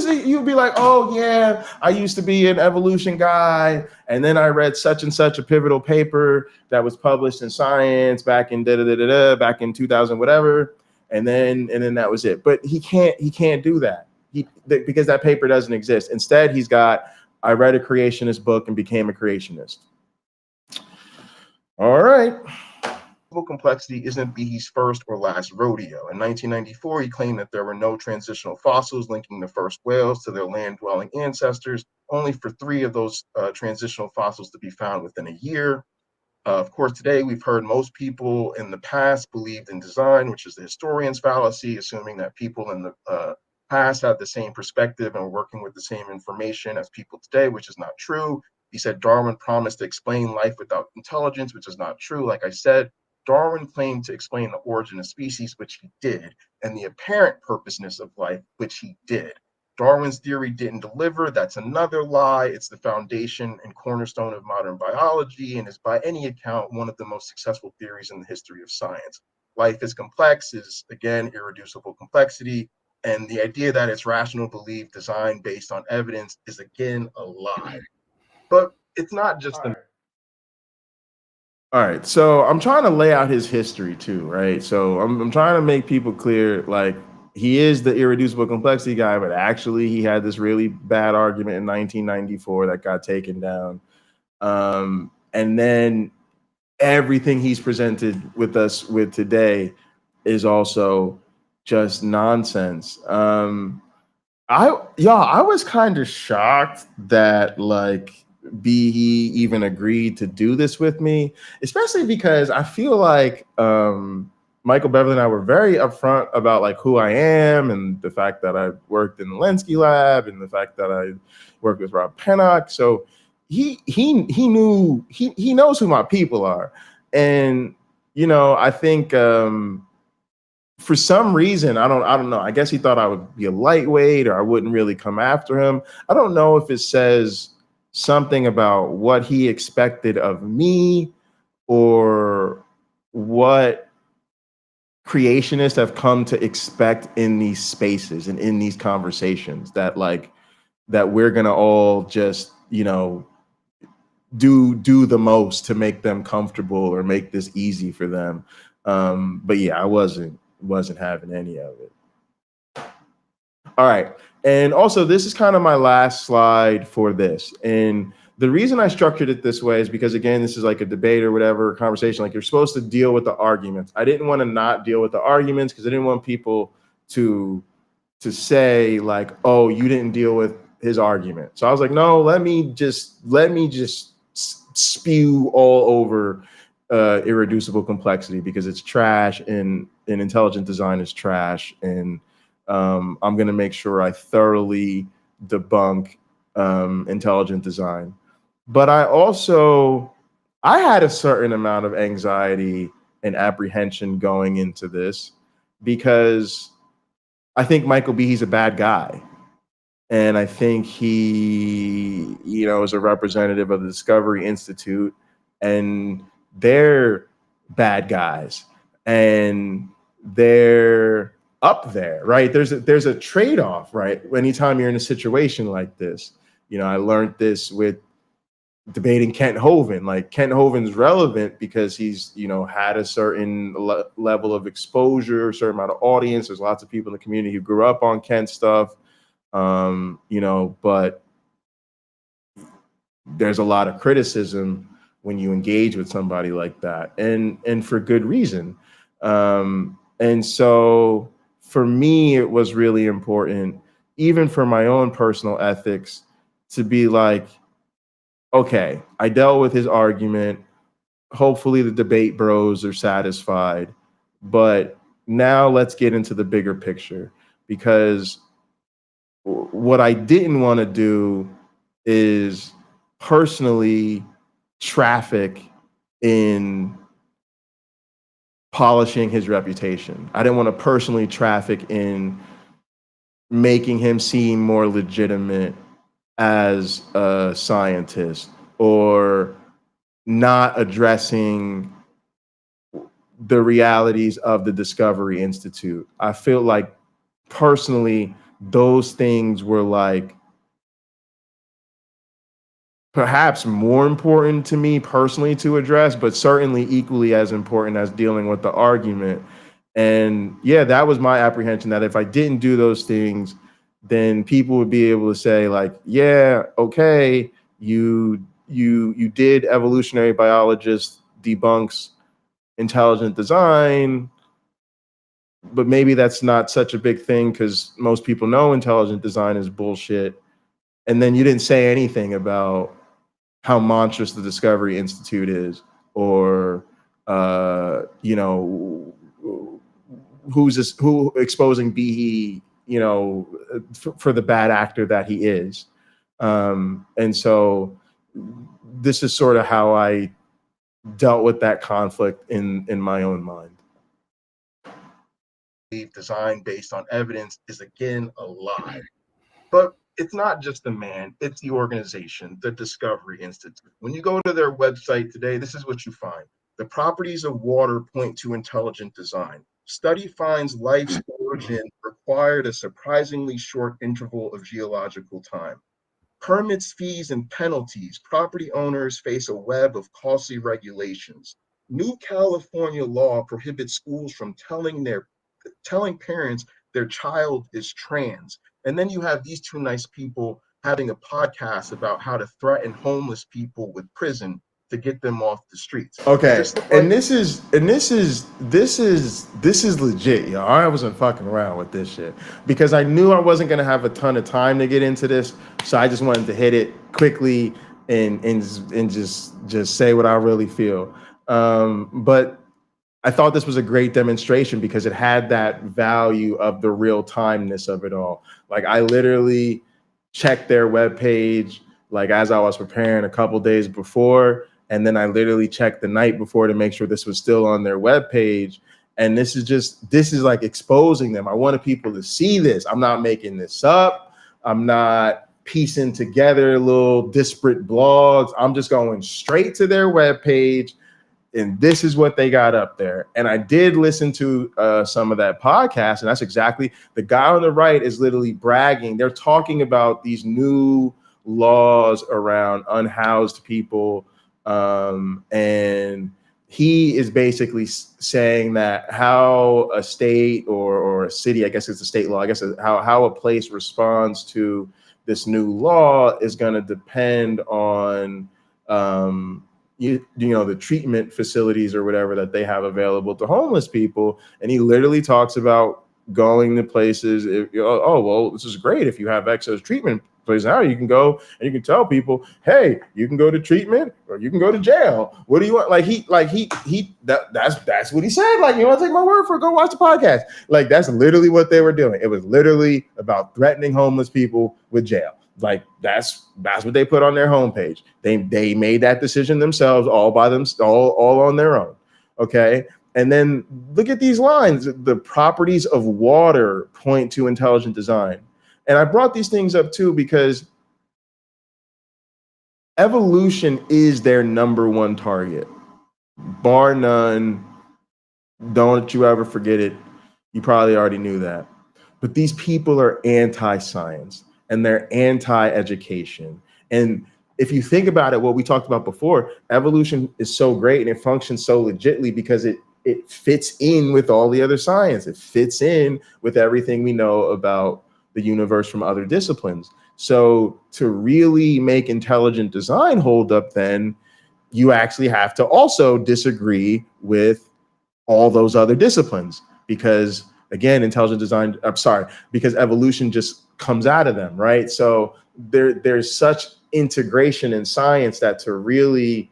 be like, oh yeah, I used to be an evolution guy, and then I read such and such a pivotal paper that was published in Science back in back in 2000 whatever, and then that was it. But he can't do that. Because that paper doesn't exist. Instead, he's got, I read a creationist book and became a creationist. All right. Complexity isn't Behe's first or last rodeo. In 1994, he claimed that there were no transitional fossils linking the first whales to their land-dwelling ancestors, only for 3 of those transitional fossils to be found within a year. Of course, today we've heard most people in the past believed in design, which is the historian's fallacy, assuming that people in the past had the same perspective and were working with the same information as people today, which is not true. He said Darwin promised to explain life without intelligence, which is not true. Like I said, Darwin claimed to explain the origin of species, which he did, and the apparent purposeness of life, which he did. Darwin's theory didn't deliver. That's another lie. It's the foundation and cornerstone of modern biology and is by any account one of the most successful theories in the history of science. Life is complex is, again, irreducible complexity. And the idea that it's rational belief designed based on evidence is, again, a lie. But it's not just the... All right, so I'm trying to lay out his history too, right? So I'm trying to make people clear, like, he is the irreducible complexity guy, but actually he had this really bad argument in 1994 that got taken down. And then everything he's presented with us with today is also just nonsense. I was kind of shocked that, like, Behe even agreed to do this with me, especially because I feel like Michael Beverly and I were very upfront about, like, who I am and the fact that I worked in the Lenski lab and the fact that I worked with Rob Pennock. So he knows who my people are. And, you know, I think for some reason, I don't know. I guess he thought I would be a lightweight or I wouldn't really come after him. I don't know if it says something about what he expected of me or what creationists have come to expect in these spaces and in these conversations, that, like, that we're gonna all just, you know, do the most to make them comfortable or make this easy for them. But yeah, I wasn't wasn't having any of it. All right. And also, this is kind of my last slide for this. And the reason I structured it this way is because, again, this is like a debate or whatever, conversation. Like, you're supposed to deal with the arguments. I didn't want to not deal with the arguments because I didn't want people to say like, oh, you didn't deal with his argument. So I was like, no, let me just spew all over irreducible complexity because it's trash and intelligent design is trash. And I'm going to make sure I thoroughly debunk intelligent design. But I had a certain amount of anxiety and apprehension going into this because I think Michael Behe's a bad guy. And I think he, is a representative of the Discovery Institute, and they're bad guys. And they're up there, right? There's a trade-off, right? Anytime you're in a situation like this. I learned this with debating Kent Hovind. Like, Kent Hovind's relevant because he's, had a certain level of exposure, a certain amount of audience. There's lots of people in the community who grew up on Kent stuff, but there's a lot of criticism when you engage with somebody like that, and for good reason. And so for me, it was really important, even for my own personal ethics, to be like, okay, I dealt with his argument. Hopefully the debate bros are satisfied. But now let's get into the bigger picture, because what I didn't want to do is personally traffic in polishing his reputation. I didn't want to personally traffic in making him seem more legitimate as a scientist, or not addressing the realities of the Discovery Institute. I feel like personally those things were like perhaps more important to me personally to address, but certainly equally as important as dealing with the argument. And yeah, that was my apprehension, that if I didn't do those things, then people would be able to say like, yeah, okay, you did evolutionary biologist debunks intelligent design, but maybe that's not such a big thing because most people know intelligent design is bullshit. And then you didn't say anything about how monstrous the Discovery Institute is, or who exposing Behe, for the bad actor that he is. And so this is sort of how I dealt with that conflict in my own mind. Design based on evidence is again a lie. But it's not just the man, it's the organization, the Discovery Institute. When you go to their website today, this is what you find. The properties of water point to intelligent design. Study finds life's origin required a surprisingly short interval of geological time. Permits, fees, and penalties. Property owners face a web of costly regulations. New California law prohibits schools from telling parents their child is trans. And then you have these two nice people having a podcast about how to threaten homeless people with prison to get them off the streets. Okay, and this is legit, y'all. I wasn't fucking around with this shit because I knew I wasn't gonna have a ton of time to get into this, so I just wanted to hit it quickly and just say what I really feel. But I thought this was a great demonstration because it had that value of the real timeness of it all. Like, I literally checked their webpage like as I was preparing a couple days before, and then I literally checked the night before to make sure this was still on their webpage. And this is like exposing them. I wanted people to see this. I'm not making this up. I'm not piecing together little disparate blogs. I'm just going straight to their webpage. And this is what they got up there. And I did listen to some of that podcast. And that's exactly, the guy on the right is literally bragging. They're talking about these new laws around unhoused people. And he is basically saying that how a state or a city, I guess it's a state law, I guess how a place responds to this new law is going to depend on you know, the treatment facilities or whatever that they have available to homeless people. And he literally talks about going to places. Oh, well, this is great if you have access treatment places. Now you can go and you can tell people, hey, you can go to treatment or you can go to jail. What do you want? That's what he said. Like, you want to take my word for it? Go watch the podcast. Like, that's literally what they were doing. It was literally about threatening homeless people with jail. Like, that's what they put on their homepage. They made that decision themselves, all by them, all on their own. Okay. And then look at these lines. The properties of water point to intelligent design. And I brought these things up too because evolution is their number one target, bar none. Don't you ever forget it. You probably already knew that. But these people are anti-science and they're anti-education. And if you think about it, what we talked about before, evolution is so great and it functions so legitly because it fits in with all the other science. It fits in with everything we know about the universe from other disciplines. So to really make intelligent design hold up, then you actually have to also disagree with all those other disciplines because, again, because evolution just comes out of them, right? So there's such integration in science that to really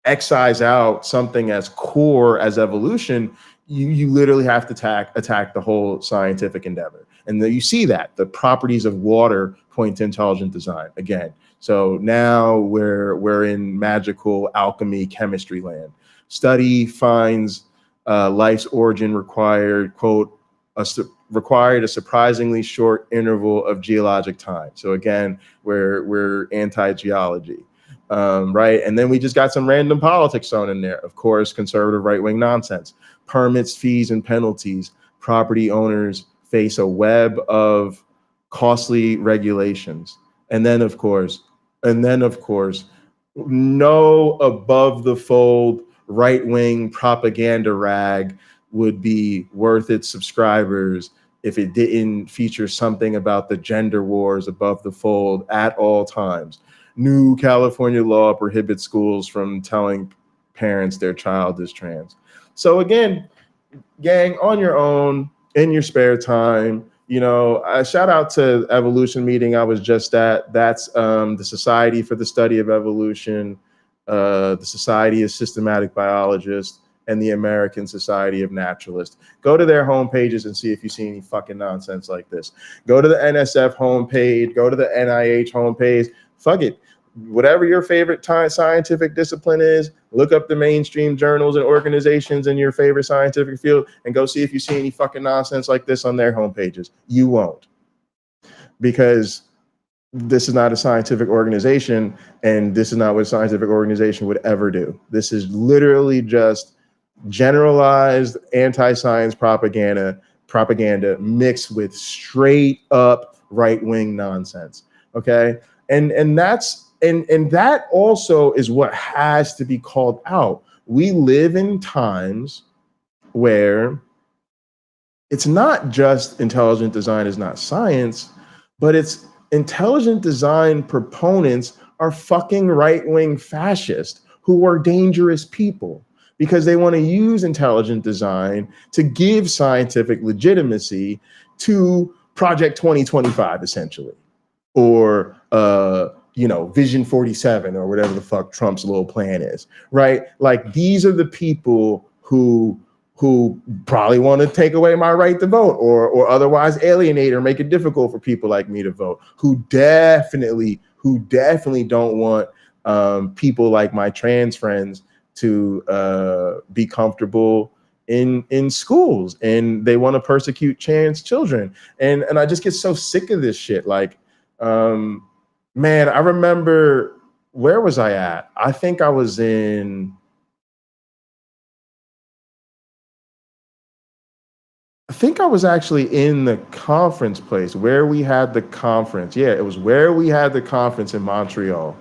excise out something as core as evolution, you literally have to attack the whole scientific endeavor. And then you see that the properties of water point to intelligent design again. So now we're in magical alchemy chemistry land. Study finds life's origin required, quote, required a surprisingly short interval of geologic time. So again, we're anti-geology. Right. And then we just got some random politics thrown in there. Of course, conservative right-wing nonsense, permits, fees, and penalties. Property owners face a web of costly regulations. And then, of course, no above the fold right-wing propaganda rag would be worth its subscribers if it didn't feature something about the gender wars above the fold at all times. New California law prohibits schools from telling parents their child is trans. So again, gang, on your own, in your spare time, you know, I shout out to evolution meeting I was just at. That's the Society for the Study of Evolution, the Society of Systematic Biologists, and the American Society of Naturalists. Go to their homepages and see if you see any fucking nonsense like this. Go to the NSF homepage, go to the NIH homepage. Fuck it. Whatever your favorite scientific discipline is, look up the mainstream journals and organizations in your favorite scientific field and go see if you see any fucking nonsense like this on their homepages. You won't. Because this is not a scientific organization, and this is not what a scientific organization would ever do. This is literally just generalized anti-science propaganda mixed with straight up right-wing nonsense. Okay. And that also is what has to be called out. We live in times where it's not just intelligent design is not science, but it's intelligent design proponents are fucking right-wing fascists who are dangerous people because they want to use intelligent design to give scientific legitimacy to Project 2025, essentially, or Vision 47 or whatever the fuck Trump's little plan is, right? Like, these are the people who probably want to take away my right to vote or otherwise alienate or make it difficult for people like me to vote, who definitely don't want people like my trans friends to be comfortable in schools, and they want to persecute trans children. And I just get so sick of this shit. Like, man, I remember, where was I at? I think I was actually in the conference place where we had the conference. Yeah, it was where we had the conference in Montreal.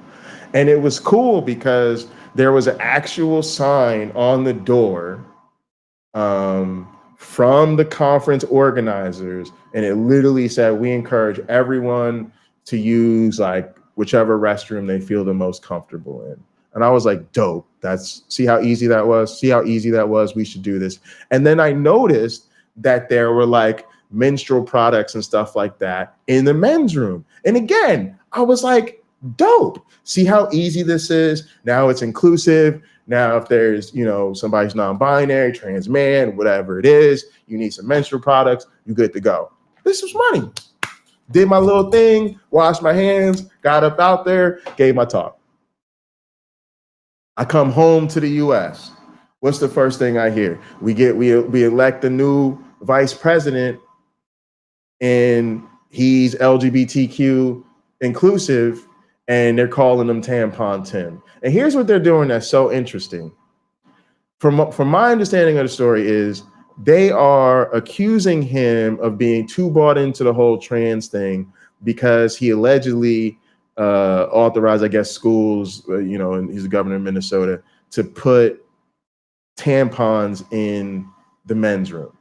And it was cool because there was an actual sign on the door from the conference organizers, and it literally said, we encourage everyone to use like whichever restroom they feel the most comfortable in. And I was like, dope. See how easy that was? See how easy that was? We should do this. And then I noticed that there were like menstrual products and stuff like that in the men's room. And again, I was like, dope. See how easy this is? Now it's inclusive. Now, if there's, somebody's non-binary, trans man, whatever it is, you need some menstrual products, you good to go. This was money. Did my little thing, washed my hands, got up out there, gave my talk. I come home to the US. What's the first thing I hear? We elect a new vice president, and he's LGBTQ inclusive, and they're calling him Tampon Tim. And here's what they're doing that's so interesting. From my understanding of the story is they are accusing him of being too bought into the whole trans thing because he allegedly authorized, I guess, schools, and he's the governor of Minnesota, to put tampons in the men's room.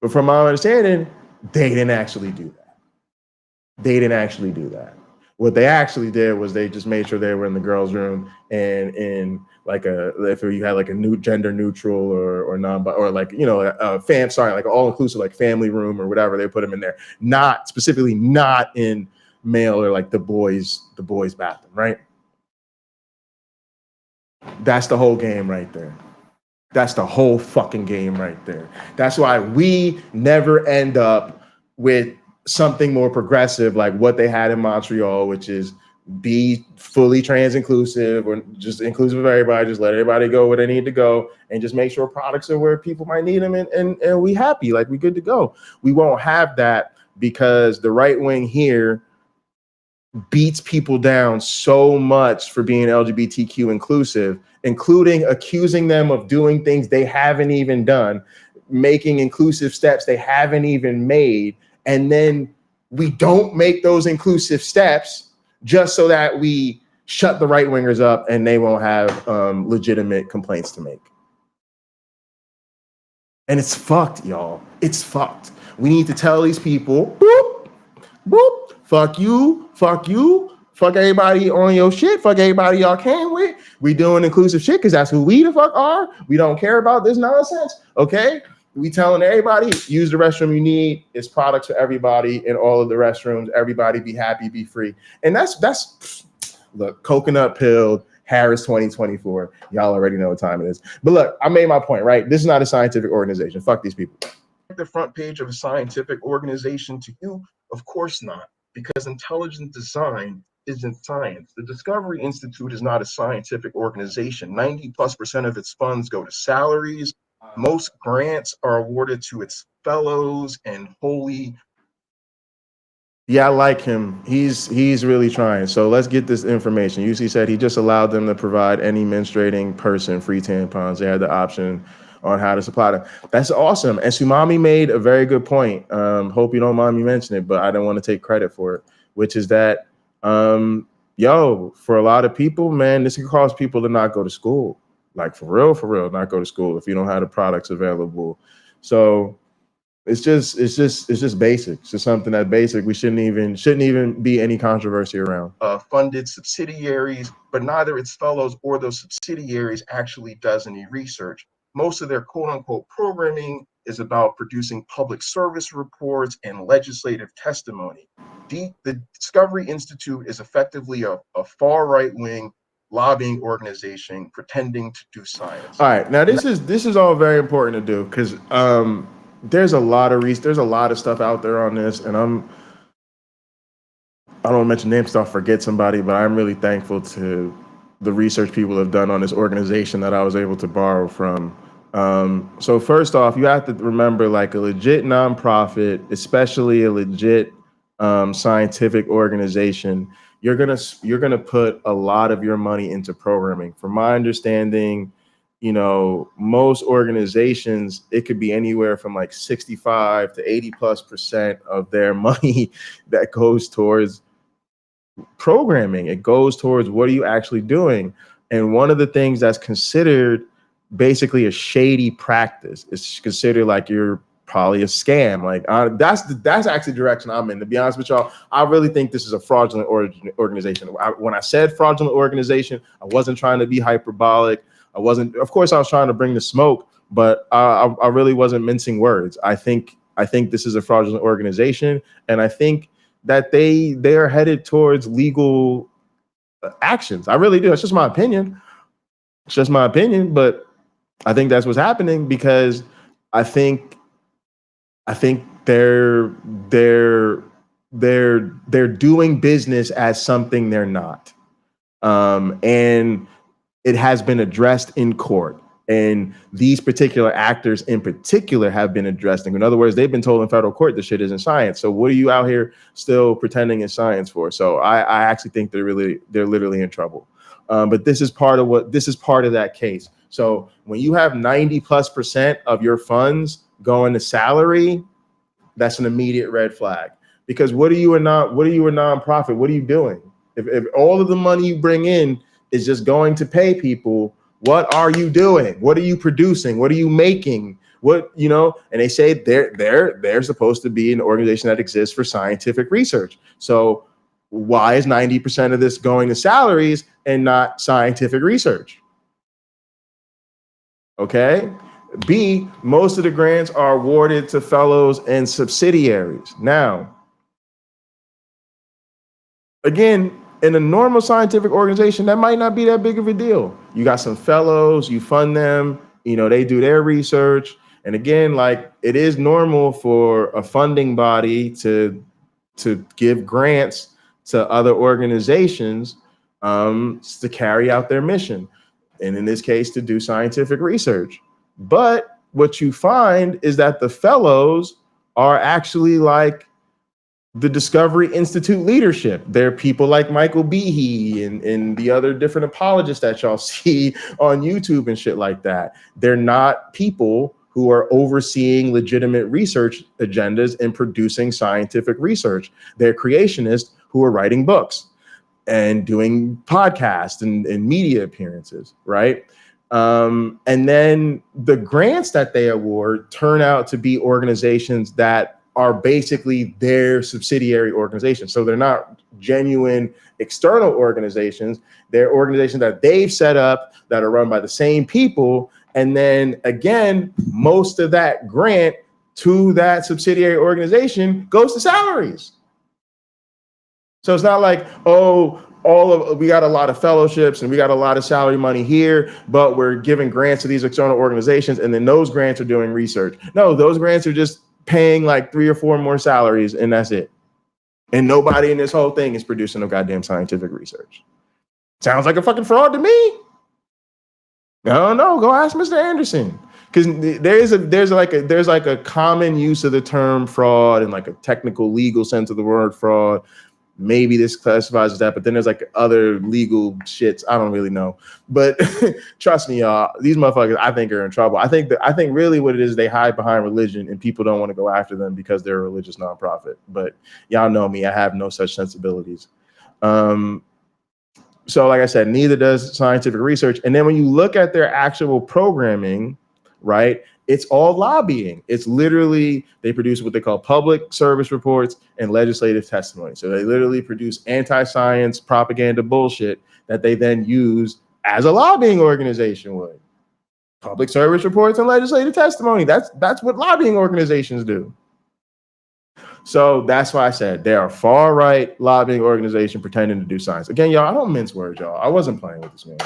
But from my understanding, they didn't actually do that. What they actually did was they just made sure they were in the girls' room, and in like if you had like a new gender neutral or non, or like like all inclusive, like family room or whatever, they put them in there. Not specifically not in male or like the boys bathroom, right? That's the whole game right there. That's the whole fucking game right there. That's why we never end up with something more progressive like what they had in Montreal, which is be fully trans inclusive or just inclusive of everybody. Just let everybody go where they need to go and just make sure products are where people might need them, and we happy, like we good to go. We won't have that because the right wing here beats people down so much for being LGBTQ inclusive, including accusing them of doing things they haven't even done, making inclusive steps they haven't even made. And then we don't make those inclusive steps just so that we shut the right wingers up and they won't have legitimate complaints to make. And it's fucked, y'all. It's fucked. We need to tell these people, boop, boop, fuck you, fuck everybody on your shit, fuck everybody y'all came with. We doing inclusive shit because that's who we the fuck are. We don't care about this nonsense, okay? We telling everybody, use the restroom you need. It's products for everybody in all of the restrooms. Everybody be happy, be free. And that's look, coconut pilled, Harris 2024. Y'all already know what time it is. But look, I made my point, right? This is not a scientific organization. Fuck these people. The front page of a scientific organization to you? Of course not, because intelligent design isn't science. The Discovery Institute is not a scientific organization. 90+% of its funds go to salaries. Most grants are awarded to its fellows and wholly. Yeah, I like him. He's really trying. So let's get this information. UC said he just allowed them to provide any menstruating person free tampons. They had the option on how to supply them. That's awesome. And Sumami made a very good point. Hope you don't mind me mentioning it, but I don't want to take credit for it, which is that, for a lot of people, man, this can cause people to not go to school. Like for real, not go to school if you don't have the products available. So it's just basic. It's just something that's basic. We shouldn't even be any controversy around. Funded subsidiaries, but neither its fellows or those subsidiaries actually does any research. Most of their quote unquote programming is about producing public service reports and legislative testimony. The Discovery Institute is effectively a far right wing lobbying organization pretending to do science. All right, now this is all very important to do because there's a lot of stuff out there on this, and I don't mention names so I'll forget somebody, but I'm really thankful to the research people have done on this organization that I was able to borrow from. So first off, you have to remember, like, a legit nonprofit, especially a legit scientific organization, you're gonna put a lot of your money into programming. From my understanding, most organizations, it could be anywhere from like 65 to 80+% of their money that goes towards programming. It goes towards what are you actually doing? And one of the things that's considered basically a shady practice is considered like you're probably a scam. Like that's actually the direction I'm in. To be honest with y'all, I really think this is a fraudulent organization. When I said fraudulent organization, I wasn't trying to be hyperbolic. Of course, I was trying to bring the smoke, but I really wasn't mincing words. I think this is a fraudulent organization, and I think that they are headed towards legal actions. I really do. It's just my opinion. It's just my opinion, but I think that's what's happening because I think they're doing business as something they're not, and it has been addressed in court. And these particular actors in particular have been addressing. In other words, they've been told in federal court this shit isn't science. So what are you out here still pretending it's science for? So I actually think they're literally in trouble. But this is part of that case. So when you have 90+% of your funds going to salary, that's an immediate red flag. Because what are you a nonprofit? What are you doing? If all of the money you bring in is just going to pay people, what are you doing? What are you producing? What are you making? And they say they're supposed to be an organization that exists for scientific research. So why is 90% of this going to salaries and not scientific research? Okay. B, most of the grants are awarded to fellows and subsidiaries. Now, again, in a normal scientific organization, that might not be that big of a deal. You got some fellows, you fund them, they do their research. And again, like it is normal for a funding body to give grants to other organizations to carry out their mission. And in this case, to do scientific research. But what you find is that the fellows are actually like the Discovery Institute leadership. They're people like Michael Behe and the other different apologists that y'all see on YouTube and shit like that. They're not people who are overseeing legitimate research agendas and producing scientific research. They're creationists who are writing books and doing podcasts and media appearances, right? And then the grants that they award turn out to be organizations that are basically their subsidiary organizations. So they're not genuine external organizations. They're organizations that they've set up that are run by the same people. And then again, most of that grant to that subsidiary organization goes to salaries. So it's not like, we got a lot of fellowships and we got a lot of salary money here, but we're giving grants to these external organizations and then those grants are doing research. No, those grants are just paying like 3 or 4 more salaries and that's it. And nobody in this whole thing is producing no goddamn scientific research. Sounds like a fucking fraud to me. I don't know. Go ask Mr. Anderson. Because there's like a common use of the term fraud and like a technical legal sense of the word fraud. Maybe this classifies as that, but then there's like other legal shits. I don't really know. But trust me, y'all, these motherfuckers I think are in trouble. I think really what it is, they hide behind religion and people don't want to go after them because they're a religious nonprofit. But y'all know me, I have no such sensibilities. So like I said, neither does scientific research. And then when you look at their actual programming, right, it's all lobbying. It's literally, they produce what they call public service reports and legislative testimony. So they literally produce anti-science propaganda bullshit that they then use as a lobbying organization would. Public service reports and legislative testimony. That's what lobbying organizations do. So that's why I said they are far-right lobbying organization pretending to do science. Again, y'all, I don't mince words, y'all. I wasn't playing with this man.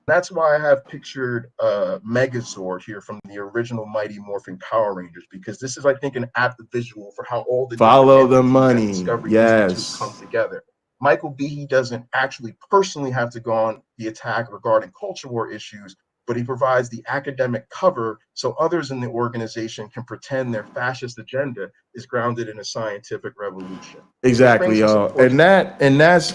That's why I have pictured Megazord here from the original Mighty Morphin Power Rangers, because this is, I think, an apt visual for how all the follow the money. Discovery Yes. Institute come together. Michael Behe doesn't actually personally have to go on the attack regarding culture war issues, but he provides the academic cover so others in the organization can pretend their fascist agenda is grounded in a scientific revolution. Exactly, y'all. And that's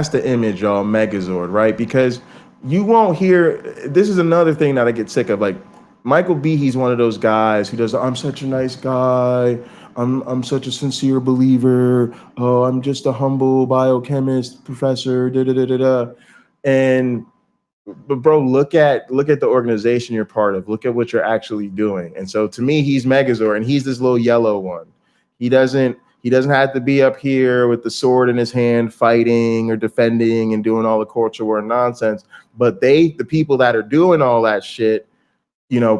the image, y'all, Megazord, right? Because you won't hear, this is another thing that I get sick of. Like Michael Behe's one of those guys who does, I'm such a nice guy. I'm such a sincere believer. Oh, I'm just a humble biochemist professor. And but bro, look at the organization you're part of. Look at what you're actually doing. And so to me, he's Megazord, and he's this little yellow one. He doesn't have to be up here with the sword in his hand fighting or defending and doing all the culture war nonsense. But the people that are doing all that shit,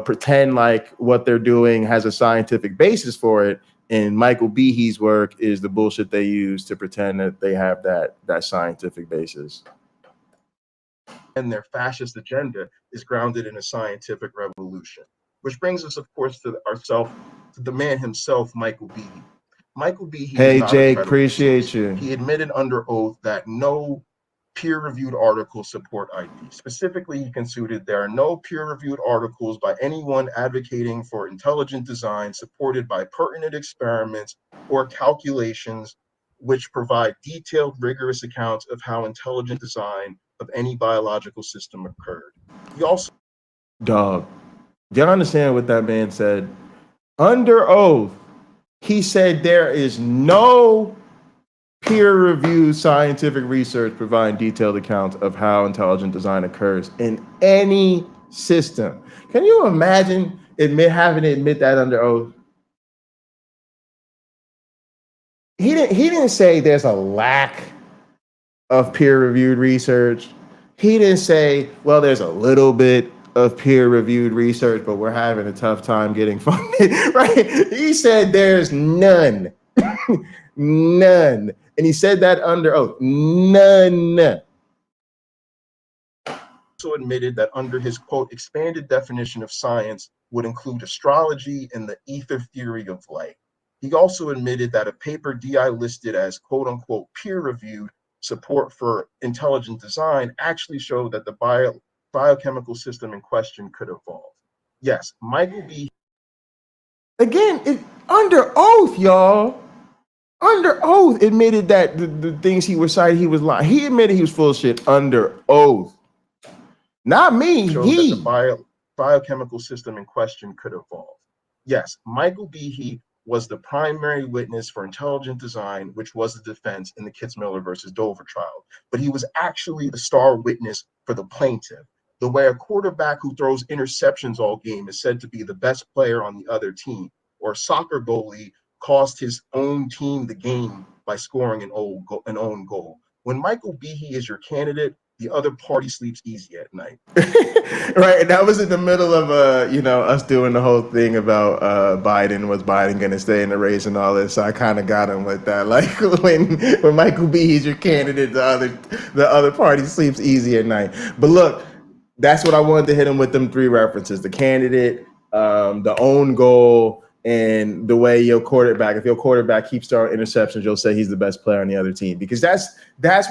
pretend like what they're doing has a scientific basis for it. And Michael Behe's work is the bullshit they use to pretend that they have that scientific basis. And their fascist agenda is grounded in a scientific revolution. Which brings us, of course, to the man himself, Michael Behe. Michael Behe. Hey, Jake, appreciate you. He admitted under oath that no peer-reviewed articles support ID. Specifically, he concluded there are no peer-reviewed articles by anyone advocating for intelligent design supported by pertinent experiments or calculations which provide detailed, rigorous accounts of how intelligent design of any biological system occurred. He also... Dog, do you understand what that man said? Under oath, he said there is no peer-reviewed scientific research providing detailed accounts of how intelligent design occurs in any system. Can you imagine having to admit that under oath? He didn't say there's a lack of peer-reviewed research. He didn't say, well, there's a little bit of peer-reviewed research, but we're having a tough time getting funded, right? He said there's none. None. And he said that under oath. None. Also admitted that under his, quote, expanded definition of science would include astrology and the ether theory of light. He also admitted that a paper DI listed as, quote unquote, peer-reviewed support for intelligent design actually showed that the biochemical system in question could evolve. Yes, Michael Behe. Again, under oath, y'all. Under oath, admitted that the things he was citing, he was lying. He admitted he was full of shit under oath. Not me. Showed He. that the biochemical system in question could evolve. Yes, Michael Behe was the primary witness for intelligent design, which was the defense in the Kitzmiller versus Dover trial. But he was actually the star witness for the plaintiff. The way a quarterback who throws interceptions all game is said to be the best player on the other team, or a soccer goalie cost his own team the game by scoring an own goal. When Michael Behe is your candidate, the other party sleeps easy at night. Right, and that was in the middle of us doing the whole thing about Biden. Was Biden going to stay in the race and all this? So I kind of got him with that. Like when Michael Behe is your candidate, the other party sleeps easy at night. But look, that's what I wanted to hit him with, them three references: the candidate, the own goal, and the way your quarterback, if your quarterback keeps throwing interceptions, you'll say he's the best player on the other team, because that's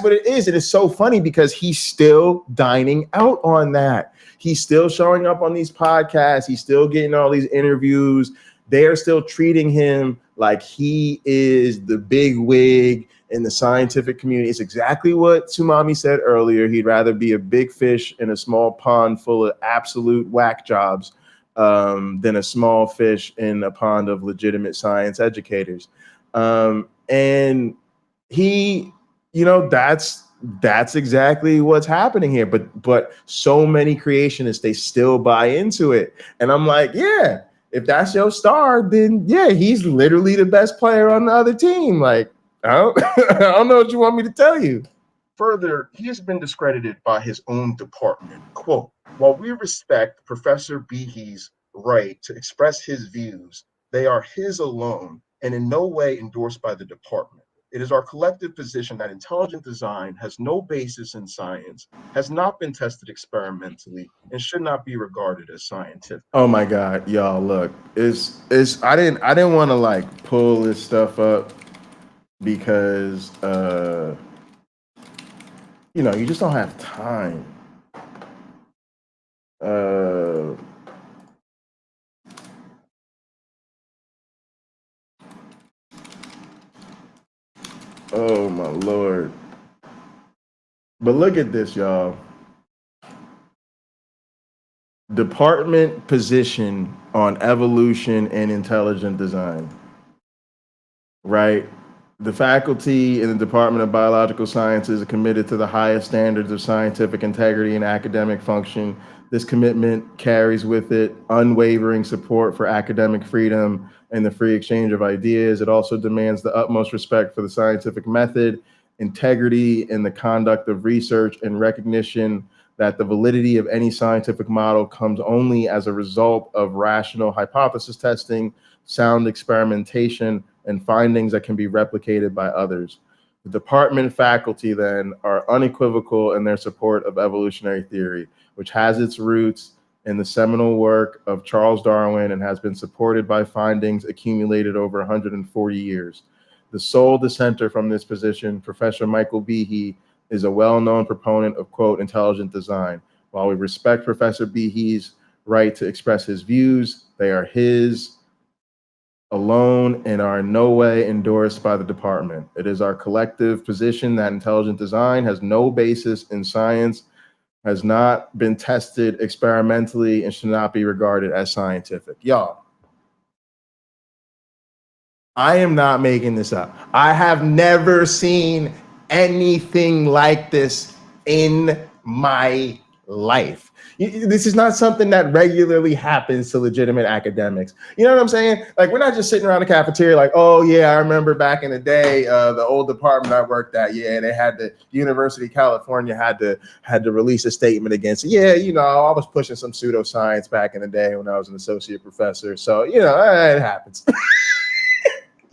what it is. And it's so funny because he's still dining out on that. He's still showing up on these podcasts. He's still getting all these interviews. They're still treating him like he is the big wig in the scientific community. It's exactly what Tsunami said earlier. He'd rather be a big fish in a small pond full of absolute whack jobs than a small fish in a pond of legitimate science educators. And he, that's exactly what's happening here. But so many creationists, they still buy into it. And I'm like, yeah, if that's your star, then yeah, he's literally the best player on the other team. Like, I don't know what you want me to tell you. Further, he has been discredited by his own department. Quote, while we respect Professor Behe's right to express his views, they are his alone and in no way endorsed by the department. It is our collective position that intelligent design has no basis in science, has not been tested experimentally, and should not be regarded as scientific. Oh my God, y'all, look, I didn't want to like pull this stuff up because you just don't have time. Oh my Lord. But look at this, y'all. Department position on evolution and intelligent design. Right? The faculty in the Department of Biological Sciences are committed to the highest standards of scientific integrity and academic function. This commitment carries with it unwavering support for academic freedom and the free exchange of ideas. It also demands the utmost respect for the scientific method, integrity in the conduct of research, and recognition that the validity of any scientific model comes only as a result of rational hypothesis testing, sound experimentation, and findings that can be replicated by others. The department faculty then are unequivocal in their support of evolutionary theory, which has its roots in the seminal work of Charles Darwin and has been supported by findings accumulated over 140 years. The sole dissenter from this position, Professor Michael Behe, is a well-known proponent of, quote, intelligent design. While we respect Professor Behe's right to express his views, they are his alone and are in no way endorsed by the department. It is our collective position that intelligent design has no basis in science, has not been tested experimentally, and should not be regarded as scientific. Y'all, I am not making this up. I have never seen anything like this in my life. This is not something that regularly happens to legitimate academics. You know what I'm saying? Like, we're not just sitting around the cafeteria like, oh yeah, I remember back in the day, the old department I worked at, yeah, they had the University of California had to release a statement against it. Yeah, you know, I was pushing some pseudoscience back in the day when I was an associate professor. So, you know, it happens.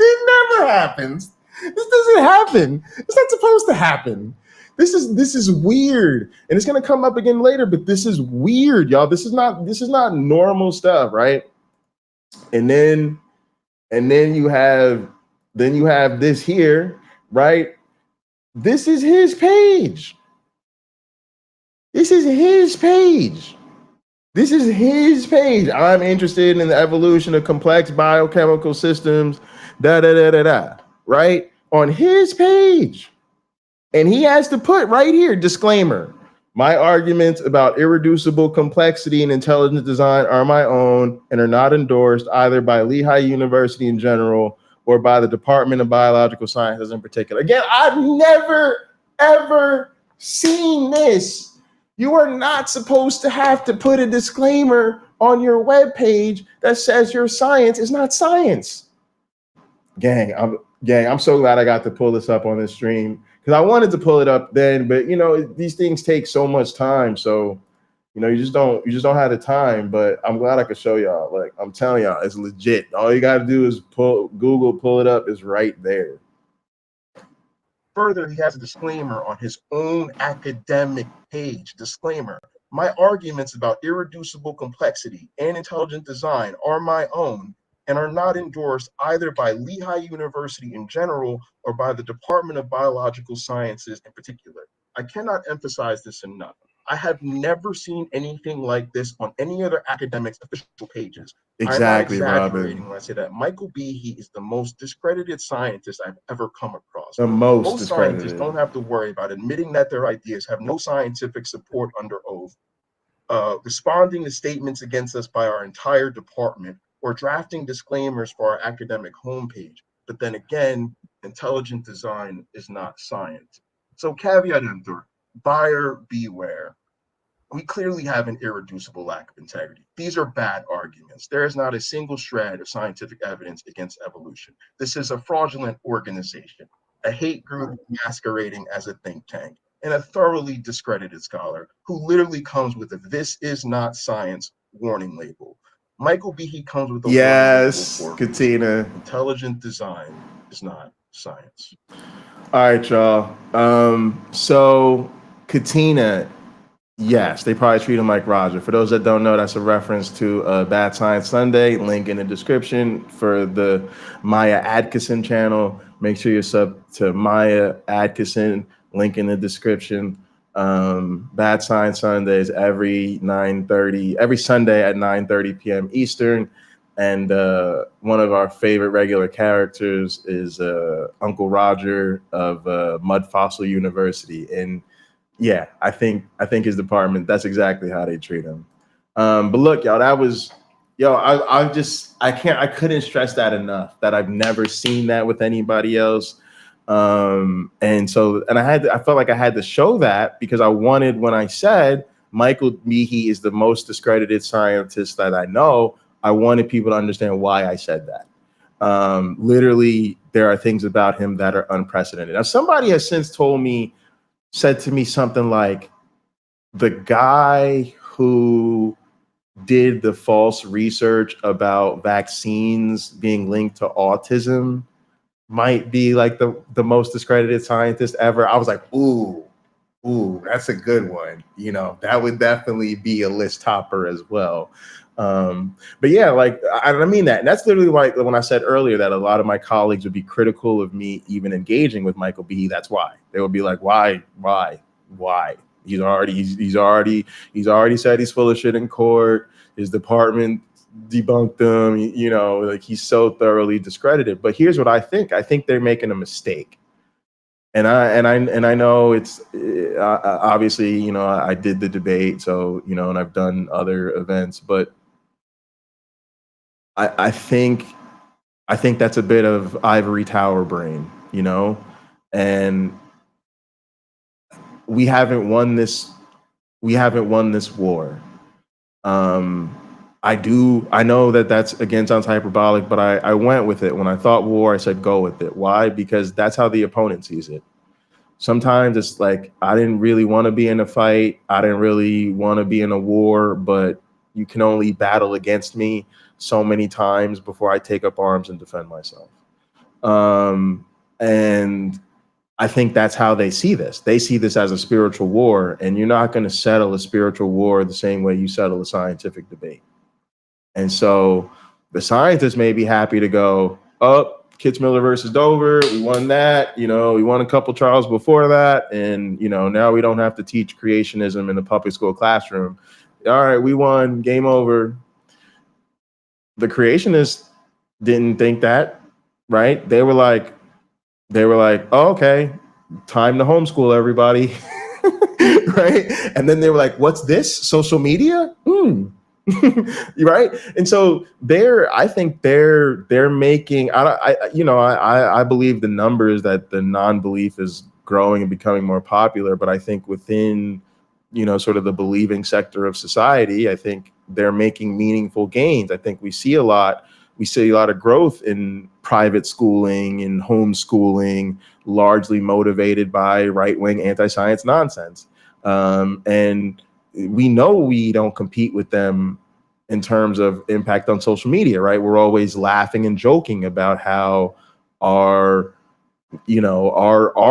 It never happens. This doesn't happen. It's not supposed to happen. This is weird, and it's gonna come up again later. But this is weird, y'all. This is not normal stuff, right? And then you have this here, right? This is his page. This is his page. This is his page. I'm interested in the evolution of complex biochemical systems. Da da da da da. Right on his page. And he has to put right here, disclaimer, my arguments about irreducible complexity and intelligent design are my own and are not endorsed either by Lehigh University in general or by the Department of Biological Sciences in particular. Again, I've never, ever seen this. You are not supposed to have to put a disclaimer on your webpage that says your science is not science. Gang, I'm so glad I got to pull this up on this stream because I wanted to pull it up then, but you know, these things take so much time. So, you know, you just don't have the time, but I'm glad I could show y'all. Like, I'm telling y'all, it's legit. All you got to do is pull it up. It's right there. Further, he has a disclaimer on his own academic page. Disclaimer, my arguments about irreducible complexity and intelligent design are my own and are not endorsed either by Lehigh University in general or by the Department of Biological Sciences in particular. I cannot emphasize this enough. I have never seen anything like this on any other academic's official pages. Exactly, I'm not exaggerating Robin. when I say that. Michael Behe is the most discredited scientist I've ever come across. The most scientists discredited. don't have to worry about admitting that their ideas have no scientific support under oath, responding to statements against us by our entire department, or drafting disclaimers for our academic homepage. But then again, intelligent design is not science. So caveat emptor, buyer beware. We clearly have an irreducible lack of integrity. These are bad arguments. There is not a single shred of scientific evidence against evolution. This is a fraudulent organization, a hate group masquerading as a think tank, and a thoroughly discredited scholar who literally comes with a "this is not science" warning label. Michael Behe comes with a yes, warning label for Katina. Intelligent design is not science. All right, y'all. So Katina, yes, they probably treat him like Roger. For those that don't know, that's a reference to Bad Science Sunday. Link in the description for the Maya Adkison channel. Make sure you're sub to Maya Adkison. Link in the description. Bad Science Sundays every Sunday at 9:30 p.m. Eastern. And one of our favorite regular characters is Uncle Roger of Mud Fossil University. And yeah, I think his department, that's exactly how they treat him. But look, y'all, I couldn't stress that enough, that I've never seen that with anybody else. And I felt like I had to show that because I wanted, when I said Michael Behe is the most discredited scientist that I know, I wanted people to understand why I said that. Literally, there are things about him that are unprecedented. Now, somebody has since said to me something like, the guy who did the false research about vaccines being linked to autism might be like the most discredited scientist ever. I was like, ooh, that's a good one. You know, that would definitely be a list topper as well. But yeah, like I mean that. And that's literally why when I said earlier that a lot of my colleagues would be critical of me even engaging with Michael Behe. That's why. They would be like, why? He's already said he's full of shit in court. His department debunked him. You know, like he's so thoroughly discredited. But here's what I think. I think they're making a mistake. And I know it's obviously, you know, I did the debate, so, you know, and I've done other events, but I think that's a bit of ivory tower brain, you know, and we haven't won this war. I know that's, again, sounds hyperbolic, but I went with it. When I thought war, I said go with it. Why? Because that's how the opponent sees it. Sometimes it's like, I didn't really want to be in a fight. I didn't really want to be in a war, but you can only battle against me so many times before I take up arms and defend myself. And I think that's how they see this. They see this as a spiritual war, and you're not going to settle a spiritual war the same way you settle a scientific debate. And so the scientists may be happy to go, oh, Kitzmiller versus Dover, we won that, you know, we won a couple trials before that, and, you know, now we don't have to teach creationism in the public school classroom. All right, we won, game over. The creationists didn't think that, right? They were like, oh, okay, time to homeschool everybody, right? And then they were like, what's this, social media? Right. And so I think they're making, I believe the numbers that the non-belief is growing and becoming more popular, but I think within, you know, sort of the believing sector of society, I think they're making meaningful gains. I think we see a lot of growth in private schooling and homeschooling, largely motivated by right-wing anti-science nonsense. And we know we don't compete with them in terms of impact on social media, right? We're always laughing and joking about how our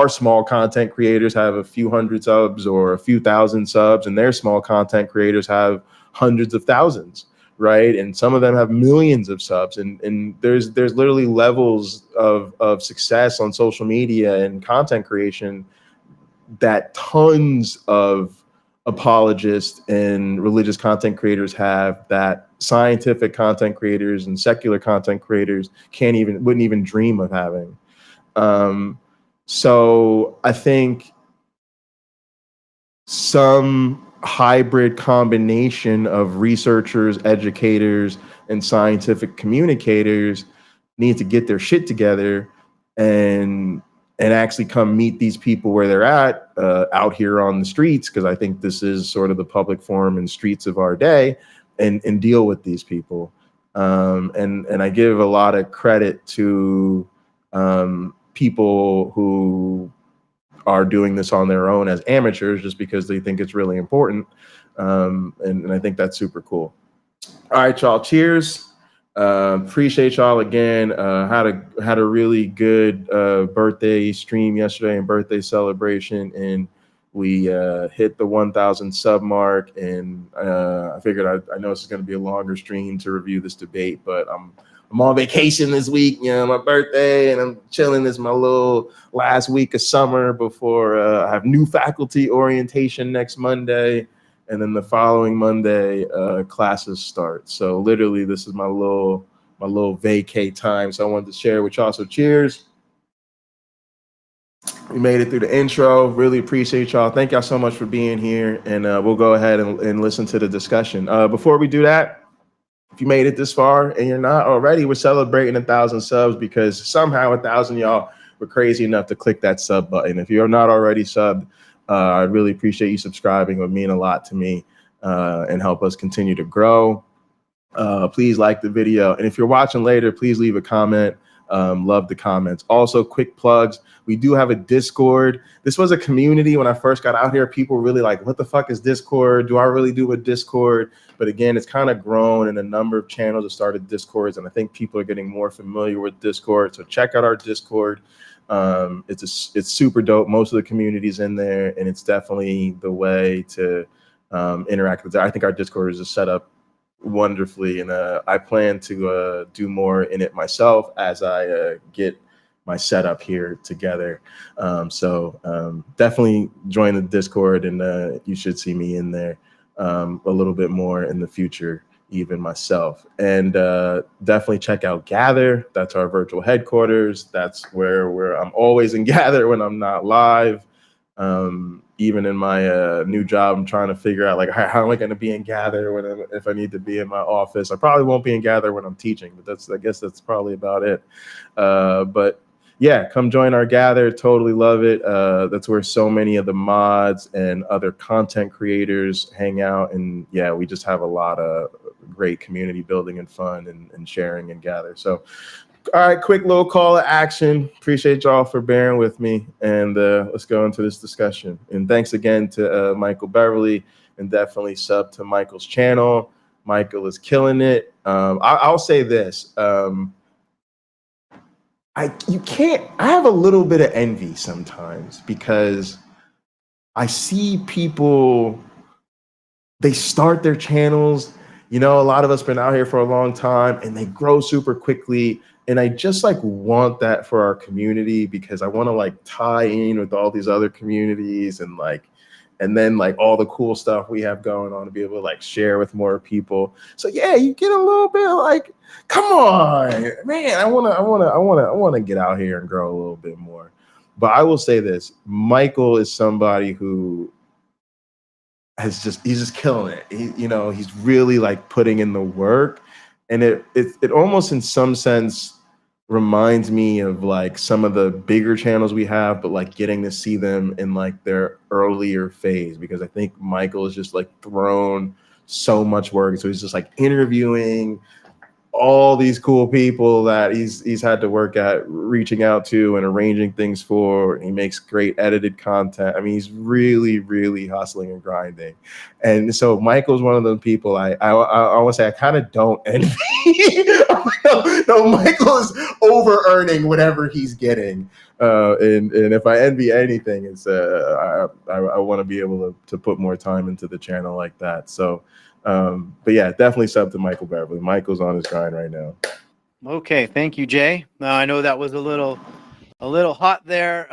small content creators have a few hundred subs or a few thousand subs, and their small content creators have hundreds of thousands, right? And some of them have millions of subs, and there's literally levels of success on social media and content creation that tons of apologists and religious content creators have, that scientific content creators and secular content creators wouldn't even dream of having. So I think some hybrid combination of researchers, educators, and scientific communicators need to get their shit together and actually come meet these people where they're at, out here on the streets, because I think this is sort of the public forum and streets of our day, and deal with these people. And I give a lot of credit to people who are doing this on their own as amateurs just because they think it's really important. And I think that's super cool. All right, y'all, cheers. Appreciate y'all again. Had a really good birthday stream yesterday and birthday celebration, and we hit the 1,000 sub mark. And I figured I know this is going to be a longer stream to review this debate, but I'm on vacation this week, you know, my birthday, and I'm chilling. This is my little last week of summer before I have new faculty orientation next Monday. And then the following Monday, classes start. So literally, this is my little vacay time. So I wanted to share with y'all. So cheers. We made it through the intro. Really appreciate y'all. Thank y'all so much for being here. And we'll go ahead and listen to the discussion. Before we do that, if you made it this far and you're not already, we're celebrating 1,000 subs because somehow 1,000 y'all were crazy enough to click that sub button. If you're not already subbed, I'd really appreciate you subscribing. It would mean a lot to me and help us continue to grow. Please like the video. And if you're watching later, please leave a comment. Love the comments. Also, quick plugs. We do have a Discord. This was a community when I first got out here. People were really like, what the fuck is Discord? Do I really do a Discord? But again, it's kind of grown, and a number of channels have started Discords, and I think people are getting more familiar with Discord. So check out our Discord. It's super dope. Most of the community's in there, and it's definitely the way to interact with it. I think our Discord is set up wonderfully, and I plan to do more in it myself as I get my setup here together. So definitely join the Discord, and you should see me in there a little bit more in the future, even myself. And definitely check out Gather. That's our virtual headquarters. That's where I'm always in Gather when I'm not live. Even in my new job, I'm trying to figure out, like, how am I going to be in Gather if I need to be in my office? I probably won't be in Gather when I'm teaching, but I guess that's probably about it. But yeah, come join our Gather. Totally love it. That's where so many of the mods and other content creators hang out. And yeah, we just have a lot of great community building and fun and sharing and Gather. So all right, quick little call to action. Appreciate y'all for bearing with me, and let's go into this discussion. And thanks again to Michael Beverly, and definitely sub to Michael's channel. Michael is killing it. I'll say this: I have a little bit of envy sometimes, because I see people, they start their channels. You know, a lot of us been out here for a long time, and they grow super quickly. And I just like want that for our community, because I want to like tie in with all these other communities and then like all the cool stuff we have going on to be able to like share with more people. So yeah, you get a little bit like, come on, man, I want to get out here and grow a little bit more. But I will say this: Michael is somebody who he's just killing it. He's really like putting in the work, and it almost in some sense reminds me of like some of the bigger channels we have, but like getting to see them in like their earlier phase, because I think Michael is just like thrown so much work. So he's just like interviewing all these cool people that he's had to work at reaching out to and arranging things for. He makes great edited content. I mean, he's really, really hustling and grinding. And so Michael's one of those people I want to say I kind of don't envy. No, Michael is over earning whatever he's getting. And if I envy anything, it's I want to be able to put more time into the channel like that. So but yeah, definitely sub to Michael Beverly. Michael's on his grind right now. Okay, thank you, Jay. I know that was a little hot there,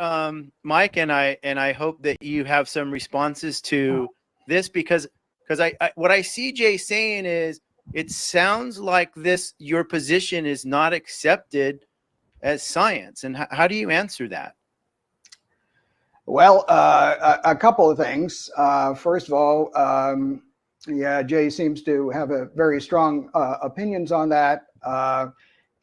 Mike, and I hope that you have some responses to this, because I what I see Jay saying is it sounds like your position is not accepted as science. And how do you answer that? Well, a couple of things. First of all, yeah, Jay seems to have a very strong opinions on that,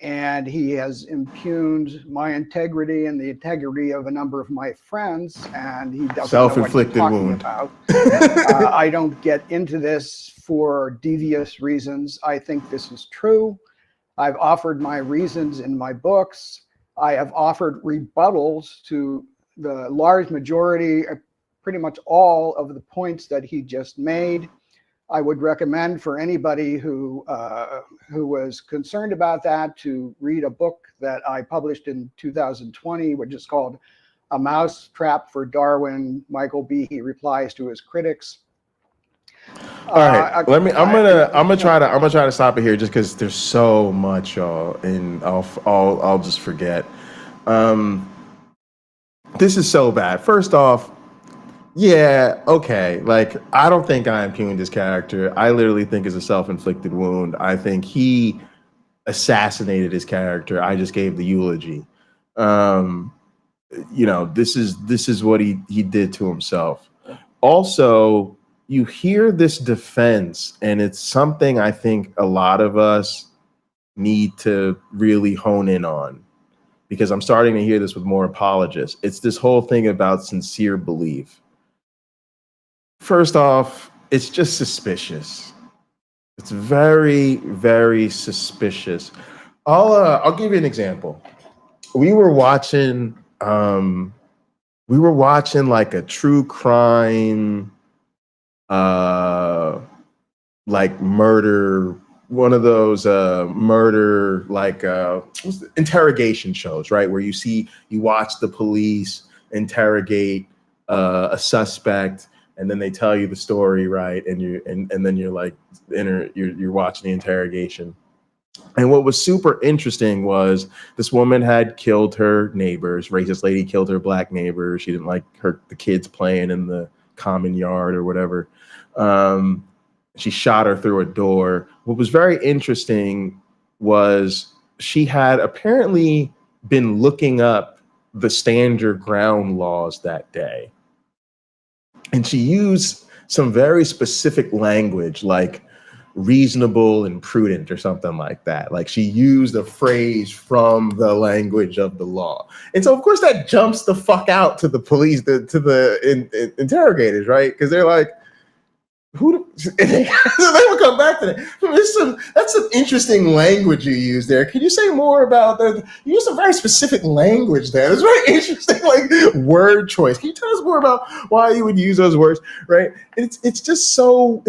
and he has impugned my integrity and the integrity of a number of my friends, and he doesn't know what he's talking about. I don't get into this for devious reasons. I think this is true. I've offered my reasons in my books. I have offered rebuttals to the large majority, pretty much all of the points that he just made. I would recommend for anybody who was concerned about that to read a book that I published in 2020, which is called A Mouse Trap for Darwin. Michael Behe replies to his critics. All right, I'm gonna try to stop it here, just because there's so much, y'all, and I'll just forget. This is so bad. First off, yeah, okay. Like, I don't think I impugned his character. I literally think it's a self-inflicted wound. I think he assassinated his character. I just gave the eulogy. This is what he did to himself. Also, you hear this defense, and it's something I think a lot of us need to really hone in on, because I'm starting to hear this with more apologists. It's this whole thing about sincere belief. First off, it's just suspicious. It's very, very suspicious. I'll give you an example. We were watching like a true crime like murder, one of those murder like interrogation shows, right? Where you watch the police interrogate a suspect, and then they tell you the story, right? And then you're like you're watching the interrogation. And what was super interesting was this woman had killed her neighbors. Racist lady killed her black neighbor. She didn't like the kids playing in the common yard or whatever. She shot her through a door. What was very interesting was she had apparently been looking up the stand your ground laws that day. And she used some very specific language, like reasonable and prudent or something like that. Like she used a phrase from the language of the law. And so of course that jumps the fuck out to the police, to the interrogators, right? Because they're like, and they will come back to that. That's some interesting language you use there. Can you say more about that? You use some very specific language there. It's very interesting, like word choice. Can you tell us more about why you would use those words, right? It's just so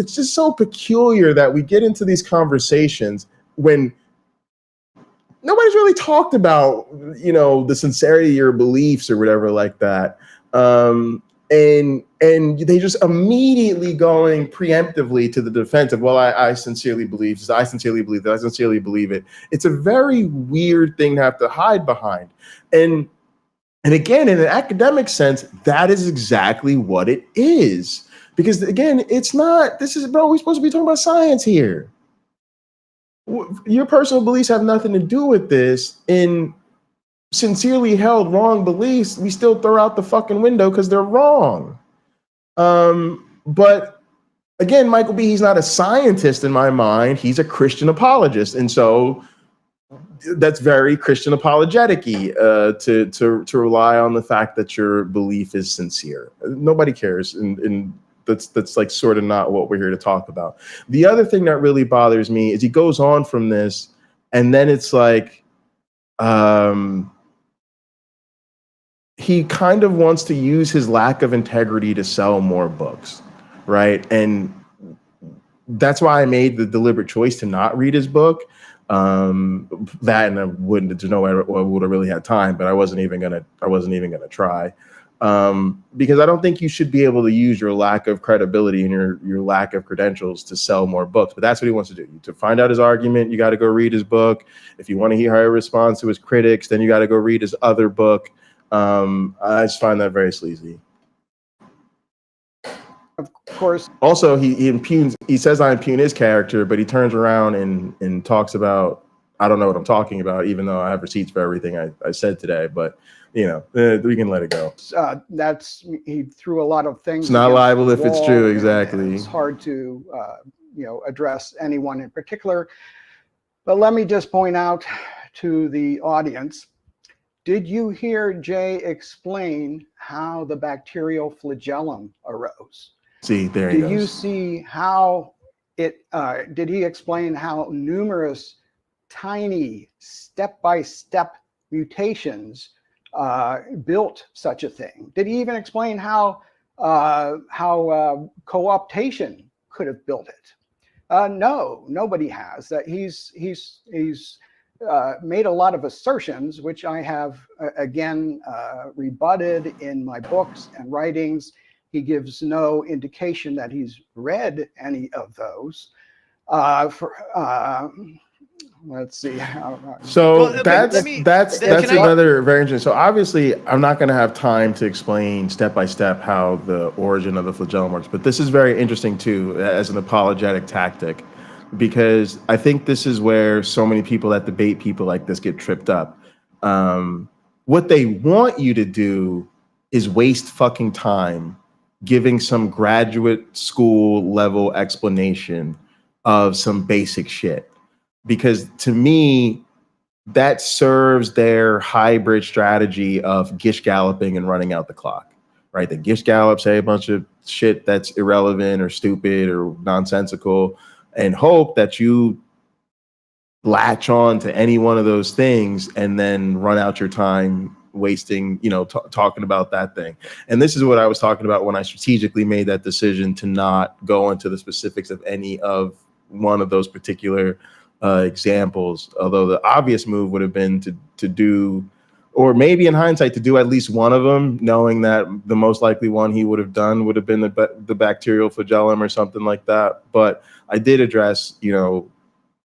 peculiar that we get into these conversations when nobody's really talked about, the sincerity of your beliefs or whatever like that. And they just immediately going preemptively to the defense of, well, I sincerely believe this, I sincerely believe that, I sincerely believe it. It's a very weird thing to have to hide behind. And again, in an academic sense, that is exactly what it is. Because again, we're supposed to be talking about science here. Your personal beliefs have nothing to do with this. In sincerely held wrong beliefs, we still throw out the fucking window because they're wrong. But again, Michael B., he's not a scientist in my mind. He's a Christian apologist. And so that's very Christian apologetic-y, to rely on the fact that your belief is sincere. Nobody cares. And that's like sort of not what we're here to talk about. The other thing that really bothers me is he goes on from this, and then it's like, he kind of wants to use his lack of integrity to sell more books, right? And that's why I made the deliberate choice to not read his book. That, and I wouldn't, I would have really had time, but I wasn't even gonna try, because I don't think you should be able to use your lack of credibility and your lack of credentials to sell more books. But that's what he wants to do. To find out his argument, you got to go read his book. If you want to hear how he responds to his critics, then you got to go read his other book. I just find that very sleazy. Of course. Also, he says I impugn his character, but he turns around and talks about, I don't know what I'm talking about, even though I have receipts for everything I said today, but we can let it go. He threw a lot of things. It's not liable if it's true, exactly. It's hard to, address anyone in particular. But let me just point out to the audience, did you hear Jay explain how the bacterial flagellum arose? See, there he goes. Did you see how did he explain how numerous tiny step-by-step mutations built such a thing? Did he even explain how co-optation could have built it? No, nobody has. He's made a lot of assertions, which I have again rebutted in my books and writings. He gives no indication that he's read any of those. Let's see. So that's another very interesting. So obviously, I'm not going to have time to explain step by step how the origin of the flagellum works, but this is very interesting too as an apologetic tactic, because I think this is where so many people that debate people like this get tripped up. What they want you to do is waste fucking time giving some graduate school level explanation of some basic shit. Because to me, that serves their hybrid strategy of gish galloping and running out the clock, right? The gish gallop, say a bunch of shit that's irrelevant or stupid or nonsensical, and hope that you latch on to any one of those things and then run out your time wasting, talking about that thing. And this is what I was talking about when I strategically made that decision to not go into the specifics of any of one of those particular examples. Although the obvious move would have been to do, or maybe in hindsight, to do at least one of them, knowing that the most likely one he would have done would have been the bacterial flagellum or something like that. But I did address,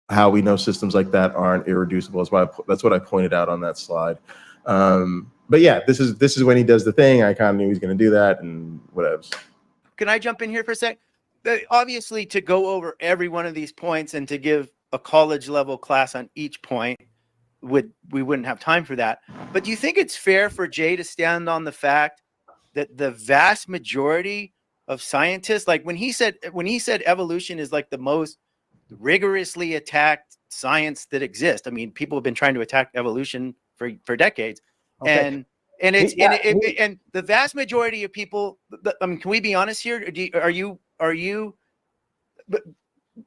how we know systems like that aren't irreducible. That's what I pointed out on that slide. But yeah, this is when he does the thing. I kind of knew he was going to do that, and whatever. Can I jump in here for a sec? Obviously, to go over every one of these points and to give a college level class on each point, we wouldn't have time for that. But do you think it's fair for Jay to stand on the fact that the vast majority of scientists, like when he said evolution is like the most rigorously attacked science that exists. I mean, people have been trying to attack evolution for decades, Okay. and the vast majority of people. I mean, can we be honest here? Are you? But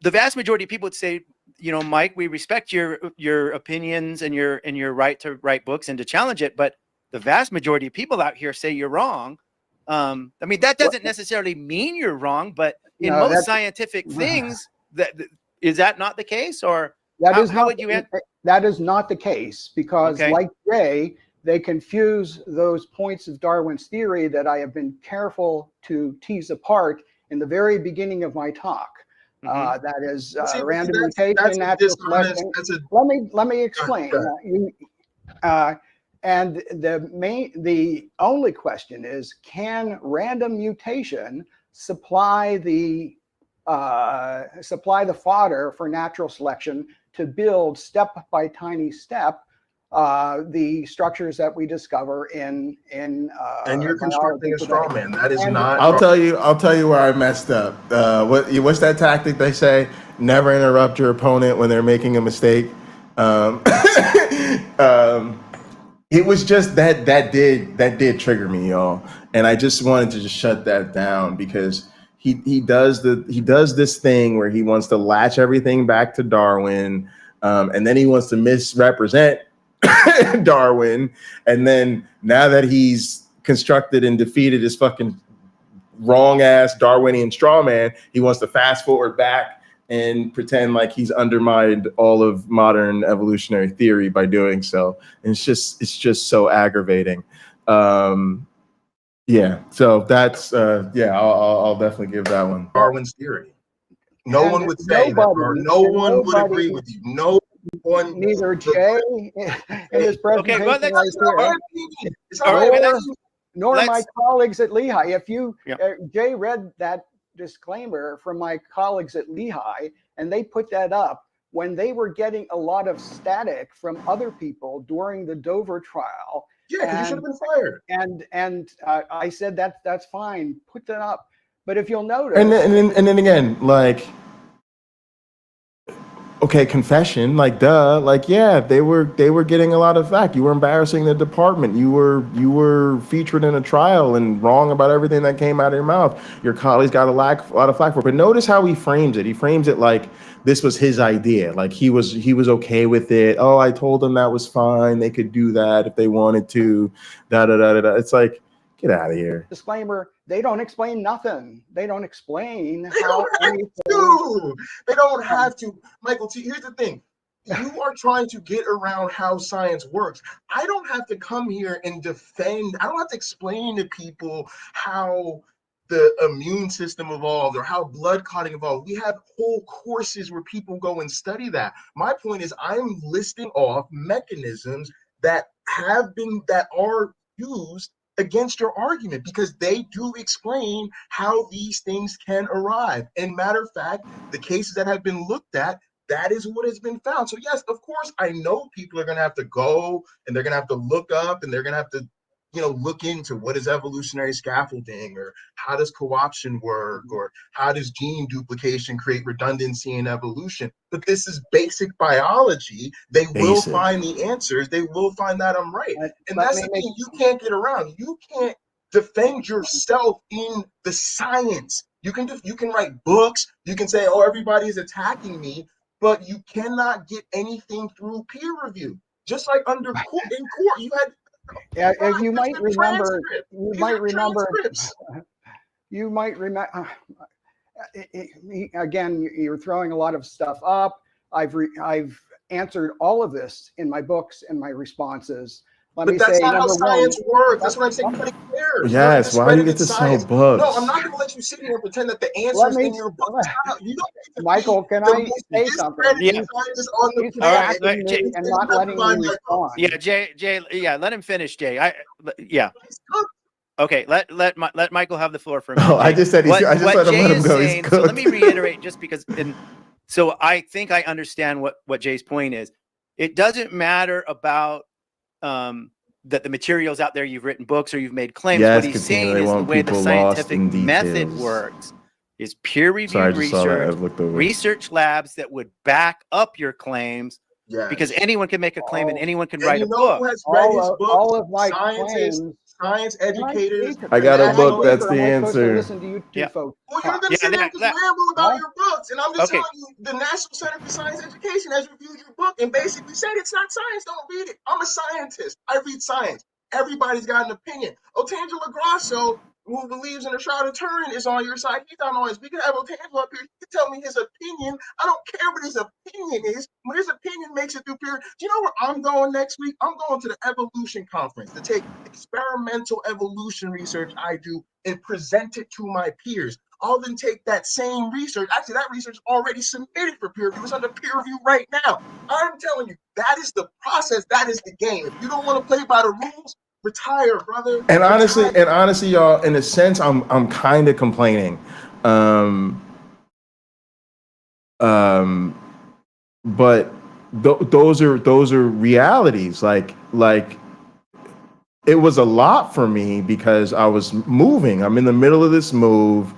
the vast majority of people would say, Mike, we respect your opinions and your right to write books and to challenge it, but the vast majority of people out here say you're wrong. I mean, that doesn't necessarily mean you're wrong, but in most scientific things, is that not the case, or how would you? That is not the case, because like Jay, they confuse those points of Darwin's theory that I have been careful to tease apart in the very beginning of my talk. That is random mutation, natural selection. Let me explain. And the only question is, can random mutation supply the fodder for natural selection to build step by tiny step the structures that we discover in and you're constructing a straw man. That is not. I'll tell you where I messed up. What's that tactic they say? Never interrupt your opponent when they're making a mistake. It was just that did trigger me, y'all, and I just wanted to just shut that down, because he does this thing where he wants to latch everything back to Darwin, and then he wants to misrepresent Darwin, and then now that he's constructed and defeated his fucking wrong ass Darwinian straw man, he wants to fast forward back and pretend like he's undermined all of modern evolutionary theory by doing so. And it's just so aggravating. Yeah, so that's I'll definitely give that one. Darwin's theory. No one would say that, or no one would agree with you. No one. Neither Jay in his presentation nor my colleagues at Lehigh. If you Jay read that disclaimer from my colleagues at Lehigh, and they put that up when they were getting a lot of static from other people during the Dover trial. Yeah, because you should have been fired. And I said that's fine, put that up. But if you'll notice, and then again, like, okay, confession, like, duh, like, yeah, they were getting a lot of flack. You were embarrassing the department. You were featured in a trial and wrong about everything that came out of your mouth. Your colleagues got a lot of flack for it. But notice how he frames it. He frames it like this was his idea. Like he was okay with it. Oh, I told them that was fine. They could do that if they wanted to. It's like, get out of here. Disclaimer, they don't explain nothing. They don't explain They don't have to. Michael, see, here's the thing. You are trying to get around how science works. I don't have to come here and defend. I don't have to explain to people how the immune system evolved or how blood clotting evolved. We have whole courses where people go and study that. My point is, I'm listing off mechanisms that are used against your argument, because they do explain how these things can arrive. And matter of fact, the cases that have been looked at, that is what has been found. So yes, of course, I know people are going to have to go and they're going to have to look up and they're going to have to, look into what is evolutionary scaffolding, or how does co-option work, or how does gene duplication create redundancy in evolution. But this is basic biology. They will find the answers. They will find that I'm right. And that's the thing you can't get around. You can't defend yourself in the science. You can write books. You can say, oh, everybody is attacking me, but you cannot get anything through peer review. Just like in court, you had. Yeah, you might remember. You might remember. Again, you're throwing a lot of stuff up. I've answered all of this in my books and my responses. But that's not how science works. That's what I'm saying. Nobody cares. Yes, why do you get to sell books? No, I'm not going to let you sit here and pretend that the answers in your book. Michael, can I say something? Yeah. And not letting me respond. Yeah, Jay. Yeah, let him finish, Jay. Yeah. Okay, let Michael have the floor for a minute. Oh, I just said I just let him go. He's so let me reiterate, just because. So I think I understand what Jay's point is. It doesn't matter about that the materials out there, you've written books or you've made claims. Yes, what he's saying is the way the scientific method works is peer-reviewed research labs that would back up your claims. Yes. Because anyone can make a claim and anyone can write a book. Who has read his book? All of my claims. Science educators. I got a book. That's the answer. Listen to you two folks. Well, you're going to sit there and just ramble about your books. And I'm just telling you, the National Center for Science Education has reviewed your book and basically said it's not science. Don't read it. I'm a scientist. I read science. Everybody's got an opinion. Otangelo Grasso, who believes in a shroud of Turin, is on your side. He's not always. We can have Otangelo up here. He can tell me his opinion. I don't care what his opinion is. When his opinion makes it through peer. Do you know where I'm going next week? I'm going to the Evolution Conference to take experimental evolution research I do and present it to my peers. I'll then take that same research. Actually, that research is already submitted for peer review. It's under peer review right now. I'm telling you, that is the process. That is the game. If you don't want to play by the rules, retire, brother. And honestly, y'all, in a sense, I'm kind of complaining. But those are realities. Like it was a lot for me because I was moving. I'm in the middle of this move.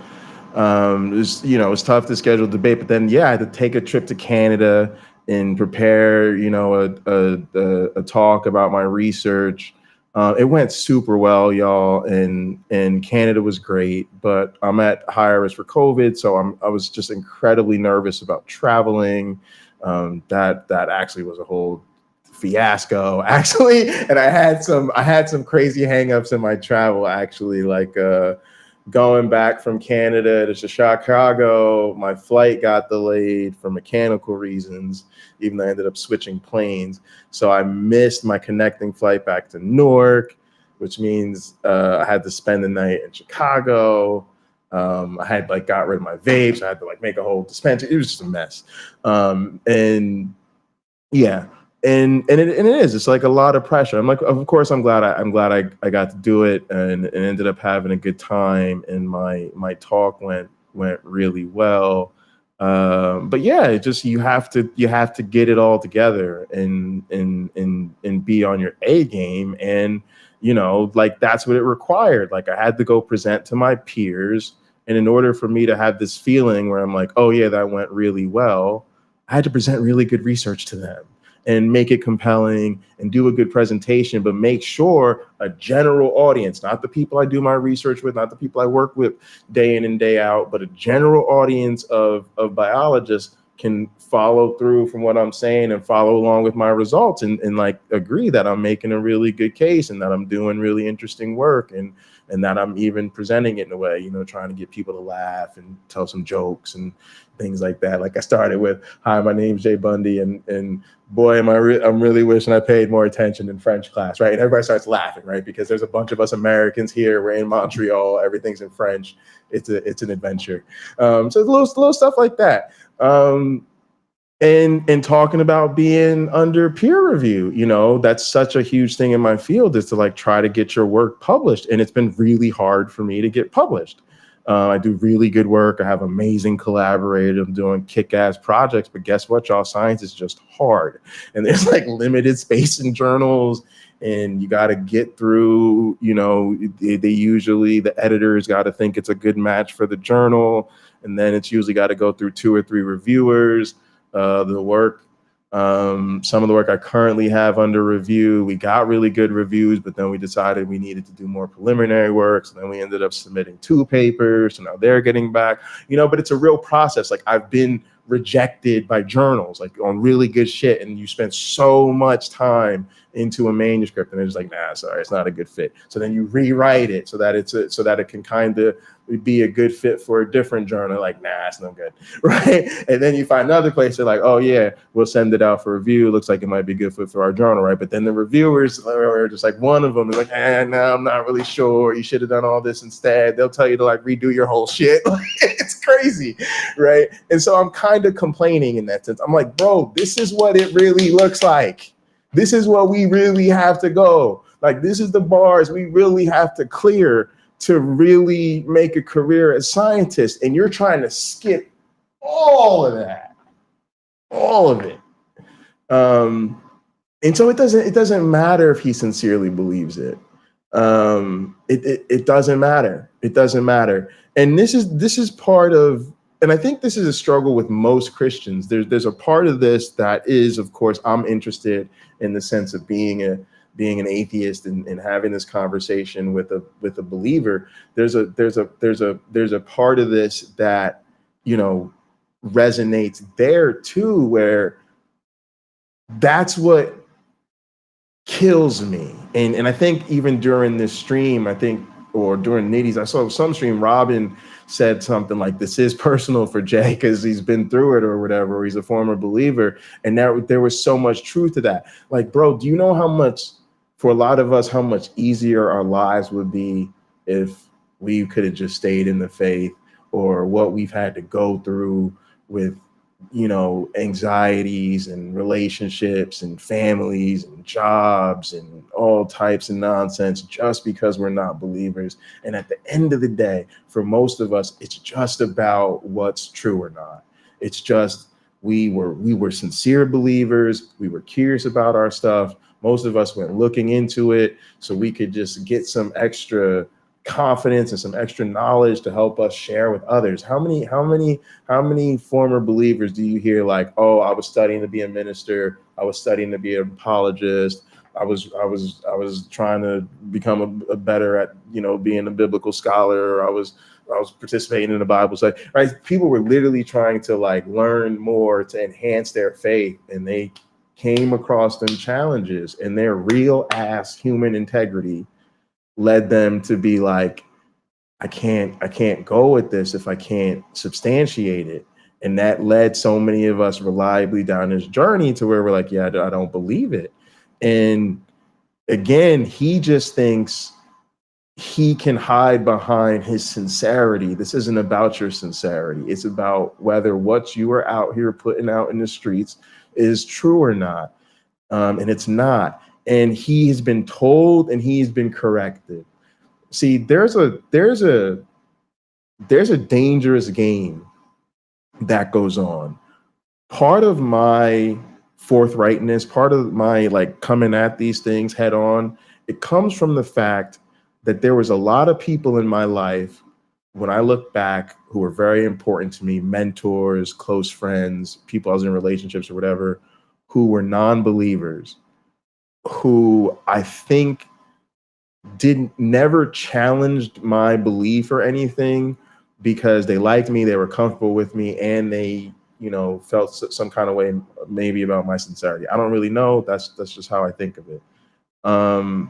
It's tough to schedule a debate, but then I had to take a trip to Canada and prepare, a talk about my research. It went super well, y'all, and Canada was great, but I'm at higher risk for COVID, so I was just incredibly nervous about traveling. That actually was a whole fiasco, actually, and I had some crazy hangups in my travel, actually, like going back from Canada to Chicago. My flight got delayed for mechanical reasons, even though I ended up switching planes. So I missed my connecting flight back to Newark, which means I had to spend the night in Chicago. I had got rid of my vapes. I had to make a whole dispensary. It was just a mess. And it is. It's a lot of pressure. I'm of course, I'm glad I got to do it and ended up having a good time. And my talk went really well. But it just you have to get it all together and be on your A game. And that's what it required. I had to go present to my peers, and in order for me to have this feeling where I'm like, oh yeah, that went really well, I had to present really good research to them and make it compelling and do a good presentation, but make sure a general audience, not the people I do my research with, not the people I work with day in and day out, but a general audience of biologists can follow through from what I'm saying and follow along with my results and agree that I'm making a really good case and that I'm doing really interesting work and that I'm even presenting it in a way, trying to get people to laugh and tell some jokes and things like that. I started with, hi, my name's Jay Bundy, and boy, I'm really wishing I paid more attention in French class, right? And everybody starts laughing, right? Because there's a bunch of us Americans here. We're in Montreal. Everything's in French. It's an adventure. So little stuff like that. And talking about being under peer review, that's such a huge thing in my field, is to try to get your work published. And it's been really hard for me to get published. I do really good work. I have amazing collaborators. I'm doing kick-ass projects, but guess what, y'all? Science is just hard. And there's like limited space in journals, and you got to get through, you know, they usually, the editors got to think it's a good match for the journal. And then it's usually got to go through 2 or 3 reviewers. The work, some of the work I currently have under review, we got really good reviews, but then we decided we needed to do more preliminary work. So then we ended up submitting 2 papers. So now they're getting back, you know, but it's a real process. Like I've been rejected by journals, like on really good shit. And you spend so much time into a manuscript and they're just like, nah, sorry, it's not a good fit. So then you rewrite it so that so that it can kind of be a good fit for a different journal. Like, nah, it's no good, right? And then you find another place, they're like, oh yeah, we'll send it out for review. Looks like it might be good for our journal, right? But then the reviewers are just like, one of them is like, no, I'm not really sure. You should have done all this instead. They'll tell you to like redo your whole shit. It's crazy, right? And so I'm kind of complaining in that sense. I'm like, bro, this is what it really looks like. This is what we really have to go. Like, this is the bars we really have to clear to really make a career as scientists. And you're trying to skip all of that, all of it. And so it doesn't matter if he sincerely believes it. It doesn't matter. It doesn't matter. And this is part of, and I think this is a struggle with most Christians. There's a part of this that is, of course, I'm interested in the sense of being an atheist and having this conversation with a believer. There's a part of this that, you know, resonates there too, where that's what kills me. And I think even during this stream, or during Nitty's, I saw some stream, Robin said something like, this is personal for Jay because he's been through it or whatever, or he's a former believer. And there was so much truth to that. Like, bro, do you know how much, for a lot of us, how much easier our lives would be if we could have just stayed in the faith, or what we've had to go through with, you know, anxieties and relationships and families and jobs and all types of nonsense just because we're not believers. And at the end of the day, for most of us, it's just about what's true or not. It's just, we were sincere believers. We were curious about our stuff. Most of us went looking into it so we could just get some extra confidence and some extra knowledge to help us share with others. How many former believers do you hear like, oh, I was studying to be a minister, I was studying to be an apologist, I was trying to become a better at, you know, being a biblical scholar, or I was participating in a Bible study, right? People were literally trying to like learn more to enhance their faith, and they came across them challenges, and their real ass human integrity led them to be like, I can't go with this if I can't substantiate it. And that led so many of us reliably down this journey to where we're like, yeah, I don't believe it. And again, he just thinks he can hide behind his sincerity. This isn't about your sincerity. It's about whether what you are out here putting out in the streets is true or not. And it's not. And he has been told and he's been corrected. See, there's a dangerous game that goes on. Part of my forthrightness, part of my like coming at these things head on, it comes from the fact that there was a lot of people in my life when I look back who were very important to me, mentors, close friends, people I was in relationships or whatever, who were non-believers, who I think never challenged my belief or anything because they liked me, they were comfortable with me, and they, you know, felt some kind of way maybe about my sincerity. I don't really know. That's just how I think of it. And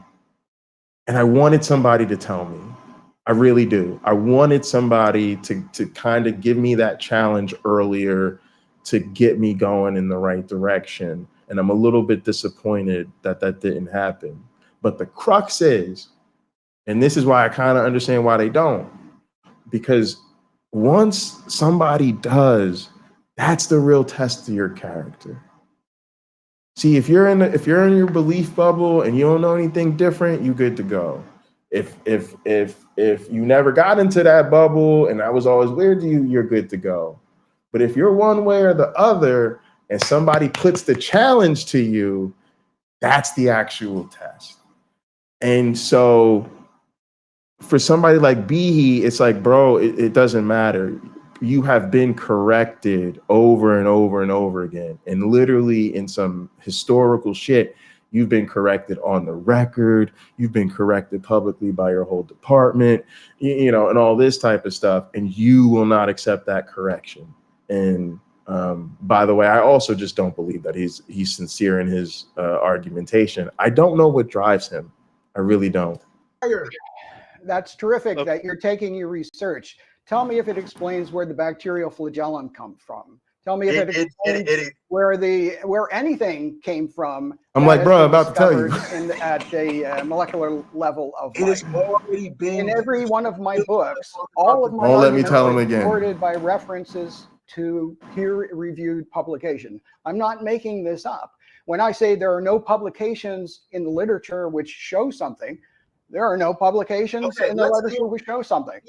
I wanted somebody to tell me. I really do. I wanted somebody to kind of give me that challenge earlier to get me going in the right direction. And I'm a little bit disappointed that didn't happen. But the crux is, and this is why I kind of understand why they don't, because once somebody does, that's the real test of your character. See, if you're in your belief bubble and you don't know anything different, you're good to go. If you never got into that bubble and that was always weird to you, you're good to go. But if you're one way or the other and somebody puts the challenge to you, that's the actual test. And so for somebody like Behe, it's like, bro, it doesn't matter. You have been corrected over and over and over again. And literally in some historical shit, you've been corrected on the record. You've been corrected publicly by your whole department, you know, and all this type of stuff. And you will not accept that correction. And by the way, I also just don't believe that he's sincere in his argumentation. I don't know what drives him. I really don't. That's terrific that you're taking your research. Tell me if it explains where the bacterial flagellum come from. Tell me if it explains where anything came from. I'm like, bro, I'm about to tell you. At the molecular level of it has already been in every one of my books. All of my arguments are supported by references to peer-reviewed publication. I'm not making this up. When I say there are no publications in the literature which show something, there are no publications in the literature which show something.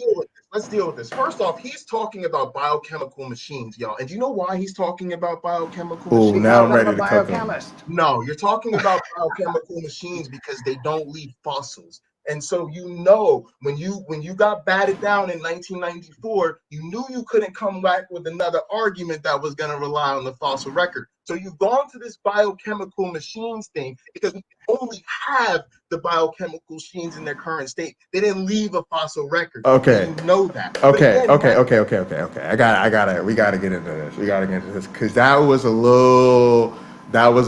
Let's deal with this. First off, he's talking about biochemical machines, y'all. And do you know why he's talking about biochemical machines? Now I'm ready to biochemist. No, you're talking about biochemical machines because they don't leave fossils. And so, you know, when you got batted down in 1994, you knew you couldn't come back with another argument that was going to rely on the fossil record. So you've gone to this biochemical machines thing because we only have the biochemical machines in their current state. They didn't leave a fossil record. Okay. You know that. Okay. I got it. We got to get into this. Because that was a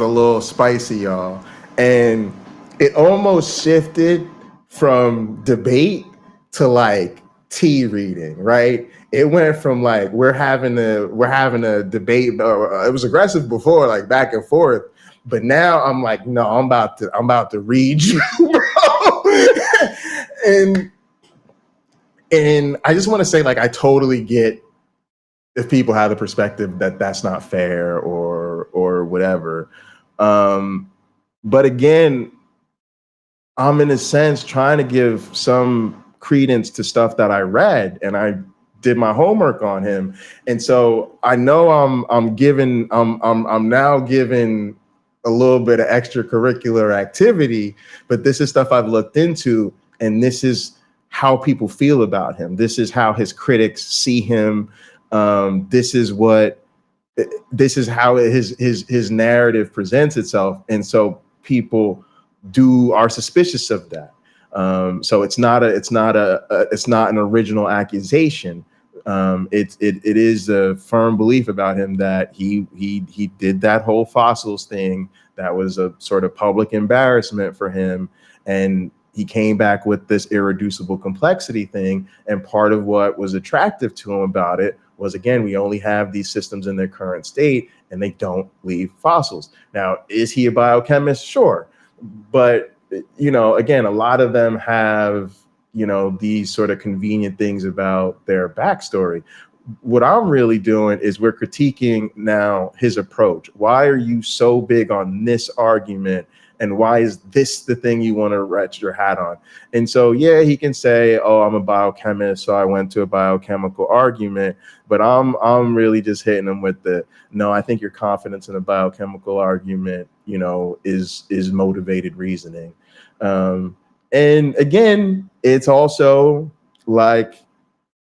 little spicy, y'all. And it almost shifted from debate to like tea reading, right? It went from like we're having a debate. It was aggressive before, like back and forth, but now I'm like, no, I'm about to read you, bro. and I just want to say, like, I totally get if people have the perspective that that's not fair or whatever. But again, I'm in a sense trying to give some credence to stuff that I read, and I did my homework on him. And so I know I'm now giving a little bit of extracurricular activity, but this is stuff I've looked into, and this is how people feel about him. This is how his critics see him. This is how his narrative presents itself. And so people are suspicious of that. So it's not an original accusation. It is a firm belief about him that he did that whole fossils thing. That was a sort of public embarrassment for him, and he came back with this irreducible complexity thing. And part of what was attractive to him about it was, again, we only have these systems in their current state, and they don't leave fossils. Now, is he a biochemist? Sure. But, you know, again, a lot of them have, you know, these sort of convenient things about their backstory. What I'm really doing is we're critiquing now his approach. Why are you so big on this argument? And why is this the thing you want to rest your hat on? And so, yeah, he can say, oh, I'm a biochemist, so I went to a biochemical argument. But I'm really just hitting him with no, I think your confidence in a biochemical argument, you know, is motivated reasoning. And again, it's also like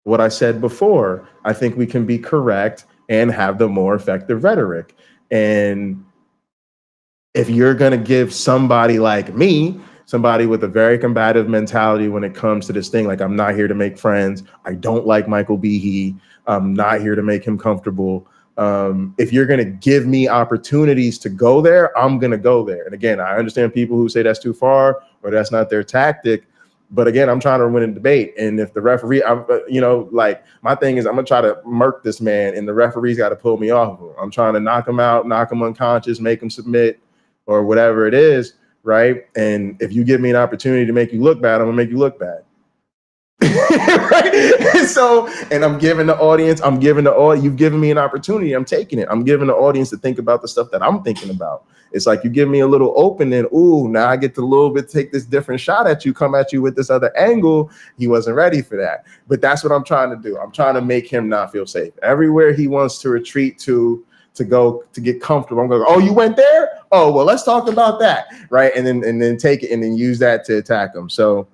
what I said before. I think we can be correct and have the more effective rhetoric. And if you're going to give somebody like me, somebody with a very combative mentality when it comes to this thing, like, I'm not here to make friends. I don't like Michael Behe. I'm not here to make him comfortable. If you're going to give me opportunities to go there, I'm going to go there. And again, I understand people who say that's too far or that's not their tactic. But again, I'm trying to win a debate. And if the referee, you know, like, my thing is I'm going to try to murk this man, and the referee's got to pull me off of him. I'm trying to knock him out, knock him unconscious, make him submit, or whatever it is, right? And if you give me an opportunity to make you look bad, I'm gonna make you look bad. Right? So, and I'm giving the audience, you've given me an opportunity. I'm taking it. I'm giving the audience to think about the stuff that I'm thinking about. It's like you give me a little opening. Ooh, now I get to a little bit take this different shot at you, come at you with this other angle. He wasn't ready for that. But that's what I'm trying to do. I'm trying to make him not feel safe. Everywhere he wants to retreat to go to get comfortable, I'm going, oh, you went there? Oh, well, let's talk about that. Right. And then take it and then use that to attack him. So,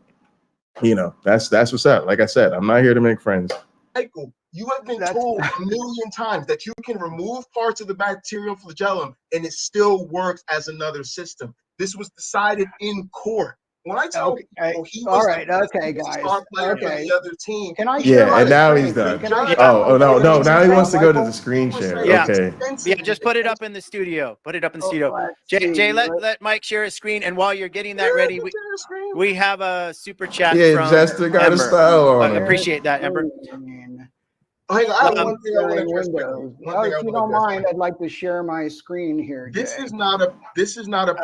you know, that's what's up. Like I said, I'm not here to make friends. Michael, you have been told a million times that you can remove parts of the bacterial flagellum and it still works as another system. This was decided in court. When I told people he was the star player for the other team. Can I share and now he's done. No, now he wants to go to the screen share. Yeah. Okay. Yeah, just put it up in the studio. Put it up in the studio. Jay, let Mike share his screen, and while you're getting that ready, we have a super chat from Jester got a style on I appreciate that, Ember. I have one thing I want to address. If you don't mind, I'd like to share my screen here. This is not a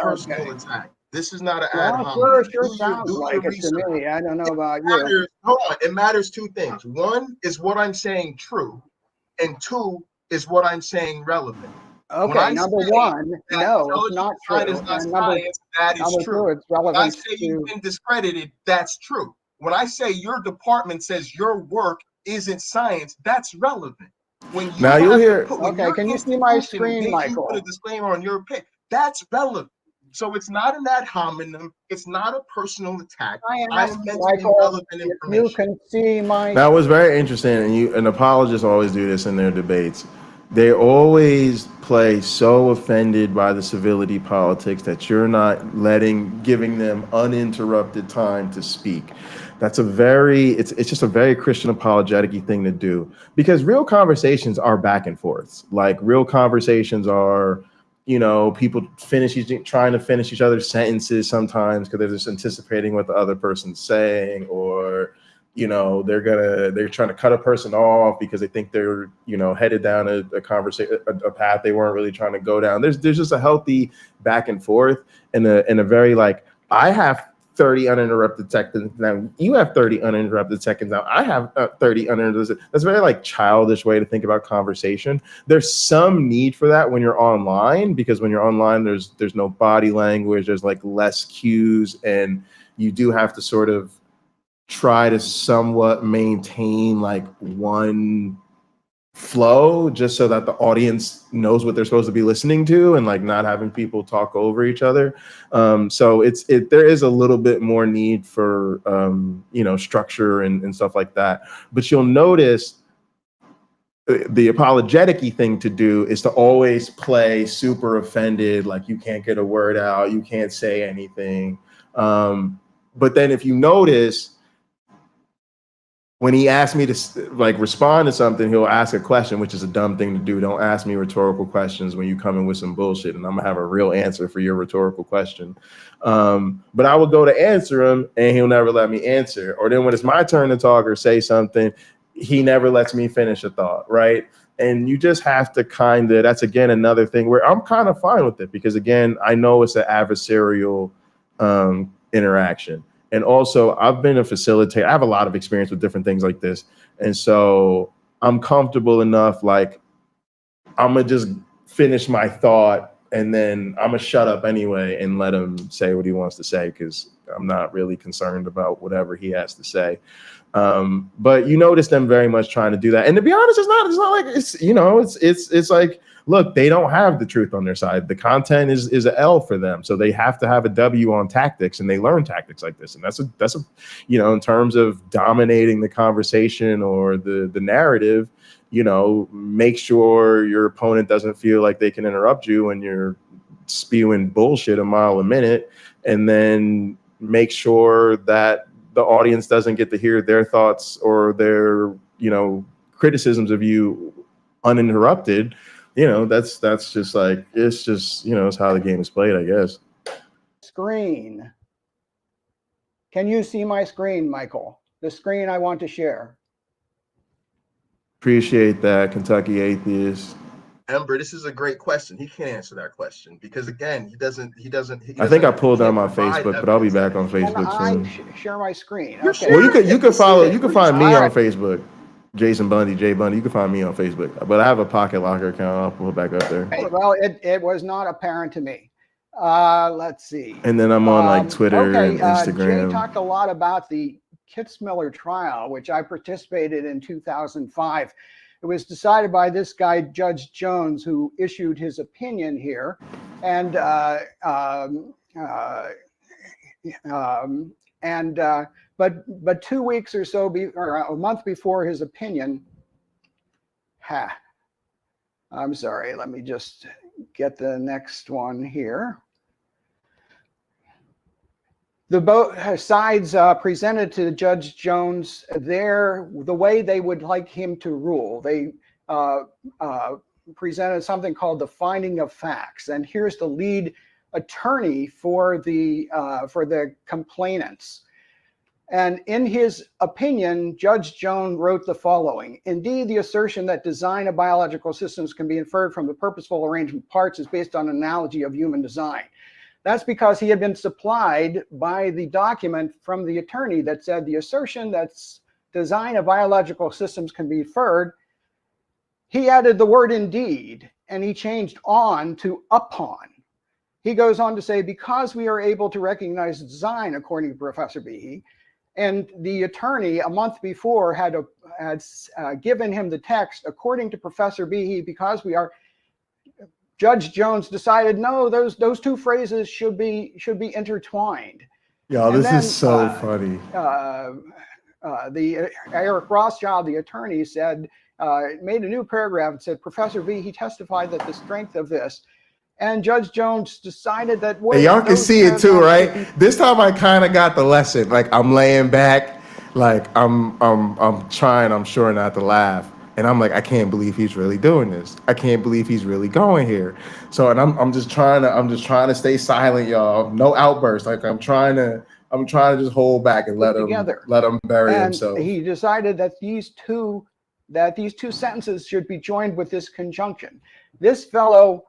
personal attack. This is not an ad hominem. Sure sounds like it to me. I don't know about you. Hold on. It matters two things. One is what I'm saying true, and two is what I'm saying relevant. Okay, number one, no, it's not true. Is not science, that is true. It's relevant. When I say you've been discredited, that's true. When I say your department says your work isn't science, that's relevant. When you now you'll hear. Okay, can you see my screen, Michael? Put a disclaimer on your pick. That's relevant. So it's not an ad hominem. It's not a personal attack. I'm mentioning relevant information. You can see my. That was very interesting, and apologists always do this in their debates. They always play so offended by the civility politics that you're not giving them uninterrupted time to speak. That's it's just a very Christian apologetic-y thing to do, because real conversations are back and forths. Like real conversations are, you know, people trying to finish each other's sentences sometimes because they're just anticipating what the other person's saying, or, you know, they're trying to cut a person off because they think they're, you know, headed down a conversation, a path they weren't really trying to go down. There's just a healthy back and forth and a very like, I have 30 uninterrupted seconds now. You have 30 uninterrupted seconds now. I have 30 uninterrupted. That's a very like childish way to think about conversation. There's some need for that when you're online, because when you're online, there's no body language. There's like less cues, and you do have to sort of try to somewhat maintain like one flow just so that the audience knows what they're supposed to be listening to, and like not having people talk over each other. So there is a little bit more need for you know, structure and stuff like that. But you'll notice the apologetic-y thing to do is to always play super offended, like you can't get a word out, you can't say anything. But then if you notice, when he asks me to like respond to something, he'll ask a question, which is a dumb thing to do. Don't ask me rhetorical questions when you come in with some bullshit, and I'm gonna have a real answer for your rhetorical question. But I will go to answer him, and he'll never let me answer. Or then when it's my turn to talk or say something, he never lets me finish a thought, right? And you just have to that's again another thing where I'm kind of fine with it, because again, I know it's an adversarial interaction. And also, I've been a facilitator. I have a lot of experience with different things like this. And so I'm comfortable enough, like, I'm going to just finish my thought, and then I'm going to shut up anyway and let him say what he wants to say, because I'm not really concerned about whatever he has to say. But you notice them very much trying to do that. And to be honest, it's not like it's, you know, it's like, look, they don't have the truth on their side. The content is a L for them. So they have to have a W on tactics, and they learn tactics like this. And that's a, you know, in terms of dominating the conversation or the narrative, you know, make sure your opponent doesn't feel like they can interrupt you when you're spewing bullshit a mile a minute, and then make sure that the audience doesn't get to hear their thoughts or their, you know, criticisms of you uninterrupted. You know, that's just like, it's just, you know, it's how the game is played, I guess. Screen. Can you see my screen, Michael? The screen I want to share. Appreciate that, Kentucky atheist. Ember, this is a great question. He can't answer that question because again, he doesn't. I think I pulled he down can't my provide Facebook, but I'll be evidence back on Can Facebook I soon. share my screen? You're Okay. Well, you sharing could it. follow. What You are can you find me talking on about? Facebook, Jason Bundy, J Bundy. You can find me on Facebook, but I have a Pocket Locker account. I'll pull it back up there. Well, it was not apparent to me. Let's see. And then I'm on like Twitter Okay, and Jay Instagram. talked a lot about the Kitzmiller trial, which I participated in 2005. It was decided by this guy, Judge Jones, who issued his opinion here. And but 2 weeks or so, or a month before his opinion, I'm sorry, let me just get the next one here. The both sides presented to Judge Jones the way they would like him to rule. They presented something called the finding of facts, and here's the lead attorney for the complainants. And in his opinion, Judge Jones wrote the following: indeed, the assertion that design of biological systems can be inferred from the purposeful arrangement of parts is based on an analogy of human design. That's because he had been supplied by the document from the attorney that said the assertion that design of biological systems can be inferred. He added the word indeed, and he changed on to upon. He goes on to say, because we are able to recognize design, according to Professor Behe, and the attorney a month before had given him the text, according to Professor Behe, because we are, Judge Jones decided, no, those two phrases should be intertwined. Y'all, this is so funny. The Eric Rothschild, the attorney, said, made a new paragraph and said, Professor Behe testified that the strength of this, and Judge Jones decided that. Hey, y'all can see it too, right? This time I kind of got the lesson. Like I'm laying back, like I'm trying, I'm sure not to laugh. And I'm like, I can't believe he's really doing this. I can't believe he's really going here. So, and I'm just trying to stay silent, y'all. No outbursts. Like I'm trying to just hold back and let him bury himself. He decided that these two sentences should be joined with this conjunction. This fellow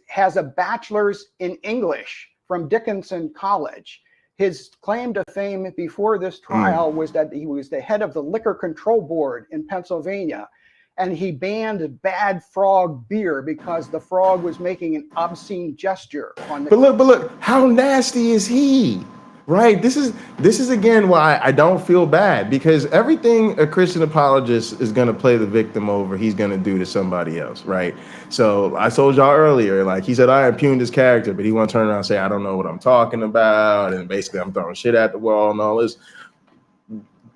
has a bachelor's in English from Dickinson College. His claim to fame before this trial was that he was the head of the Liquor Control Board in Pennsylvania. And he banned Bad Frog beer because the frog was making an obscene gesture on the. But look, how nasty is he? Right? This is again why I don't feel bad, because everything a Christian apologist is gonna play the victim over, he's gonna do to somebody else, right? So I told y'all earlier, like he said, I impugned his character, but he want to turn around and say, I don't know what I'm talking about, and basically I'm throwing shit at the wall and all this.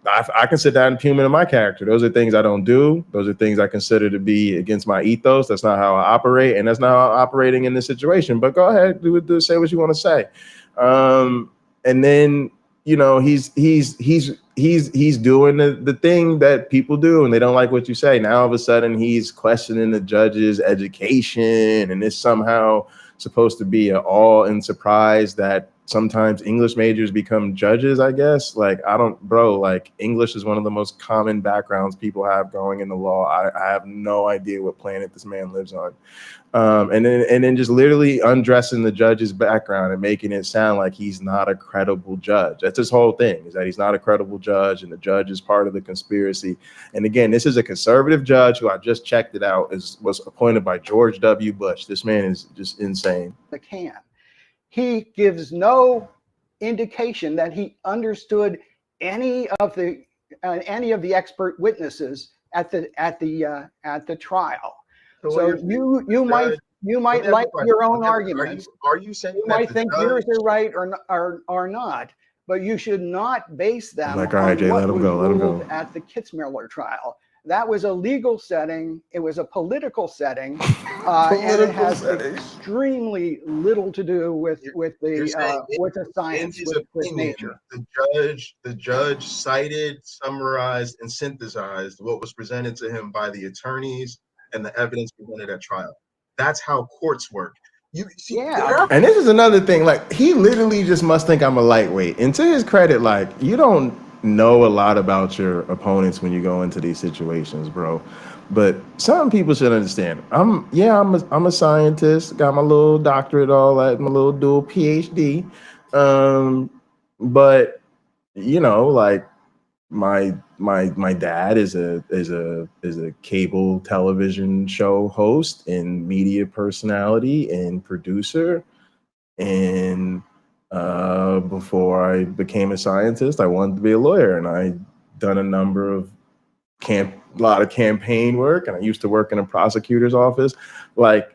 I consider that impugnment of my character. Those are things I don't do. Those are things I consider to be against my ethos. That's not how I operate, and that's not how I'm operating in this situation. But go ahead, say what you want to say. And then, you know, he's doing the thing that people do, and they don't like what you say. Now all of a sudden he's questioning the judge's education, and it's somehow supposed to be an awe and surprise that sometimes English majors become judges, I guess. Like, like English is one of the most common backgrounds people have going into law. I have no idea what planet this man lives on. And then just literally undressing the judge's background and making it sound like he's not a credible judge. That's his whole thing, is that he's not a credible judge and the judge is part of the conspiracy. And again, this is a conservative judge who I just checked it out, was appointed by George W. Bush. This man is just insane. He gives no indication that he understood any of the expert witnesses at the trial. So you might like your own arguments. Are you saying you might think yours are right or not, but you should not base them like, all right, Jay, let him go. At the Kitzmiller trial. That was a legal setting. It was a political setting, and it has extremely little to do with the science, with nature. The judge cited, summarized, and synthesized what was presented to him by the attorneys and the evidence presented at trial. That's how courts work. You see, and this is another thing. Like, he literally just must think I'm a lightweight. And to his credit, like, you don't know a lot about your opponents when you go into these situations, bro. But some people should understand. I'm a scientist, got my little doctorate, all that, my little dual PhD. But you know, like my dad is a cable television show host and media personality and producer. And before I became a scientist, I wanted to be a lawyer, and I done a number of a lot of campaign work, and I used to work in a prosecutor's office. Like,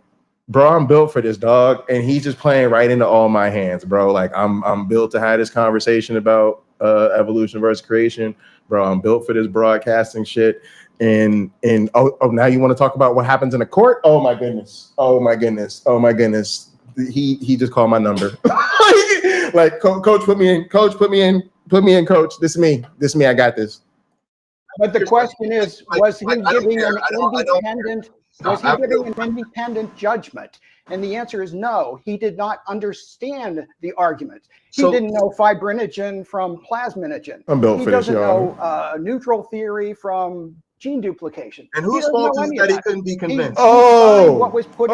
bro, I'm built for this, dog, and he's just playing right into all my hands, bro. Like, I'm built to have this conversation about evolution versus creation, bro. I'm built for this broadcasting shit. And now you want to talk about what happens in a court? Oh my goodness. He just called my number. Like, coach, put me in. Coach, put me in. Coach, this is me. I got this. But the question is, was he giving an independent judgment? And the answer is no. He did not understand the argument. He didn't know fibrinogen from plasminogen. I'm built for this, He doesn't y'all. know neutral theory from gene duplication. And whose fault is that he couldn't be convinced? What was put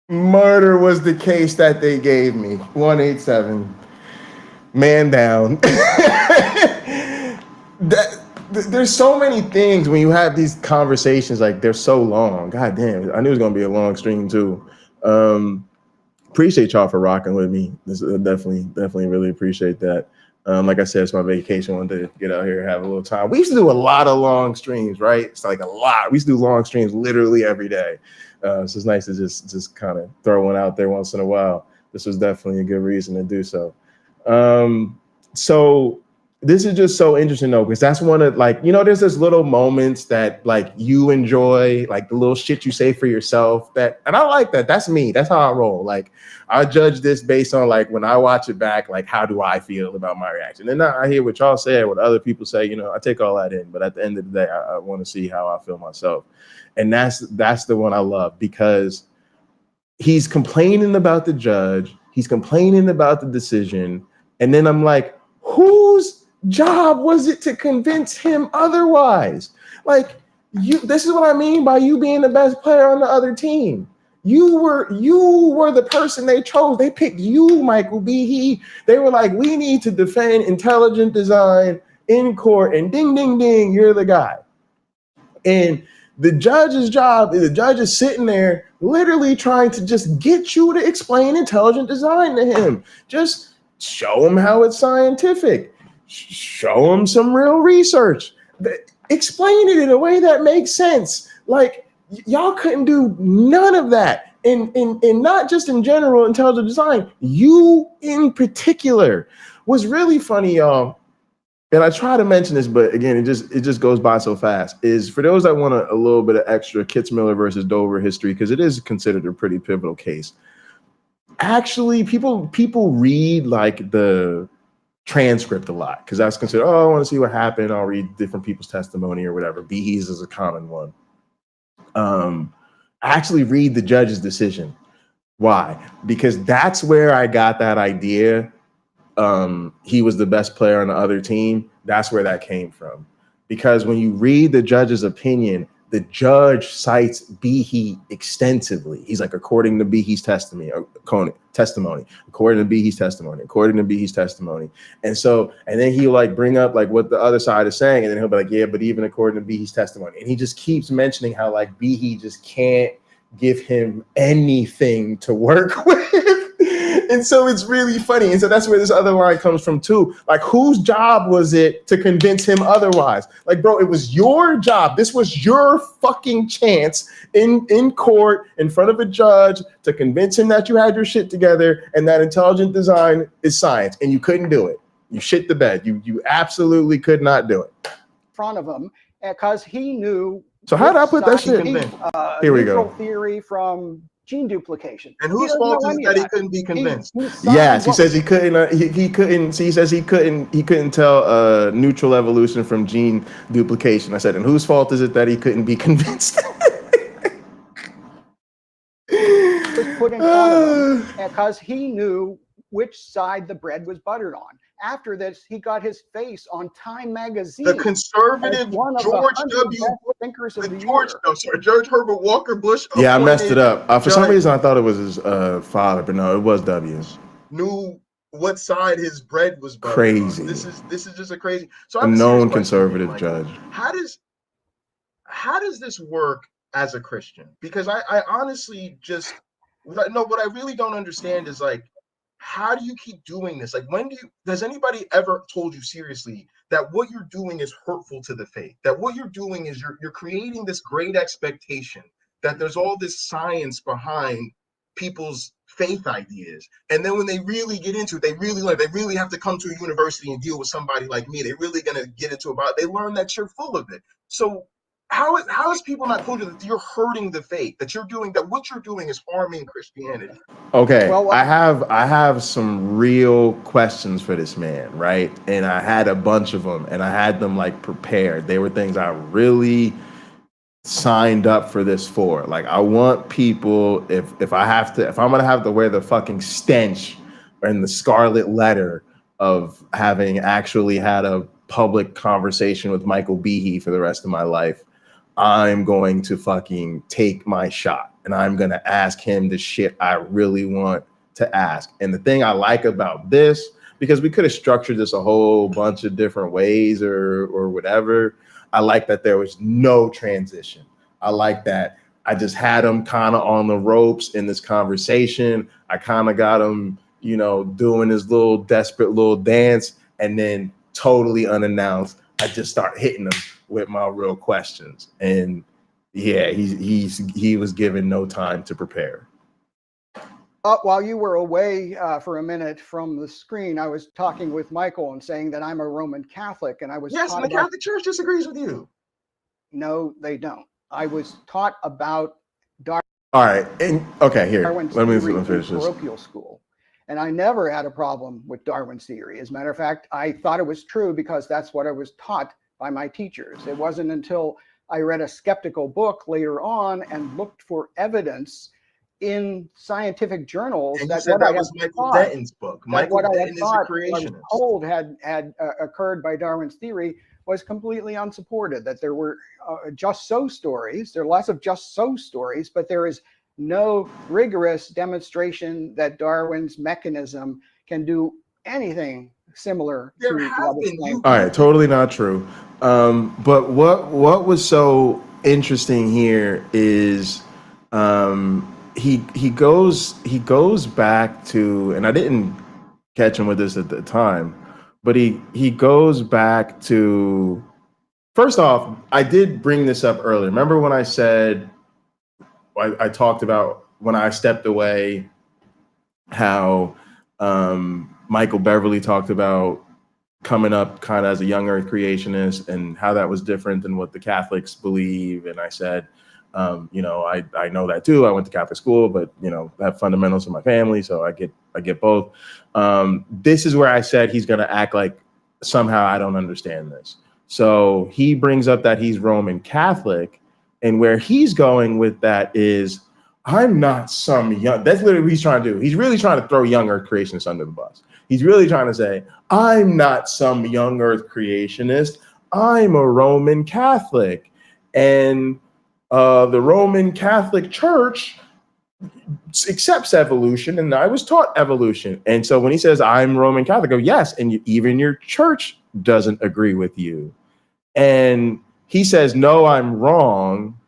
Murder was the case that they gave me. 187. Man down. There's so many things when you have these conversations, like they're so long. God damn, I knew it was gonna be a long stream too. Appreciate y'all for rocking with me. This definitely really appreciate that. Like I said, it's my vacation. I wanted to get out here and have a little time. We used to do a lot of long streams, right? It's like a lot. We used to do long streams literally every day. So it's nice to just kind of throw one out there once in a while. This was definitely a good reason to do so. So this is just so interesting though, because that's one of, like, you know, there's this little moments that like you enjoy, like the little shit you say for yourself, that, and I like that. That's me. That's how I roll. Like, I judge this based on, like, when I watch it back, like, how do I feel about my reaction? And I hear what y'all say, what other people say, you know, I take all that in, but at the end of the day, I want to see how I feel myself. And that's the one I love, because he's complaining about the judge. He's complaining about the decision. And then I'm like, whose job was it to convince him otherwise? Like, this is what I mean by you being the best player on the other team. You were the person they chose. They picked you, Michael Behe. They were like, we need to defend intelligent design in court, and ding, ding, ding, you're the guy. And the judge's job, the judge is sitting there literally trying to just get you to explain intelligent design to him. Just show him how it's scientific. Show him some real research. Explain it in a way that makes sense. Like, y'all couldn't do none of that. And not just in general intelligent design, you in particular. Was really funny, y'all. And I try to mention this, but again, it just goes by so fast, is for those that want a little bit of extra Kitzmiller versus Dover history, because it is considered a pretty pivotal case. Actually, people read like the transcript a lot, because that's considered, oh, I want to see what happened. I'll read different people's testimony or whatever. Behe's is a common one. Actually read the judge's decision. Why? Because that's where I got that idea. He was the best player on the other team. That's where that came from. Because when you read the judge's opinion, the judge cites Behe extensively. He's like, according to Behe's testimony, according to Behe's testimony. And then he'll like bring up like what the other side is saying. And then he'll be like, yeah, but even according to Behe's testimony. And he just keeps mentioning how like Behe just can't give him anything to work with. And so it's really funny. And so that's where this other line comes from too. Like, whose job was it to convince him otherwise? Like, bro, it was your job. This was your fucking chance in court, in front of a judge, to convince him that you had your shit together and that intelligent design is science. And you couldn't do it. You shit the bed. You absolutely could not do it. in front of him, because he knew. So how did I put that shit? Here we go. Neutral theory from gene duplication. And whose fault is that he couldn't be convinced? Yes, he says he couldn't. He couldn't. He says he couldn't tell neutral evolution from gene duplication. I said, and whose fault is it that he couldn't be convinced? Was put in front of him, because he knew which side the bread was buttered on. After this, he got his face on Time magazine. The conservative as one of George the 100 W. best thinkers of The the George, year. no, sorry, George Herbert Walker Bush. Yeah, I messed it appointed up. For some judge reason, I thought it was his father, but no, it was W. Knew what side his bread was buttered Crazy. on. This is just a crazy. So I A have a serious known question for you, conservative Michael. judge. How does this work as a Christian? Because I honestly just what I really don't understand is like, how do you keep doing this? Like, does anybody ever told you seriously that what you're doing is hurtful to the faith? That what you're doing is you're creating this great expectation that there's all this science behind people's faith ideas, and then when they really get into it, they really have to come to a university and deal with somebody like me. They're really gonna get into about. They learn that you're full of it. So how is people not told you that you're hurting the faith, that what you're doing is harming Christianity? Okay, Well, I have some real questions for this man, right? And I had a bunch of them, and I had them like prepared. They were things I really signed up for this for. Like, I want people, if I'm gonna have to wear the fucking stench and the scarlet letter of having actually had a public conversation with Michael Behe for the rest of my life, I'm going to fucking take my shot, and I'm gonna ask him the shit I really want to ask. And the thing I like about this, because we could have structured this a whole bunch of different ways or whatever, I like that there was no transition. I like that I just had him kind of on the ropes in this conversation. I kind of got him, doing his little desperate little dance, and then totally unannounced, I just start hitting him with my real questions. And yeah, he was given no time to prepare. While you were away for a minute from the screen, I was talking with Michael and saying that I'm a Roman Catholic, and I was Yes, and the Catholic Church disagrees with you. No, they don't. I was taught about All right, okay, here. Darwin's Let me theory finish in this. parochial school, and I never had a problem with Darwin's theory. As a matter of fact, I thought it was true because that's what I was taught by my teachers. It wasn't until I read a skeptical book later on and looked for evidence in scientific journals And that you said what that I was had Michael thought, Denton's book. that Michael what I had Denton is a thought, what I was creationist. told had occurred by Darwin's theory was completely unsupported, that there were just so stories. There are lots of just so stories, but there is no rigorous demonstration that Darwin's mechanism can do anything similar There to have what is been. claimed. All right, totally not true. But what was so interesting here is he goes back to, and I didn't catch him with this at the time, but he goes back to, first off, I did bring this up earlier. Remember when I said, I talked about when I stepped away, how Michael Beverly talked about coming up kind of as a young earth creationist and how that was different than what the Catholics believe. And I said, I know that too. I went to Catholic school, but I have fundamentals in my family, so I get both. This is where I said he's going to act like somehow I don't understand this. So he brings up that he's Roman Catholic, and where he's going with that is, I'm not some young. That's literally what he's trying to do. He's really trying to throw young earth creationists under the bus. He's really trying to say, I'm not some young earth creationist. I'm a Roman Catholic. And the Roman Catholic Church accepts evolution, and I was taught evolution. And so when he says, I'm Roman Catholic, I go, yes, and even your church doesn't agree with you. And he says, no, I'm wrong,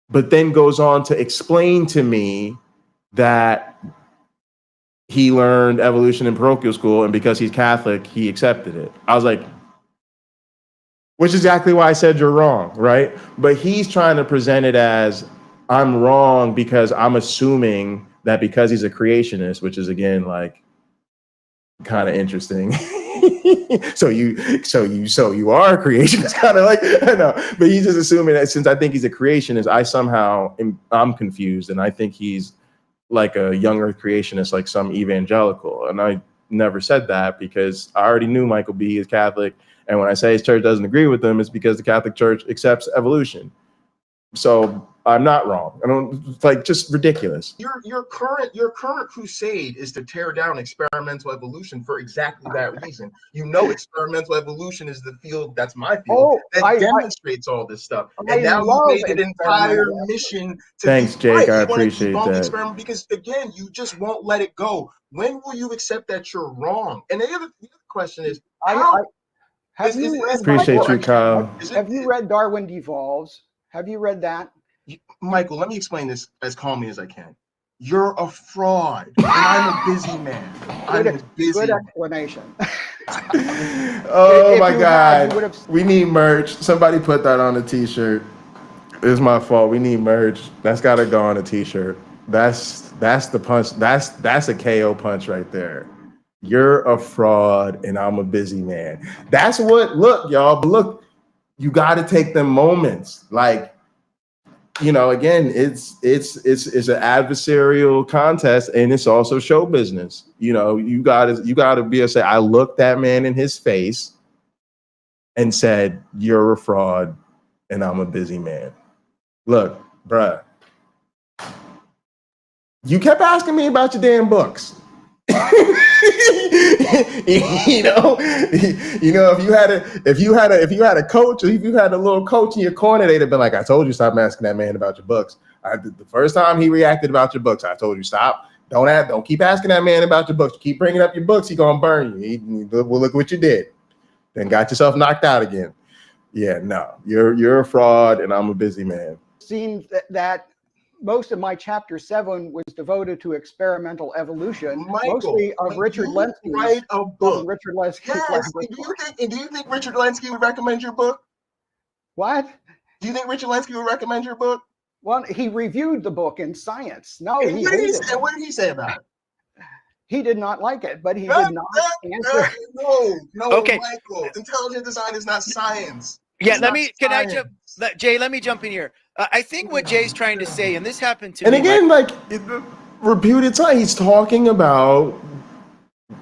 but then goes on to explain to me that he learned evolution in parochial school, and because he's Catholic, he accepted it. I was like, which is exactly why I said you're wrong, right? But he's trying to present it as, I'm wrong because I'm assuming that because he's a creationist, which is again like kind of interesting. so you are a creationist, kind of like, I know, but he's just assuming that since I think he's a creationist, I'm confused, and I think he's like a young earth creationist, like some evangelical. And I never said that because I already knew Michael B. is Catholic, and when I say his church doesn't agree with him, it's because the Catholic Church accepts evolution. So I'm not wrong. I don't, it's like, just ridiculous. Your current crusade is to tear down experimental evolution for exactly that reason. You know, experimental evolution is the field, that's my field, that demonstrates all this stuff. And now you've made it an entire mission to Thanks, be Jake. right. I You want to appreciate debunk that. experiment because, again, you just won't let it go. When will you accept that you're wrong? And the other question is, have you read appreciate you, Kyle. Have you read Darwin Devolves? Have you read that? Michael, let me explain this as calmly as I can. You're a fraud, and I'm a busy man. I'm a busy Good man. explanation. Oh my God. We need merch. Somebody put that on a t-shirt. It's my fault. We need merch. That's got to go on a t-shirt. That's the punch. That's a KO punch right there. You're a fraud and I'm a busy man. That's what, look, y'all, but look, you got to take them moments. Like, you know, again, it's an adversarial contest, and it's also show business. You know, you gotta be able to say, I looked that man in his face and said, you're a fraud and I'm a busy man. Look, bruh, you kept asking me about your damn books. you know, if you had a coach, or if you had a little coach in your corner, they'd have been like, I told you, stop asking that man about your books. The first time he reacted about your books, I told you, stop. Don't keep asking that man about your books. You keep bringing up your books, he's gonna burn you. Well, look what you did. Then got yourself knocked out again. Yeah, no, you're a fraud, and I'm a busy man. Seems that most of my chapter 7 was devoted to experimental evolution, mostly of Richard Lenski. Write a book. Richard Lenski. Yes. Do you think Richard Lenski would recommend your book? What? Do you think Richard Lenski would recommend your book? Well, he reviewed the book in Science. No, what did he say about it? He did not like it, but he did not answer. No, okay. Michael, intelligent design is not science. Yeah, Jay, let me jump in here. I think what Jay's trying to say, and this happened to me. And again, reputed time, he's talking about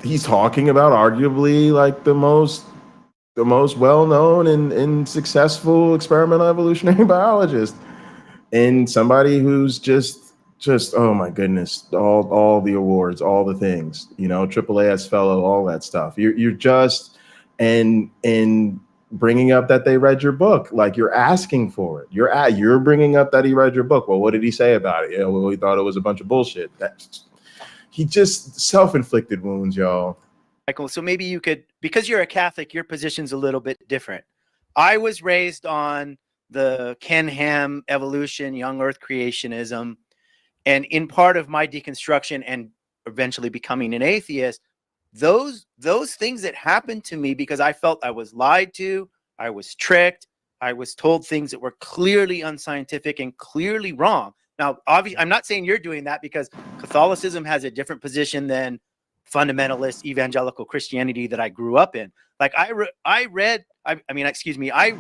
arguably like the most well-known and successful experimental evolutionary biologist, and somebody who's just oh my goodness, all the awards, all the things, you know, AAAS fellow, all that stuff. You're just and bringing up that they read your book, like you're asking for it. You're bringing up that he read your book. Well, what did he say about it? Yeah, well, he thought it was a bunch of bullshit. He just self-inflicted wounds, y'all. Michael, so maybe you could, because you're a Catholic, your position's a little bit different. I was raised on the Ken Ham evolution, young earth creationism, and in part of my deconstruction and eventually becoming an atheist, those things that happened to me because I felt I was lied to, I was tricked, I was told things that were clearly unscientific and clearly wrong. Now, obviously, I'm not saying you're doing that because Catholicism has a different position than fundamentalist evangelical Christianity that I grew up in. Like I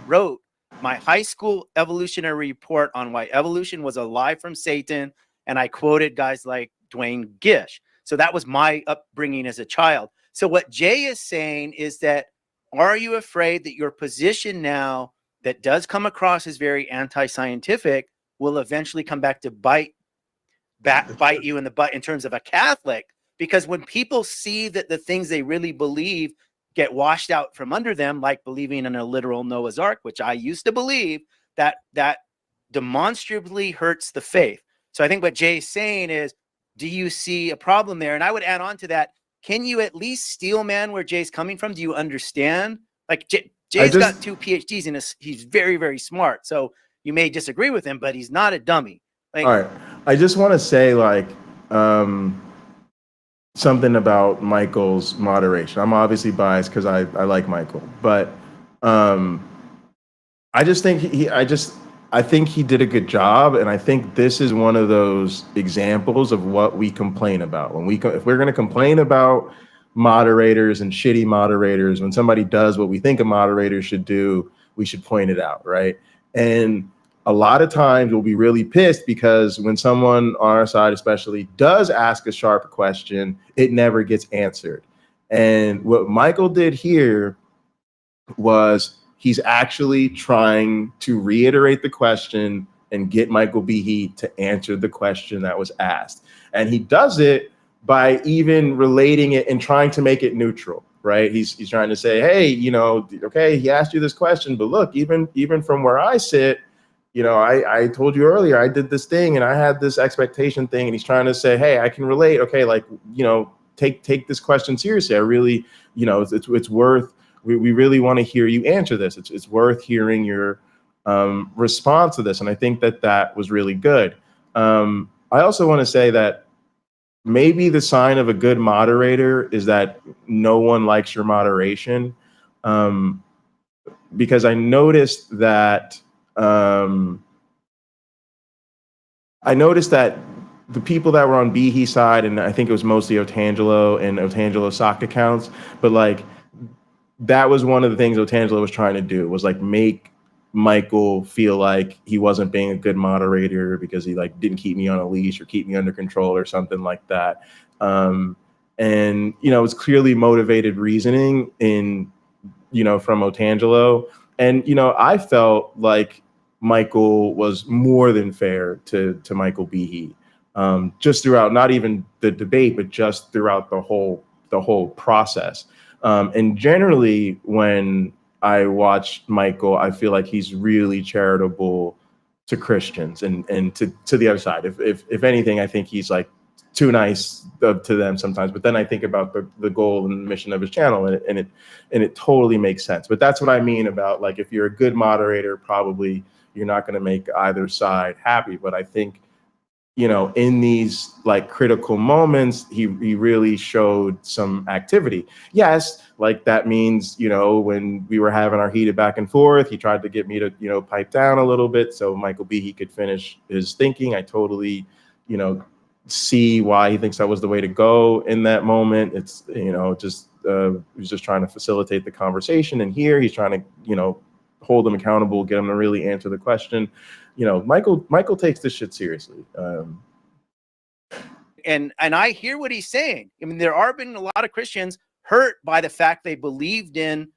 wrote my high school evolutionary report on why evolution was a lie from Satan, and I quoted guys like Dwayne Gish. So that was my upbringing as a child. So what Jay is saying is that, are you afraid that your position now that does come across as very anti-scientific will eventually come back to bite you in the butt in terms of a Catholic? Because when people see that the things they really believe get washed out from under them, like believing in a literal Noah's Ark, which I used to believe, that demonstrably hurts the faith. So I think what Jay's saying is, do you see a problem there? And I would add on to that, can you at least steel man where Jay's coming from? Do you understand? Like Jay's got 2 PhDs and he's very, very smart. So you may disagree with him, but he's not a dummy. Like, all right. I just want to say something about Michael's moderation. I'm obviously biased because I like Michael, but I just think I think he did a good job, and I think this is one of those examples of what we complain about. If we're going to complain about moderators and shitty moderators, when somebody does what we think a moderator should do, we should point it out, right? And a lot of times we'll be really pissed because when someone on our side especially does ask a sharp question, it never gets answered. And what Michael did here was he's actually trying to reiterate the question and get Michael Behe to answer the question that was asked. And he does it by even relating it and trying to make it neutral, right? He's trying to say, hey, you know, okay, he asked you this question, but look, even from where I sit, you know, I told you earlier, I did this thing and I had this expectation thing, and he's trying to say, hey, I can relate. Okay, like, you know, take this question seriously. I really, you know, it's worth, we really want to hear you answer this. It's worth hearing your response to this. And I think that was really good. I also want to say that maybe the sign of a good moderator is that no one likes your moderation. Because I noticed that the people that were on Behe's side, and I think it was mostly Otangelo and Otangelo's sock accounts, but like that was one of the things Otangelo was trying to do, was like make Michael feel like he wasn't being a good moderator because he like didn't keep me on a leash or keep me under control or something like that. And you know, it's clearly motivated reasoning in, you know, from Otangelo. And you know, I felt like Michael was more than fair to Michael Behe, just throughout, not even the debate, but just throughout the whole process. And generally, when I watch Michael, I feel like he's really charitable to Christians and to the other side. If anything, I think he's like too nice to them sometimes. But then I think about the goal and the mission of his channel, and it totally makes sense. But that's what I mean about, like, if you're a good moderator, probably you're not going to make either side happy. But I think, you know, in these like critical moments, he really showed some activity. Yes, like that means, you know, when we were having our heated back and forth, he tried to get me to, you know, pipe down a little bit so Michael Behe could finish his thinking. I totally, you know, see why he thinks that was the way to go in that moment. It's, you know, just he was just trying to facilitate the conversation. And here he's trying to, you know, hold them accountable, get them to really answer the question. You know, Michael takes this shit seriously. And I hear what he's saying. I mean, there are been a lot of Christians hurt by the fact they believed in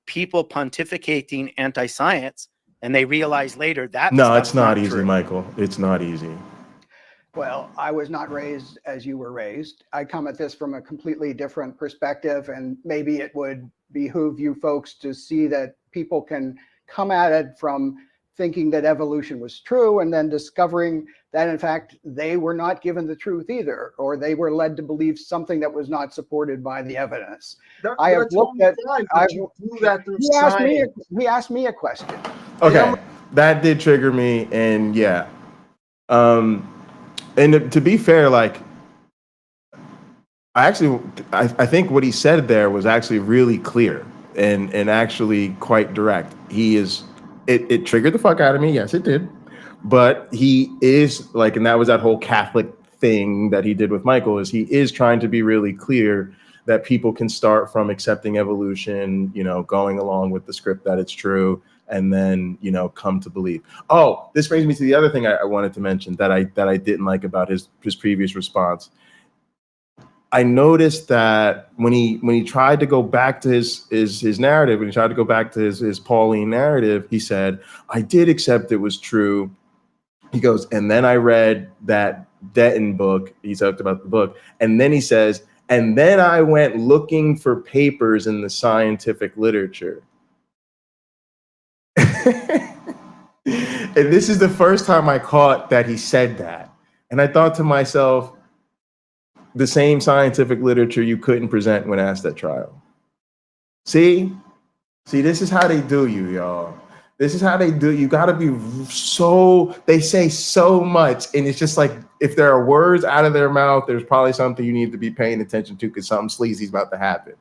people pontificating anti-science, and they realize later that no, it's not easy, true. Michael. It's not easy. Well, I was not raised as you were raised. I come at this from a completely different perspective, and maybe it would behoove you folks to see that people can come at it from thinking that evolution was true and then discovering that, in fact, they were not given the truth either, or they were led to believe something that was not supported by the evidence. I have looked at. You do that through science. He asked me a question. Okay, that did trigger me, and yeah. And to be fair, like, I think what he said there was actually really clear and actually quite direct. It triggered the fuck out of me. Yes, it did. But he is like, and that was that whole Catholic thing that he did with Michael, is he is trying to be really clear that people can start from accepting evolution, you know, going along with the script that it's true, and then, you know, come to believe. Oh, this brings me to the other thing I wanted to mention that I didn't like about his previous response. I noticed that when he tried to go back to his narrative, when he tried to go back to his Pauline narrative, he said, I did accept it was true. He goes, and then I read that Denton book. He talked about the book. And then he says, and then I went looking for papers in the scientific literature. And this is the first time I caught that he said that. And I thought to myself, the same scientific literature you couldn't present when asked at trial. See, this is how they do you, y'all. This is how they do. You got to be they say so much. And it's just like, if there are words out of their mouth, there's probably something you need to be paying attention to because something sleazy is about to happen.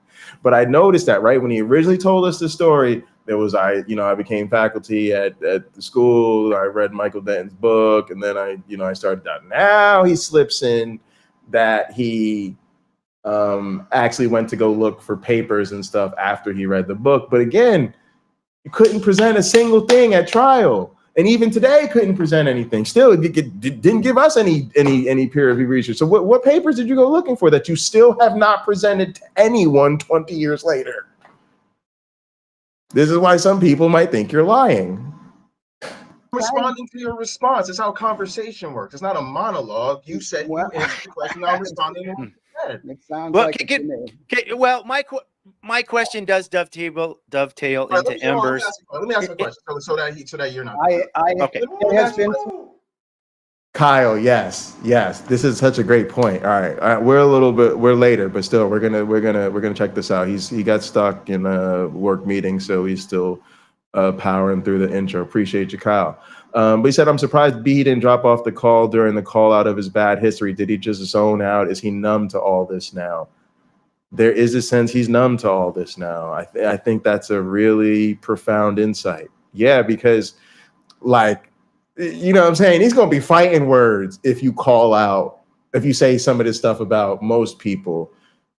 But I noticed that, right, when he originally told us the story, there was, I became faculty at the school. I read Michael Denton's book. And then I started that. Now he slips in that he actually went to go look for papers and stuff after he read the book. But again, you couldn't present a single thing at trial. And even today, couldn't present anything. Still, it didn't give us any peer-reviewed research. So what papers did you go looking for that you still have not presented to anyone 20 years later? This is why some people might think you're lying. responding to your response. It's how conversation works. It's not a monologue. You said you answered the question. Now I'm responding to what you said. It sounds Well, like it to me. well, my question does dovetail All right, into Ember's. let me ask a question so that you're not. Okay. It has been. Kyle, yes. This is such a great point. All right. We're later, but still, we're gonna check this out. He got stuck in a work meeting, so he's still powering through the intro. Appreciate you, Kyle. But he said, I'm surprised Behe didn't drop off the call during the call out of his bad history. Did he just zone out? Is he numb to all this now? There is a sense he's numb to all this now. I think that's a really profound insight. Yeah, because like, you know what I'm saying? He's going to be fighting words if you call out, if you say some of this stuff about most people.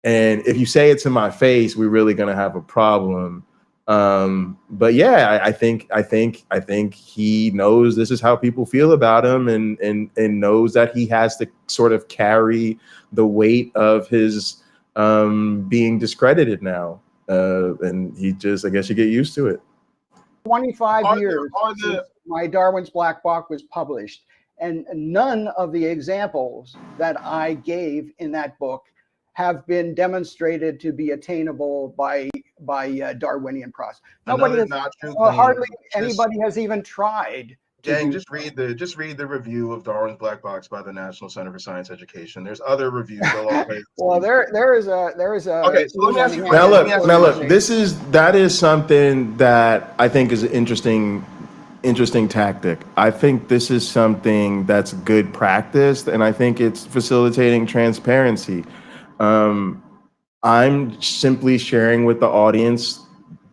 And if you say it to my face, we're really going to have a problem. But yeah, I think he knows this is how people feel about him and knows that he has to sort of carry the weight of his being discredited now. And he just, I guess you get used to it. 25 years since my Darwin's Black Box was published, and none of the examples that I gave in that book have been demonstrated to be attainable by Darwinian process. Nobody has, hardly anybody has even tried. Gang, just read the review of Darwin's Black Box by the National Center for Science Education. There's other reviews. Well, there is a. Okay, so let me ask you. Now look. That is something that I think is an interesting tactic. I think this is something that's good practice, and I think it's facilitating transparency. I'm simply sharing with the audience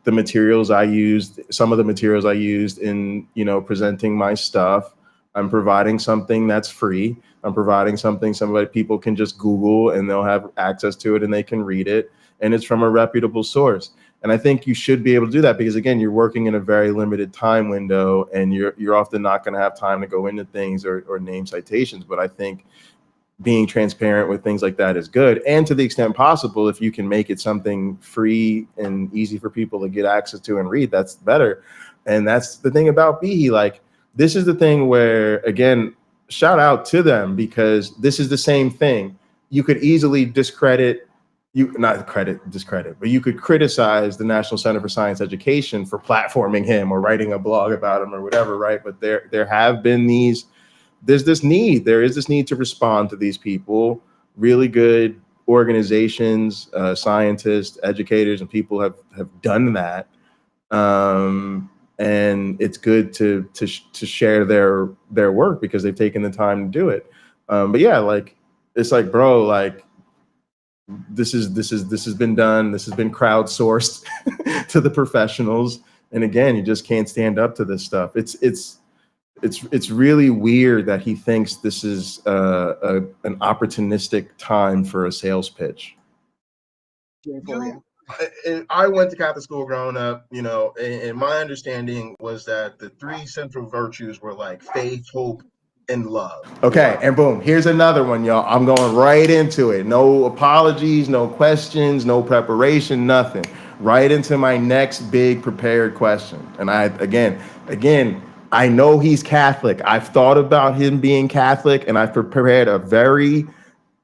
the materials I used, some of the materials I used in, presenting my stuff. I'm providing something that's free. I'm providing something people can just Google and they'll have access to it and they can read it. And it's from a reputable source. And I think you should be able to do that because, again, you're working in a very limited time window and you're often not going to have time to go into things or name citations. But I think being transparent with things like that is good. And to the extent possible, if you can make it something free and easy for people to get access to and read, that's better. And that's the thing about Behe. Like, this is the thing where, again, shout out to them because this is the same thing. You could easily discredit, but you could criticize the National Center for Science Education for platforming him or writing a blog about him or whatever, right? But there have been there is this need to respond to these people. Really good organizations, scientists, educators, and people have done that. And it's good to share their work because they've taken the time to do it. But yeah, like, it's like, bro, like, this has been done. This has been crowdsourced to the professionals. And again, you just can't stand up to this stuff. It's really weird that he thinks this is an opportunistic time for a sales pitch. I went to Catholic school growing up, and my understanding was that the three central virtues were like faith, hope, and love. Okay, and boom, here's another one, y'all. I'm going right into it. No apologies, no questions, no preparation, nothing. Right into my next big prepared question. And again, I know he's Catholic. I've thought about him being Catholic, and I've prepared a very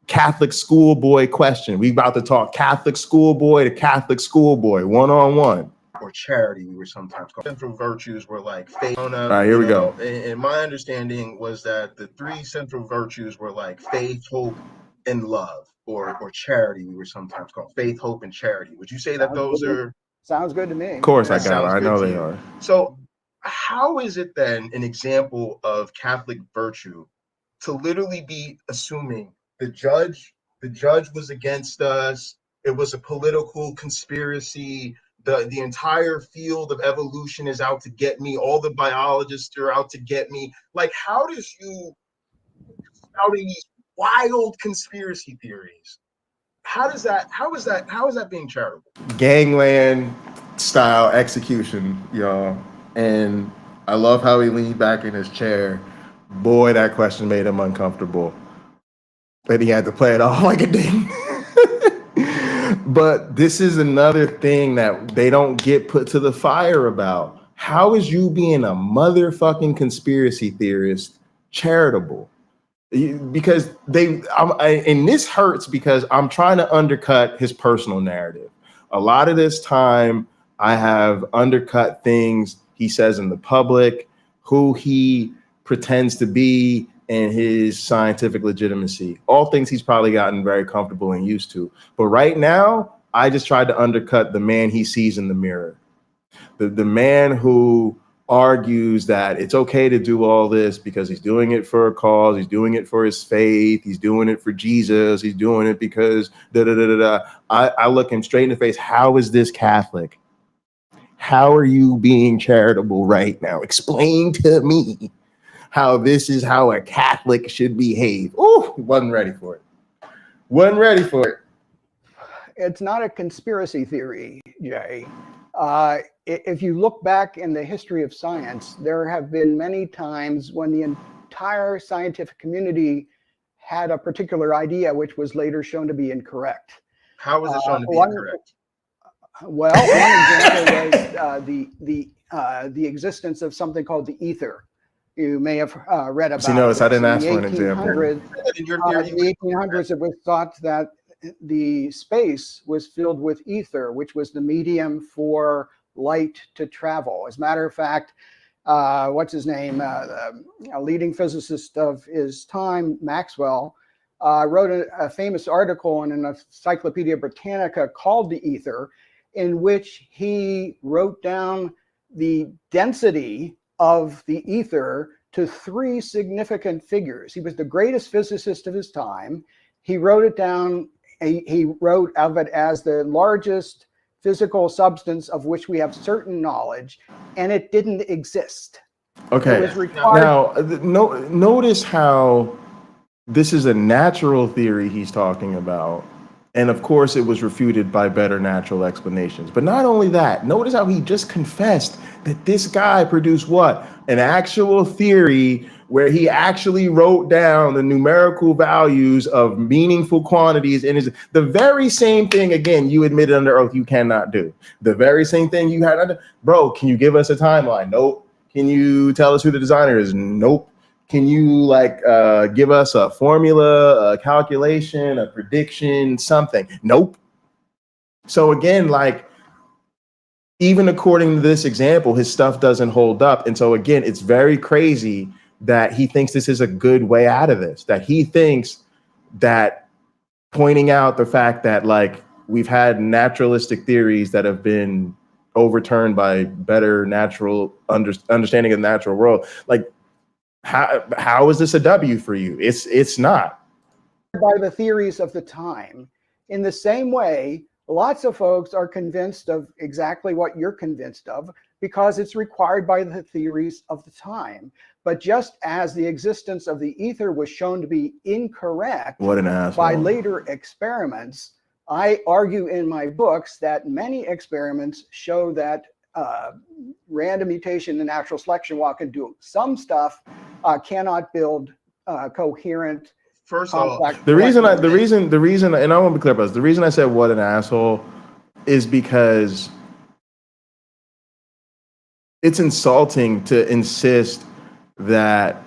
Catholic schoolboy question. We about to talk Catholic schoolboy to Catholic schoolboy, one-on-one. Or charity, we were sometimes called. Central virtues were like faith. All right, here we go. And my understanding was that the three central virtues were like faith, hope, and love, or charity, we were sometimes called. Faith, hope, and charity. Would you say that those are? Sounds good to me. Of course, I got it. I know they are. So, how is it then an example of Catholic virtue to literally be assuming the judge was against us? It was a political conspiracy. The entire field of evolution is out to get me. All the biologists are out to get me. Like, how does you spouting these wild conspiracy theories? How is that being charitable? Gangland style execution, y'all. And I love how he leaned back in his chair. Boy, that question made him uncomfortable. And he had to play it off like a ding. But this is another thing that they don't get put to the fire about. how is you being a motherfucking conspiracy theorist charitable? Because and this hurts because I'm trying to undercut his personal narrative. A lot of this time, I have undercut things he says in the public, who he pretends to be, and his scientific legitimacy. All things he's probably gotten very comfortable and used to. But right now, I just tried to undercut the man he sees in the mirror. The man who argues that it's okay to do all this because he's doing it for a cause, he's doing it for his faith, he's doing it for Jesus, he's doing it because da da da da da. I look him straight in the face. How is this Catholic? How are you being charitable right now? Explain to me how this is how a Catholic should behave. Oh, wasn't ready for it. Wasn't ready for it. It's not a conspiracy theory, Jay. If you look back in the history of science, there have been many times when the entire scientific community had a particular idea which was later shown to be incorrect. How was it shown to be incorrect? Well, one example was the existence of something called the ether. You may have read about. See, notice I didn't ask for an In example. the 1800s, it was thought that the space was filled with ether, which was the medium for light to travel. As a matter of fact, what's his name? A leading physicist of his time, Maxwell, wrote a famous article in an Encyclopedia Britannica called The Ether, in which he wrote down the density of the ether to 3 significant figures. He was the greatest physicist of his time. He wrote it down. He wrote of it as the largest physical substance of which we have certain knowledge, and it didn't exist. Okay. It was required. Now, notice how this is a natural theory he's talking about. And of course, it was refuted by better natural explanations. But not only that, notice how he just confessed that this guy produced what? An actual theory where he actually wrote down the numerical values of meaningful quantities in his, the very same thing, again, you admitted under oath you cannot do. The very same thing you had under, bro, can you give us a timeline? Nope. Can you tell us who the designer is? Nope. Can you give us a formula, a calculation, a prediction, something? Nope. So again, even according to this example, his stuff doesn't hold up. And so again, it's very crazy that he thinks this is a good way out of this, that he thinks that pointing out the fact that we've had naturalistic theories that have been overturned by better natural understanding of the natural world. How is this a W for you? It's not. By the theories of the time. In the same way, lots of folks are convinced of exactly what you're convinced of because it's required by the theories of the time. But just as the existence of the ether was shown to be incorrect What an asshole. by later experiments, I argue in my books that many experiments show that random mutation and natural selection, while can do some stuff, cannot build coherent. First of all, the reason, and I want to be clear about this, the reason I said what an asshole is because it's insulting to insist that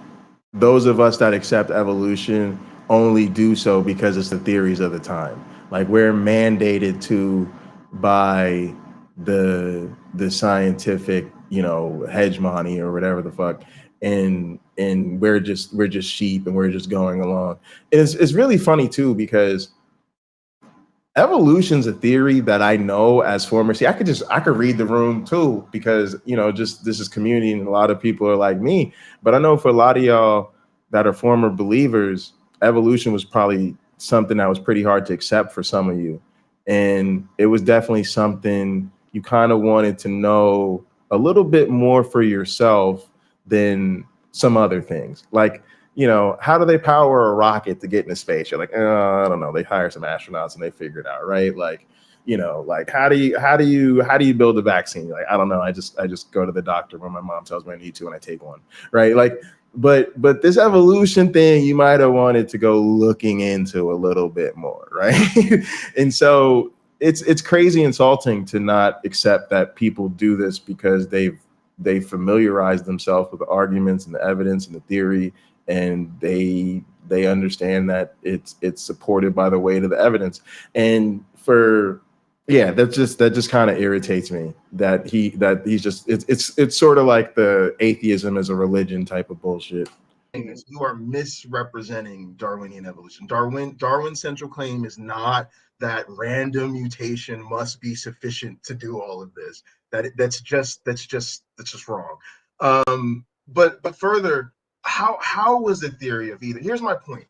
those of us that accept evolution only do so because it's the theories of the time. We're mandated to by the scientific, hegemony or whatever the fuck, and we're just sheep and we're just going along. And it's really funny too, because evolution's a theory that I know as former. See, I could read the room too, because just this is community and a lot of people are like me. But I know for a lot of y'all that are former believers, evolution was probably something that was pretty hard to accept for some of you. And it was definitely something you kind of wanted to know a little bit more for yourself than some other things. How do they power a rocket to get into space? You're like, I don't know. They hire some astronauts and they figure it out, right? How do you build a vaccine? You're like, I don't know. I just go to the doctor when my mom tells me I need to and I take one, right? But this evolution thing, you might have wanted to go looking into a little bit more, right? And so it's crazy insulting to not accept that people do this because they've they familiarize themselves with the arguments and the evidence and the theory, and they understand that it's supported by the weight of the evidence. And that just kind of irritates me that he's just it's sort of like the atheism as a religion type of bullshit. You are misrepresenting Darwinian evolution. Darwin's central claim is not that random mutation must be sufficient to do all of this. That's just wrong. But further, how was the theory of ether? Here's my point.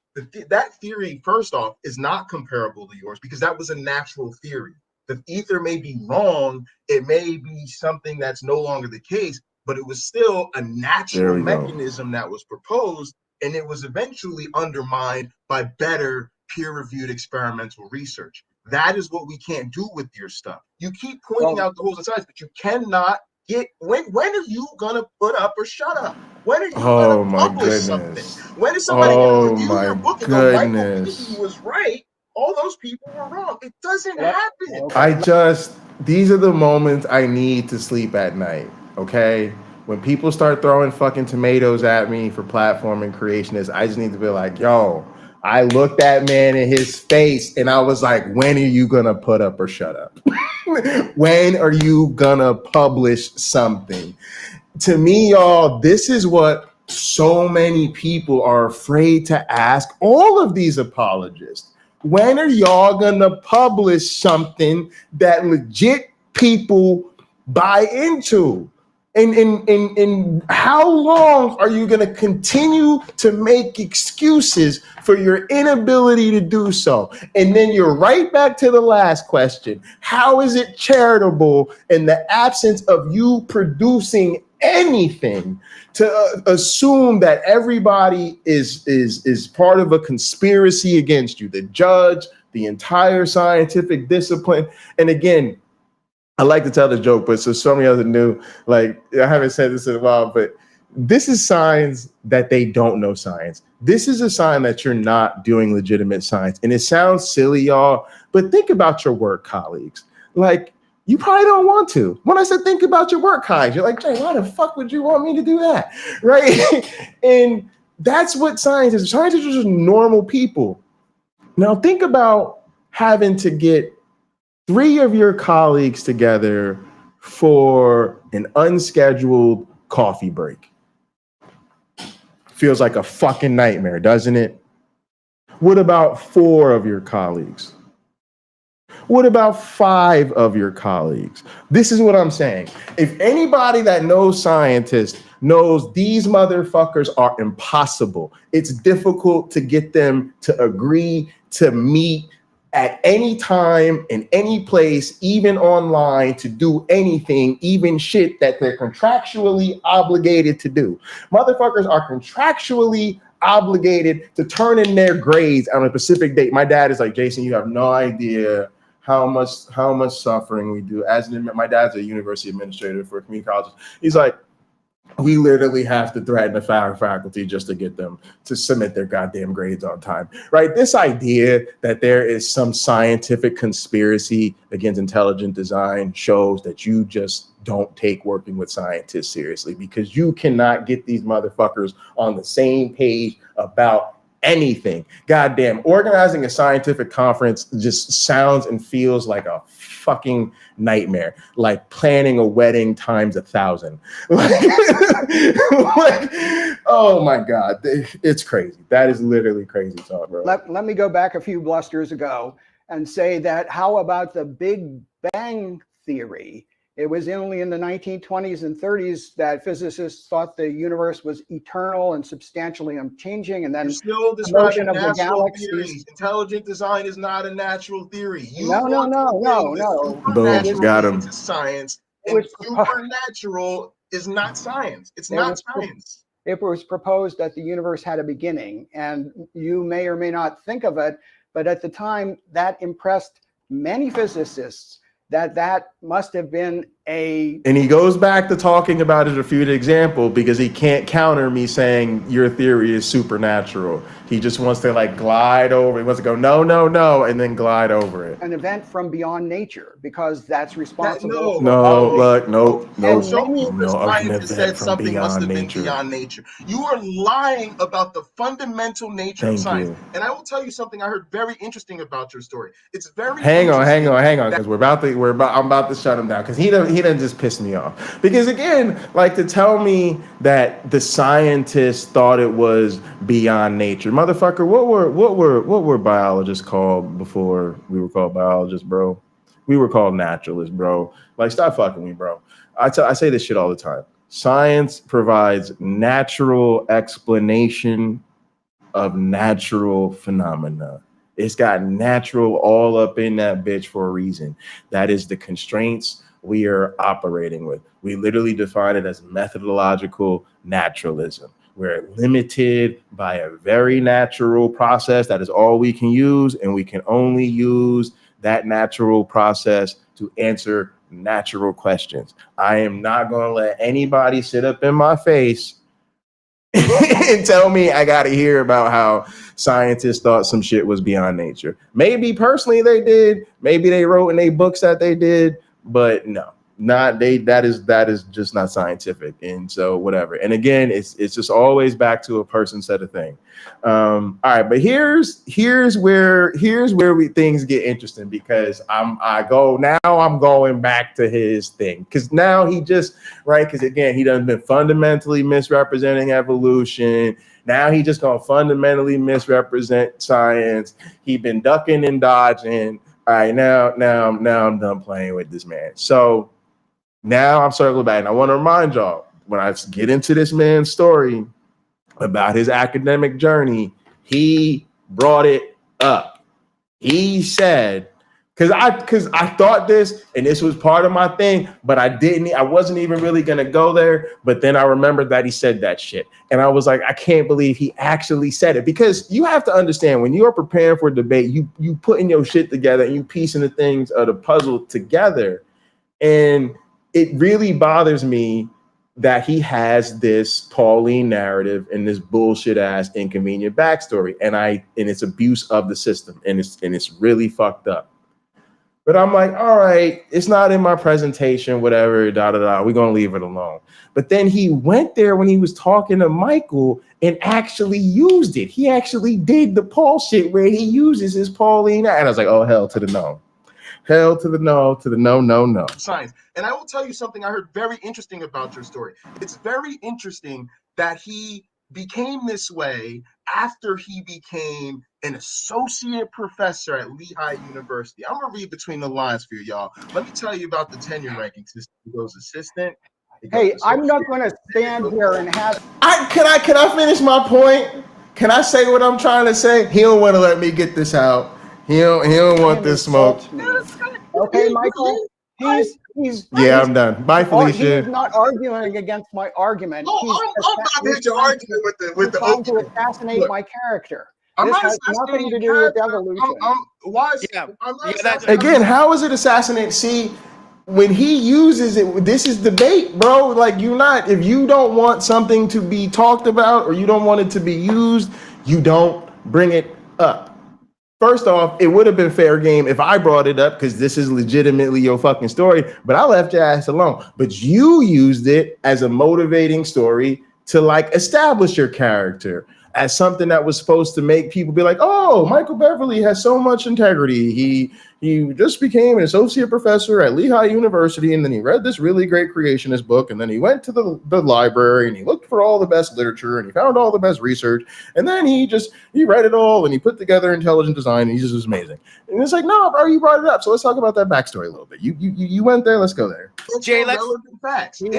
That theory, first off, is not comparable to yours because that was a natural theory. The ether may be wrong. It may be something that's no longer the case, but it was still a natural mechanism that was proposed, and it was eventually undermined by better peer-reviewed experimental research. That is what we can't do with your stuff. You keep pointing out the holes and sides, but you cannot get. When are you gonna put up or shut up? When are you gonna publish something? When is somebody gonna review your book and go, Michael Behe was right? All those people were wrong. It doesn't happen. These are the moments I need to sleep at night. Okay, when people start throwing fucking tomatoes at me for platforming creationists, I just need to be like, yo, I looked that man in his face and I was like, when are you gonna put up or shut up? When are you gonna publish something? To me, y'all, this is what so many people are afraid to ask all of these apologists. When are y'all gonna publish something that legit people buy into? And how long are you going to continue to make excuses for your inability to do so? And then you're right back to the last question. How is it charitable in the absence of you producing anything to assume that everybody is part of a conspiracy against you? The judge, the entire scientific discipline. And again, I like to tell the joke, but so some of you new, like I haven't said this in a while, but this is signs that they don't know science. This is a sign that you're not doing legitimate science. And it sounds silly, y'all, but think about your work colleagues. Like, you probably don't want to. When I said think about your work colleagues, you're like, Jay, why the fuck would you want me to do that? Right? And that's what science is. Scientists are just normal people. Now think about having to get 3 of your colleagues together for an unscheduled coffee break. Feels like a fucking nightmare, doesn't it? What about 4 of your colleagues? What about 5 of your colleagues? This is what I'm saying. If anybody that knows scientists knows these motherfuckers are impossible, it's difficult to get them to agree to meet at any time, in any place, even online, to do anything, even shit that they're contractually obligated to do. Motherfuckers are contractually obligated to turn in their grades on a specific date. My dad is like, Jason, you have no idea how much suffering we do. My dad's a university administrator for community colleges. He's like, we literally have to threaten the faculty just to get them to submit their goddamn grades on time, right? This idea that there is some scientific conspiracy against intelligent design shows that you just don't take working with scientists seriously, because you cannot get these motherfuckers on the same page about anything. Goddamn, organizing a scientific conference just sounds and feels like a fucking nightmare, like planning a wedding times 1,000. Like, oh my God, it's crazy. That is literally crazy talk, bro. Let me go back a few blusters ago and say that how about the Big Bang Theory? It was only in the 1920s and 30s that physicists thought the universe was eternal and substantially unchanging, and then still the motion of the natural galaxies. Theories. Intelligent design is not a natural theory. No. Boom, got him. Science. And supernatural is not science. It's not science. It was proposed that the universe had a beginning, and you may or may not think of it, but at the time that impressed many physicists that must have been And he goes back to talking about his refuted example because he can't counter me saying your theory is supernatural. He just wants to like glide over. He wants to go, no, no, no, and then glide over it. an event from beyond nature, because that's responsible. No, Show me an the scientist event said from something must have been nature. beyond nature. You are lying about the fundamental nature of science. And I will tell you something I heard very interesting about your story. It's very hang on, because I'm about to shut him down because he done just pissed me off. Because again, like to tell me that the scientists thought it was beyond nature, motherfucker. What were biologists called before we were called biologists, bro? We were called naturalists, bro. Like, stop fucking me, bro. I say this shit all the time. Science provides natural explanation of natural phenomena. It's got natural all up in that bitch for a reason. That is the constraints we are operating with. We literally define it as methodological naturalism. We're limited by a very natural process. That is all we can use, and we can only use that natural process to answer natural questions. I am not going to let anybody sit up in my face and tell me I got to hear about how scientists thought some shit was beyond nature. Maybe personally they did. Maybe they wrote in their books that they did, but no. Not they. That is just not scientific, and so whatever. And again, it's just always back to a person said a thing. All right, but here's where things get interesting because I'm going back to his thing because now he just because again he done been fundamentally misrepresenting evolution. Now he just gonna fundamentally misrepresent science. He been ducking and dodging. All right, now I'm done playing with this man. So. Now I'm circling back, and I want to remind y'all, when I get into this man's story about his academic journey, he brought it up. He said, because I thought this, and this was part of my thing, but I wasn't even really going to go there, but then I remembered that he said that shit. And I was like, I can't believe he actually said it, because you have to understand, when you're preparing for a debate, you putting your shit together, and you piecing the things of the puzzle together, and it really bothers me that he has this Pauline narrative and this bullshit ass inconvenient backstory, and it's abuse of the system, and it's really fucked up. But I'm like, all right, it's not in my presentation, whatever, we're gonna leave it alone. But then he went there when he was talking to Michael and actually used it. He actually did the Paul shit where he uses his Pauline, and I was like, oh, hell to the no. Hell to the no, no. Science. And I will tell you something I heard very interesting about your story. It's very interesting that he became this way after he became an associate professor at Lehigh University. I'm going to read between the lines for you, y'all. Let me tell you about the tenure ranking system. It goes assistant. Hey, I'm not going to stand here and have... Can I finish my point? Can I say what I'm trying to say? He don't want to let me get this out. He don't want this smoke. Okay, Michael. He's I'm done. Bye, Felicia. He's not arguing against my argument. I'm not here to argue with the trying to assassinate my character. This has nothing to do with evolution. Again, how is it assassinate? See, when he uses it, this is debate, bro. Like, if you don't want something to be talked about or you don't want it to be used, you don't bring it up. First off, it would have been fair game if I brought it up because this is legitimately your fucking story, but I left your ass alone. But you used it as a motivating story to like establish your character as something that was supposed to make people be like, oh, Michael Beverly has so much integrity. He just became an associate professor at Lehigh University, and then he read this really great creationist book, and then he went to the library, and he looked for all the best literature, and he found all the best research, and then he read it all, and he put together intelligent design, and he just was amazing. And it's like, no, bro, you brought it up, so let's talk about that backstory a little bit. You went there, let's go there. Jay, let's get back to the.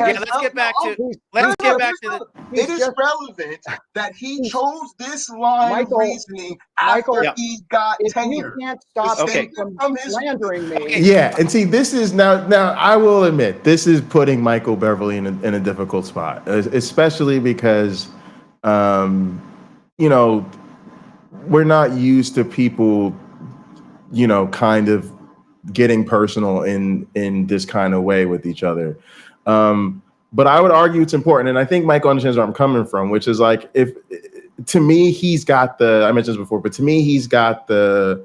It is relevant that he chose this line of reasoning after he got tenure. You can't stop from slandering me. Yeah, and see, this is now I will admit, this is putting Michael Beverly in a difficult spot, especially because, we're not used to people, kind of getting personal in this kind of way with each other. But I would argue it's important, and I think Michael understands where I'm coming from, which is like, if to me he's got I mentioned this before, but to me he's got the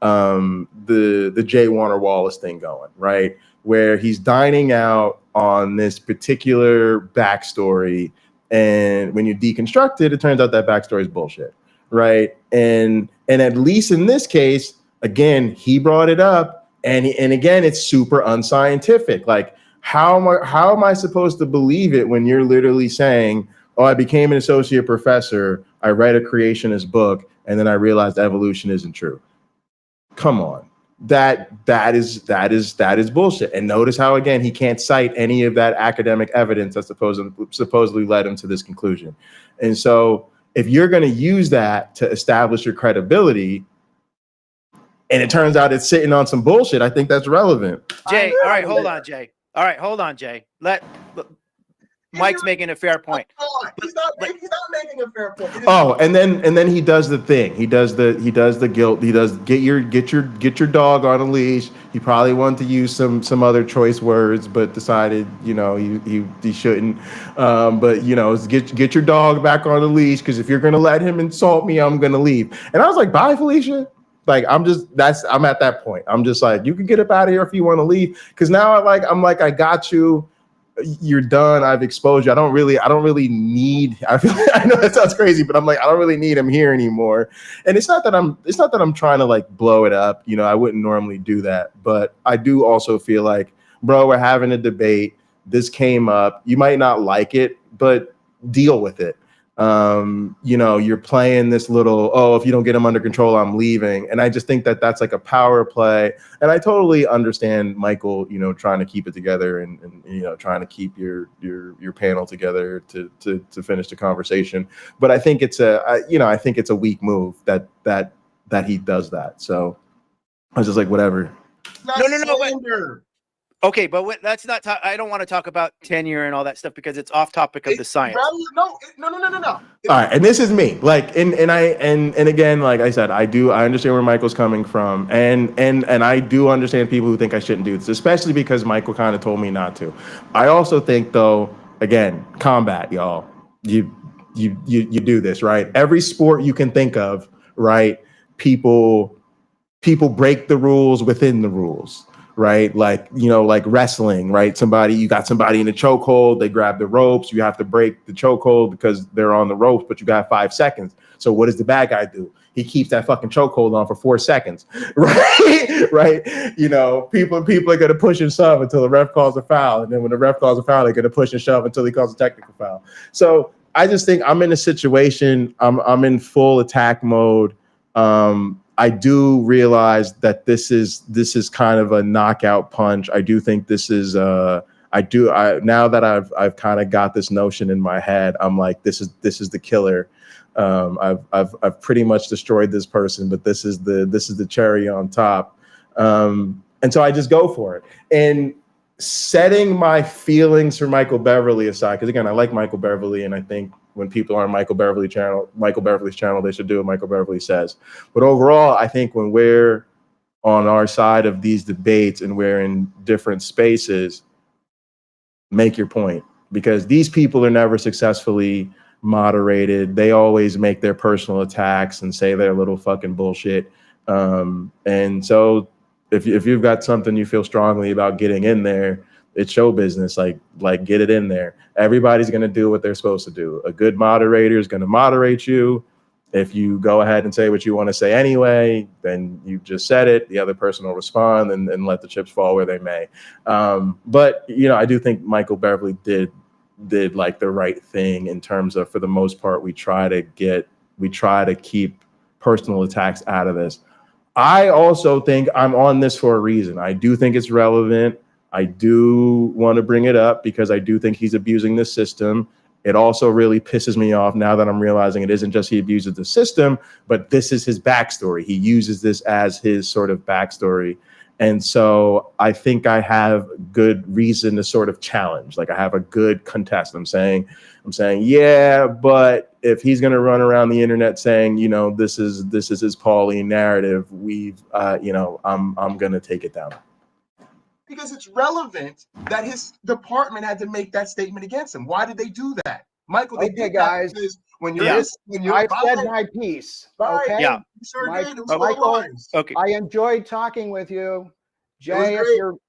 J. Warner Wallace thing going, right? Where he's dining out on this particular backstory, and when you deconstruct it, it turns out that backstory is bullshit, right? And at least in this case, again, he brought it up, and again, it's super unscientific. Like, how am I supposed to believe it when you're literally saying, "Oh, I became an associate professor, I read a creationist book, and then I realized evolution isn't true"? Come on. That is bullshit. And notice how, again, he can't cite any of that academic evidence that supposedly led him to this conclusion. And so if you're going to use that to establish your credibility, and it turns out it's sitting on some bullshit, I think that's relevant. Jay, all right, hold on, Jay. All right, hold on, Jay. Mike's making a fair point. He's not making a fair point. Oh, and then he does the thing. He does the guilt. He does get your dog on a leash. He probably wanted to use some other choice words, but decided, he shouldn't. But get your dog back on the leash, because if you're gonna let him insult me, I'm gonna leave. And I was like, bye, Felicia. Like, I'm at that point. I'm just like, you can get up out of here if you want to leave. Because now I'm like, I got you. You're done. I've exposed you. I don't really need. I know that sounds crazy, but I'm like, I don't really need him here anymore. And it's not that I'm trying to like blow it up. I wouldn't normally do that, but I do also feel like, bro, we're having a debate. This came up. You might not like it, but deal with it. You're playing this little, oh, if you don't get him under control, I'm leaving. And I just think that that's like a power play. And I totally understand Michael, trying to keep it together and trying to keep your panel together to finish the conversation. But I think it's a weak move that he does that. So I was just like, whatever. No. Okay, but let's not talk. I don't want to talk about tenure and all that stuff because it's off topic of the science. No. All right, and this is me. Like, and again, like I said, I understand where Michael's coming from, and I do understand people who think I shouldn't do this, especially because Michael kind of told me not to. I also think, though, again, combat, y'all. You do this, right? Every sport you can think of, right? People break the rules within the rules. Right, like wrestling, right? You got somebody in a chokehold, they grab the ropes, you have to break the chokehold because they're on the ropes, but you got 5 seconds. So what does the bad guy do? He keeps that fucking chokehold on for 4 seconds, right? Right? People are gonna push and shove until the ref calls a foul, and then when the ref calls a foul, they're gonna push and shove until he calls a technical foul. So I just think I'm in a situation. I'm in full attack mode. I do realize that this is kind of a knockout punch. I do think this is now that I've kind of got this notion in my head, I'm like, this is the killer. I've pretty much destroyed this person, but this is the cherry on top. And so I just go for it. And setting my feelings for Michael Beverly aside, because again, I like Michael Beverly, and I think when people are on Michael Beverly's channel, they should do what Michael Beverly says. But overall, I think when we're on our side of these debates and we're in different spaces, make your point, because these people are never successfully moderated. They always make their personal attacks and say their little fucking bullshit. And so if you've got something you feel strongly about getting in there, it's show business. Like get it in there. Everybody's going to do what they're supposed to do. A good moderator is going to moderate you. If you go ahead and say what you want to say anyway, then you just said it. The other person will respond and let the chips fall where they may. But I do think Michael Beverly did like the right thing in terms of, for the most part, we try to keep personal attacks out of this. I also think I'm on this for a reason. I do think it's relevant. I do want to bring it up because I do think he's abusing the system. It also really pisses me off now that I'm realizing it isn't just he abuses the system, but this is his backstory. He uses this as his sort of backstory. And so I think I have good reason to sort of challenge. Like I have a good contest. I'm saying, yeah, but if he's going to run around the internet saying, you know, this is his Pauline narrative, you know, I'm going to take it down. Because it's relevant that his department had to make that statement against him. Why did they do that? Michael, they did guys. that because when you're I've said my piece. Okay. Yeah. You sure did. It was Michael, wise. Okay. I enjoyed talking with you. Jay, if you're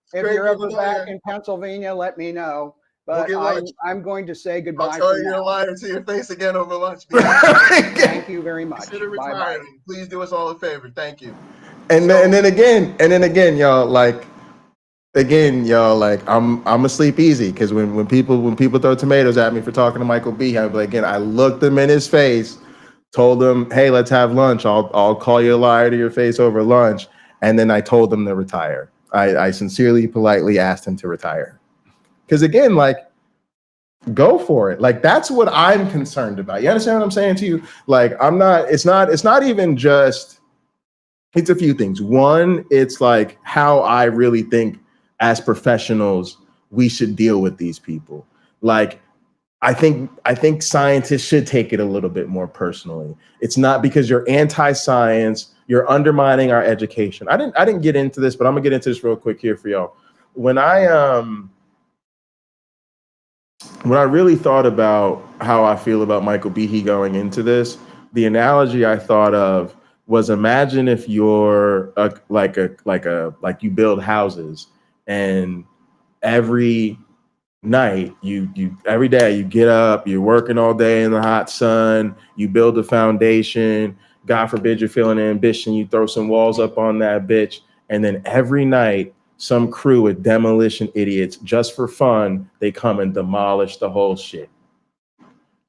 ever back in Pennsylvania, let me know. But I'm going to say goodbye. I'll tell you you're a liar to your face again over lunch. Thank you very much. Consider retiring. Please do us all a favor. Thank you. And then again, y'all, like I'm gonna sleep easy because when people throw tomatoes at me for talking to Michael Behe, I'm like, again, I looked them in his face, told him, hey, let's have lunch. I'll call you a liar to your face over lunch, and then I told him to retire. I sincerely, politely asked him to retire. Because again, like, go for it. Like, that's what I'm concerned about. You understand what I'm saying to you? Like, it's not even just, it's a few things. One, it's like how I really think as professionals, we should deal with these people. Like, I think scientists should take it a little bit more personally. It's not because you're anti-science, you're undermining our education. I didn't get into this, but I'm gonna get into this real quick here for y'all. When I really thought about how I feel about Michael Behe going into this, the analogy I thought of was, imagine if you're like you build houses, and every night every day you get up, you're working all day in the hot sun, you build a foundation, God forbid you're feeling ambition, you throw some walls up on that bitch, and then every night some crew of demolition idiots, just for fun, they come and demolish the whole shit.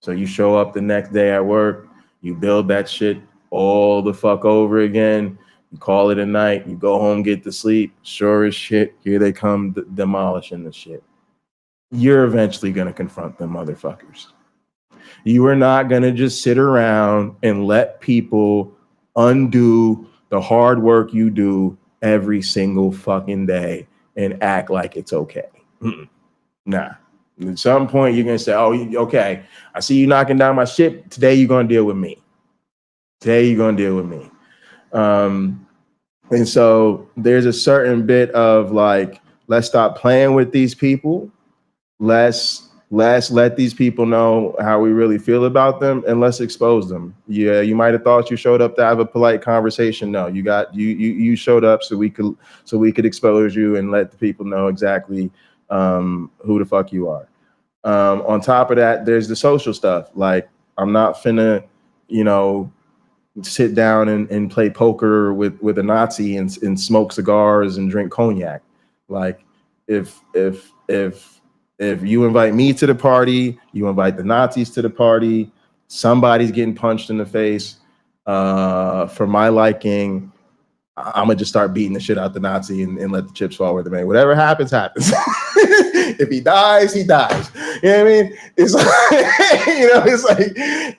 So you show up the next day at work, you build that shit all the fuck over again, you call it a night, you go home, get to sleep, sure as shit, here they come demolishing the shit. You're eventually going to confront them motherfuckers. You are not going to just sit around and let people undo the hard work you do every single fucking day and act like it's okay. Nah. At some point, you're going to say, oh, okay, I see you knocking down my shit. Today, you're going to deal with me. And so there's a certain bit of like, let's stop playing with these people. Let's let these people know how we really feel about them, and let's expose them. Yeah, you might have thought you showed up to have a polite conversation. No, you showed up so we could expose you and let the people know exactly who the fuck you are. On top of that, there's the social stuff. Like, I'm not finna, you know, sit down and play poker with a Nazi and smoke cigars and drink cognac. Like, if you invite me to the party, you invite the Nazis to the party, somebody's getting punched in the face for my liking, I'm gonna just start beating the shit out the Nazi and let the chips fall where they may. Whatever happens, happens. If he dies, he dies. You know what I mean? It's like, you know,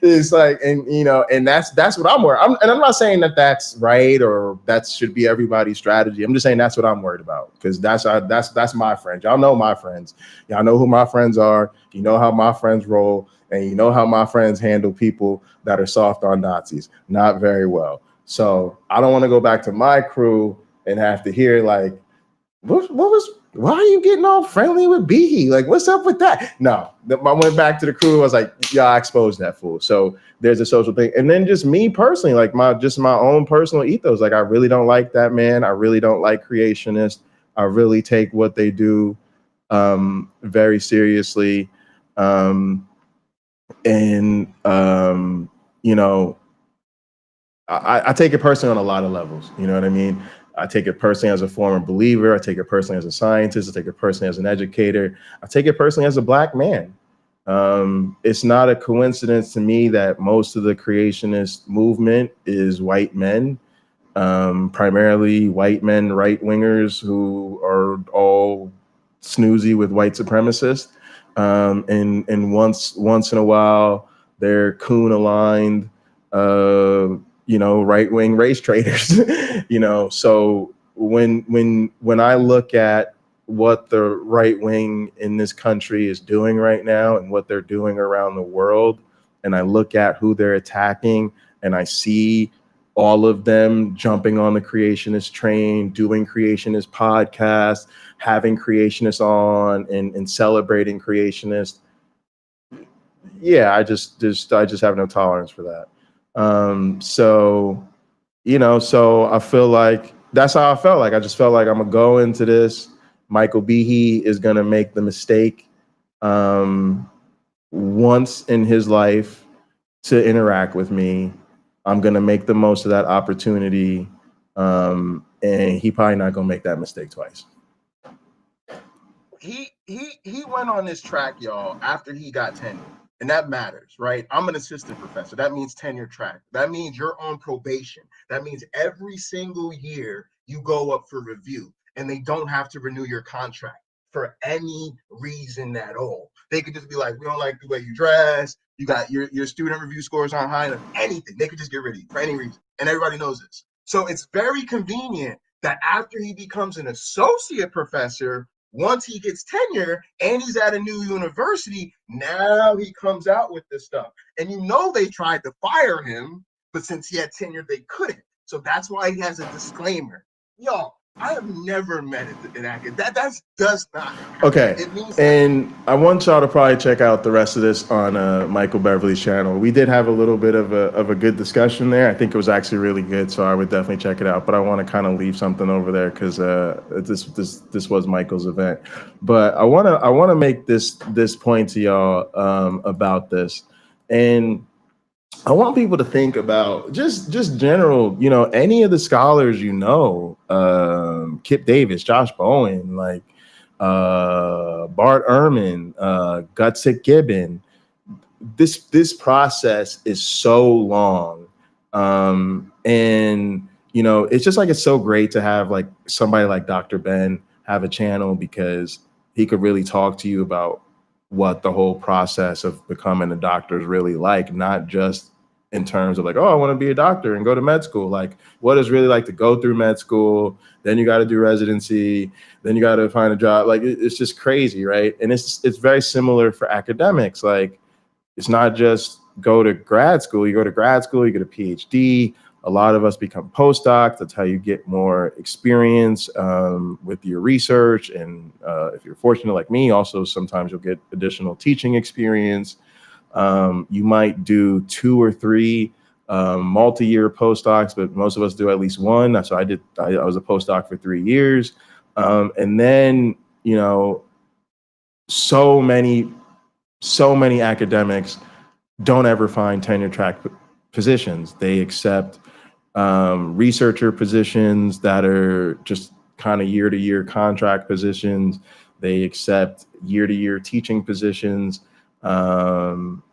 it's like, and you know, and that's what I'm worried. And I'm not saying that that's right or that should be everybody's strategy. I'm just saying that's what I'm worried about, because that's my friends. Y'all know my friends. Y'all know who my friends are. You know how my friends roll, and you know how my friends handle people that are soft on Nazis. Not very well. So I don't want to go back to my crew and have to hear like, why are you getting all friendly with Behe? Like, what's up with that? No, I went back to the crew. I was like, yeah, I exposed that fool. So there's a social thing. And then just me personally, like my own personal ethos. Like, I really don't like that man. I really don't like creationists. I really take what they do very seriously. You know, I take it personally on a lot of levels. You know what I mean? I take it personally as a former believer. I take it personally as a scientist. I take it personally as an educator. I take it personally as a Black man. It's not a coincidence to me that most of the creationist movement is white men, primarily white men, right-wingers who are all snoozy with white supremacists. And once in a while, they're coon-aligned, you know, right-wing race traitors, you know. So when I look at what the right wing in this country is doing right now and what they're doing around the world, and I look at who they're attacking, and I see all of them jumping on the creationist train, doing creationist podcasts, having creationists on, and celebrating creationists. Yeah, I just have no tolerance for that. So, you know, so I feel like that's how I felt. Like I just felt like I'm gonna go into this. Michael Behe is gonna make the mistake once in his life to interact with me. I'm gonna make the most of that opportunity, and he probably not gonna make that mistake twice. He went on this track, y'all, after he got tenured. And that matters, right? I'm an assistant professor. That means tenure track. That means you're on probation. That means every single year you go up for review, and they don't have to renew your contract for any reason at all. They could just be like, we don't like the way you dress. You got your student review scores aren't high enough. Anything. They could just get rid of you for any reason. And everybody knows this. So it's very convenient that after he becomes an associate professor, once he gets tenure and he's at a new university, now he comes out with this stuff. And you know they tried to fire him, but since he had tenure, they couldn't. So that's why he has a disclaimer. Y'all, I have never met an academic. That does not happen. Okay. It means And I want y'all to probably check out the rest of this on Michael Beverly's channel. We did have a little bit of a good discussion there. I think it was actually really good, so I would definitely check it out. But I want to kind of leave something over there because this was Michael's event. But I want to make this point to y'all about this, and I want people to think about just general, you know, any of the scholars, you know, Kip Davis, Josh Bowen, like Bart Ehrman, Gustick Gibbon. This process is so long, and you know, it's just like it's so great to have like somebody like Dr. Ben have a channel because he could really talk to you about what the whole process of becoming a doctor is really like, not just in terms of like, oh, I want to be a doctor and go to med school. Like, what it's really like to go through med school, then you got to do residency, then you got to find a job. Like, it's just crazy, right? And it's very similar for academics. Like, it's not just go to grad school. You go to grad school, you get a PhD. A lot of us become postdocs. That's how you get more experience with your research. And if you're fortunate like me, also sometimes you'll get additional teaching experience. You might do 2 or 3 multi-year postdocs, but most of us do at least one. So I was a postdoc for 3 years. And then, you know, so many academics don't ever find tenure track positions. They accept researcher positions that are just kind of year-to-year contract positions. They accept year-to-year teaching positions. And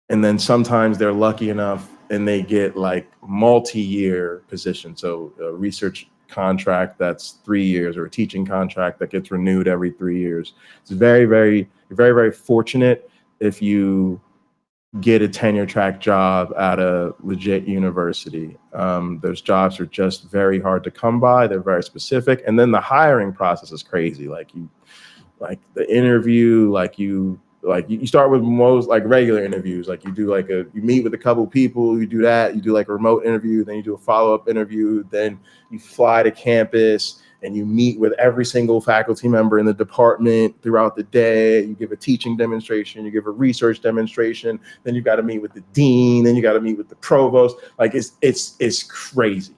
then sometimes they're lucky enough and they get like multi-year positions. So a research contract that's 3 years, or a teaching contract that gets renewed every 3 years. It's very, very fortunate if you get a tenure track job at a legit university. Those jobs are just very hard to come by. They're very specific. And then the hiring process is crazy. Like the interview, you start with most like regular interviews. Like you do you meet with a couple people, you do that, you do like a remote interview, then you do a follow-up interview, then you fly to campus and you meet with every single faculty member in the department throughout the day. You give a teaching demonstration, you give a research demonstration, then you got to meet with the dean, then you got to meet with the provost. Like it's crazy.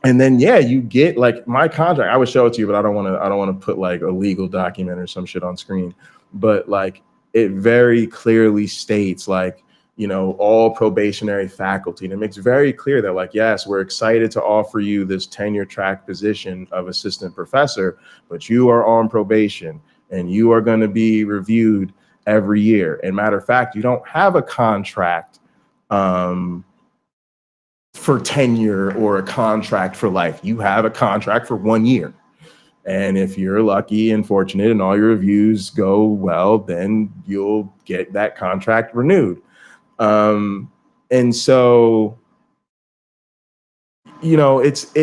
And then you get like my contract. I would show it to you, but I don't want to put like a legal document or some shit on screen. But like it very clearly states like, you know, all probationary faculty. And it makes very clear that like, yes, we're excited to offer you this tenure track position of assistant professor, but you are on probation and you are going to be reviewed every year. And matter of fact, you don't have a contract for tenure or a contract for life. You have a contract for 1 year. And if you're lucky and fortunate and all your reviews go well, then you'll get that contract renewed. And so you know, it's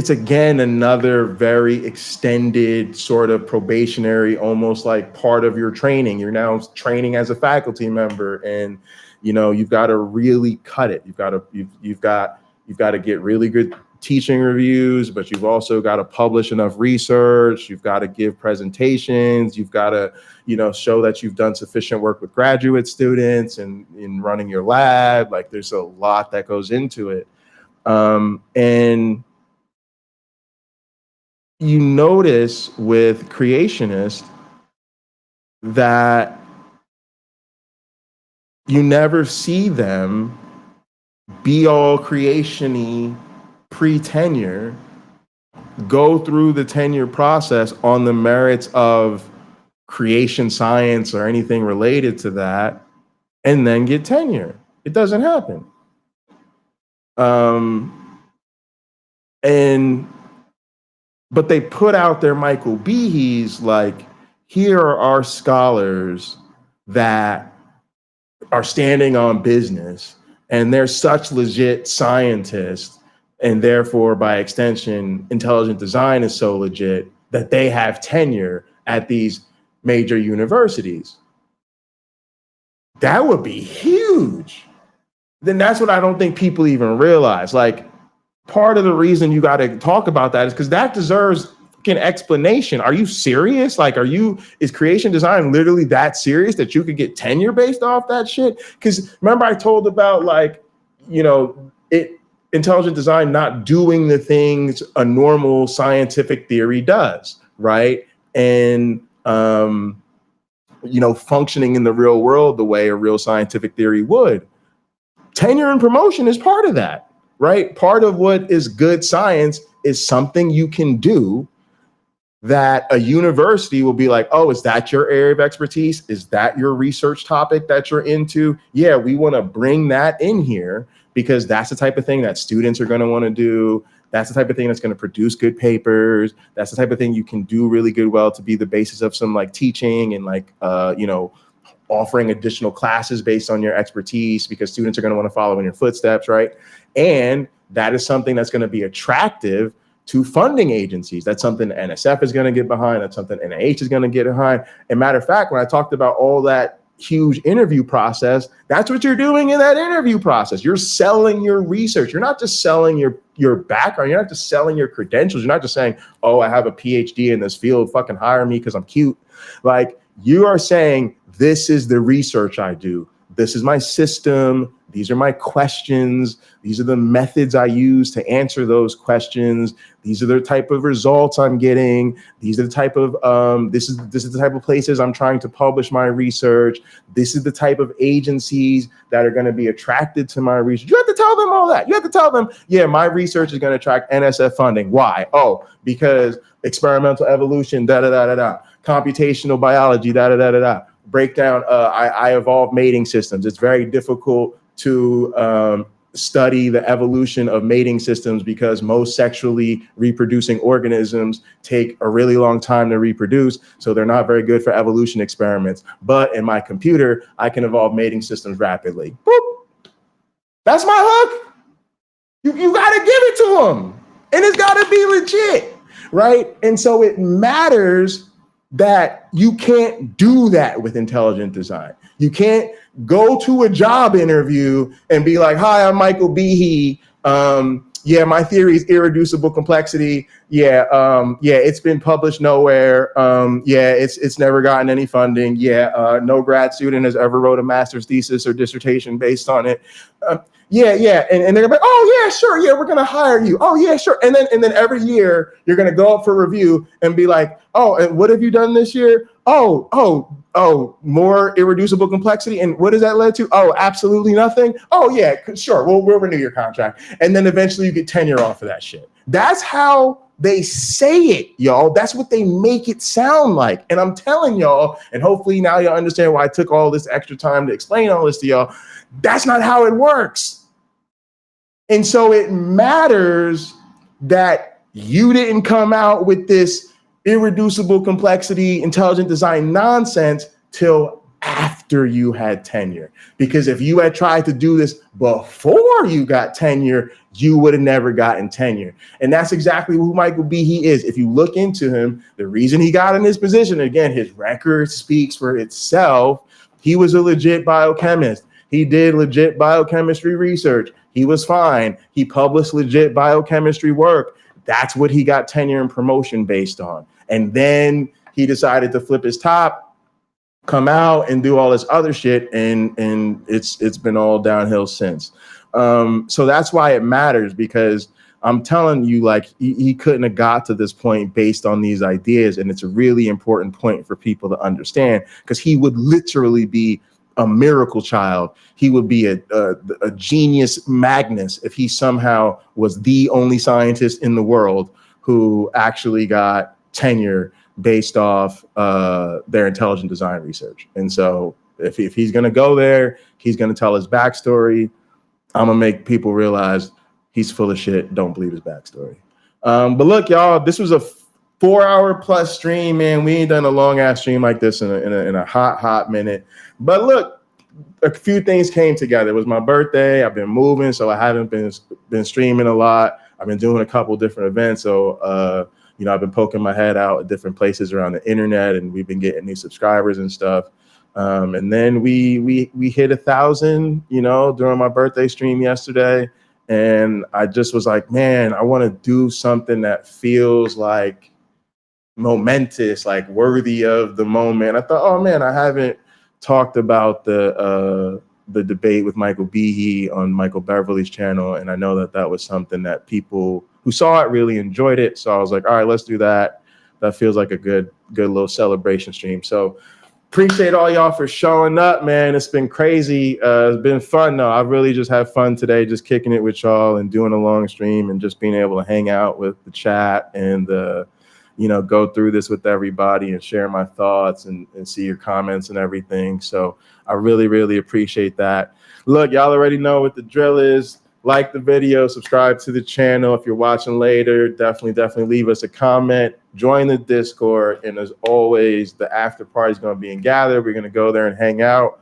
again another very extended sort of probationary, almost like part of your training. You're now training as a faculty member, and you know, you've got to really cut it. You've got to get really good teaching reviews, but you've also got to publish enough research. You've got to give presentations. You've got to, you know, show that you've done sufficient work with graduate students and in running your lab. Like, there's a lot that goes into it. And you notice with creationists that you never see them be all creation-y pre-tenure, go through the tenure process on the merits of creation science or anything related to that, and then get tenure. It doesn't happen. But they put out their Michael Behes, like, here are our scholars that are standing on business, and they're such legit scientists, and therefore, by extension, intelligent design is so legit that they have tenure at these major universities. That would be huge. Then that's what I don't think people even realize. Like, part of the reason you got to talk about that is because that deserves an explanation. Are you serious? Like, is creation design literally that serious that you could get tenure based off that shit? Because remember I told about, like, you know, intelligent design not doing the things a normal scientific theory does, right? And, you know, functioning in the real world the way a real scientific theory would. Tenure and promotion is part of that. Right? Part of what is good science is something you can do that a university will be like, oh, is that your area of expertise? Is that your research topic that you're into? Yeah, we want to bring that in here because that's the type of thing that students are going to want to do. That's the type of thing that's going to produce good papers. That's the type of thing you can do really good well to be the basis of some like teaching and like, you know, offering additional classes based on your expertise because students are going to want to follow in your footsteps, right? And that is something that's going to be attractive to funding agencies. That's something the NSF is going to get behind. That's something NIH is going to get behind. And matter of fact, when I talked about all that huge interview process, that's what you're doing in that interview process. You're selling your research. You're not just selling your background. You're not just selling your credentials. You're not just saying, oh, I have a PhD in this field, fucking hire me because I'm cute. Like, you are saying, this is the research I do. This is my system. These are my questions. These are the methods I use to answer those questions. These are the type of results I'm getting. These are the type of, this is the type of places I'm trying to publish my research. This is the type of agencies that are going to be attracted to my research. You have to tell them all that. You have to tell them, yeah, my research is going to attract NSF funding. Why? Oh, because experimental evolution, da-da-da-da-da. Computational biology, da-da-da-da-da. Breakdown, I evolved mating systems. It's very difficult to study the evolution of mating systems because most sexually reproducing organisms take a really long time to reproduce, so they're not very good for evolution experiments. But in my computer, I can evolve mating systems rapidly. Boop. That's my hook. You got to give it to them, and it's got to be legit, right? And so it matters that you can't do that with intelligent design. You can't go to a job interview and be like, hi, I'm Michael Behe. Yeah, my theory is irreducible complexity. Yeah, it's been published nowhere. Yeah, it's never gotten any funding. Yeah, no grad student has ever wrote a master's thesis or dissertation based on it. Yeah, and they're gonna be like, oh yeah, sure, yeah, we're gonna hire you. Oh yeah, sure. And then every year you're gonna go up for review and be like, oh, and what have you done this year? Oh, more irreducible complexity. And what has that led to? Oh, absolutely nothing. Oh yeah, sure, we'll renew your contract. And then eventually you get tenure off of that shit. That's how they say it, y'all. That's what they make it sound like. And I'm telling y'all, and hopefully now y'all understand why I took all this extra time to explain all this to y'all. That's not how it works. And so it matters that you didn't come out with this irreducible complexity, intelligent design nonsense till after you had tenure. Because if you had tried to do this before you got tenure, you would have never gotten tenure. And that's exactly who Michael Behe is. If you look into him, the reason he got in this position, again, his record speaks for itself. He was a legit biochemist. He did legit biochemistry research. He was fine. He published legit biochemistry work. That's what he got tenure and promotion based on. And then he decided to flip his top, come out and do all this other shit, and it's been all downhill since. So that's why it matters, because I'm telling you, like, he couldn't have got to this point based on these ideas, and it's a really important point for people to understand, because he would literally be a miracle child. He would be a genius Magnus if he somehow was the only scientist in the world who actually got tenure based off their intelligent design research. And so if he's going to go there, he's going to tell his backstory. I'm going to make people realize he's full of shit. Don't believe his backstory. But look, y'all, this was a 4-hour plus stream, man. We ain't done a long ass stream like this in a hot minute. But look, a few things came together. It was my birthday. I've been moving, so I haven't been streaming a lot. I've been doing a couple different events. So, you know, I've been poking my head out at different places around the internet, and we've been getting new subscribers and stuff. And then we hit 1,000, you know, during my birthday stream yesterday. And I just was like, man, I want to do something that feels like momentous, like worthy of the moment. I thought, oh man, I haven't talked about the debate with Michael Behe on Michael Beverly's channel, and I know that was something that people who saw it really enjoyed it. So I was like, all right, let's do that. That feels like a good little celebration stream. So appreciate all y'all for showing up, man. It's been crazy. It's been fun though. I really just had fun today, just kicking it with y'all and doing a long stream and just being able to hang out with the chat and you know, go through this with everybody and share my thoughts and see your comments and everything. So I really appreciate that. Look, y'all already know what the drill is. Like the video, subscribe to the channel. If you're watching later, definitely leave us a comment. Join the Discord. And as always, the after party is going to be in Gather. We're going to go there and hang out.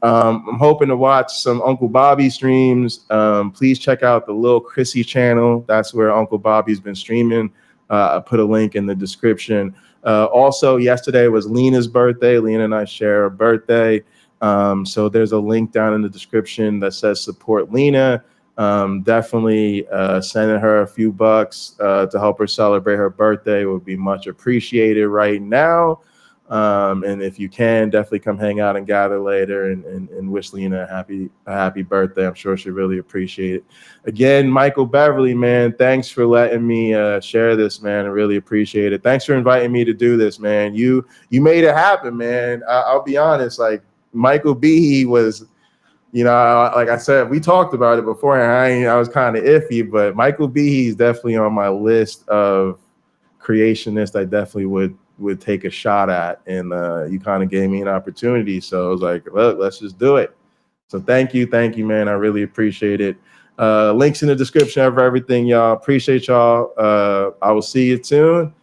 I'm hoping to watch some Uncle Bobby streams. Please check out the Lil Chrissy channel. That's where Uncle Bobby's been streaming. I put a link in the description. Also, yesterday was Lena's birthday. Lena and I share a birthday. So there's a link down in the description that says support Lena. Definitely sending her a few bucks to help her celebrate her birthday would be much appreciated right now. And if you can, definitely come hang out and Gather later and wish Lena a happy birthday. I'm sure she'll really appreciate it. Again, Michael Beverly, man, thanks for letting me share this, man. I really appreciate it. Thanks for inviting me to do this, man. You made it happen, man. I'll be honest, like Michael Behe was, you know, like I said, we talked about it before, and I was kind of iffy, but Michael Behe is definitely on my list of creationists I definitely would take a shot at, and you kind of gave me an opportunity, so I was like, look, let's just do it. So thank you, man. I really appreciate it. Links in the description for everything, y'all. Appreciate y'all. I will see you soon.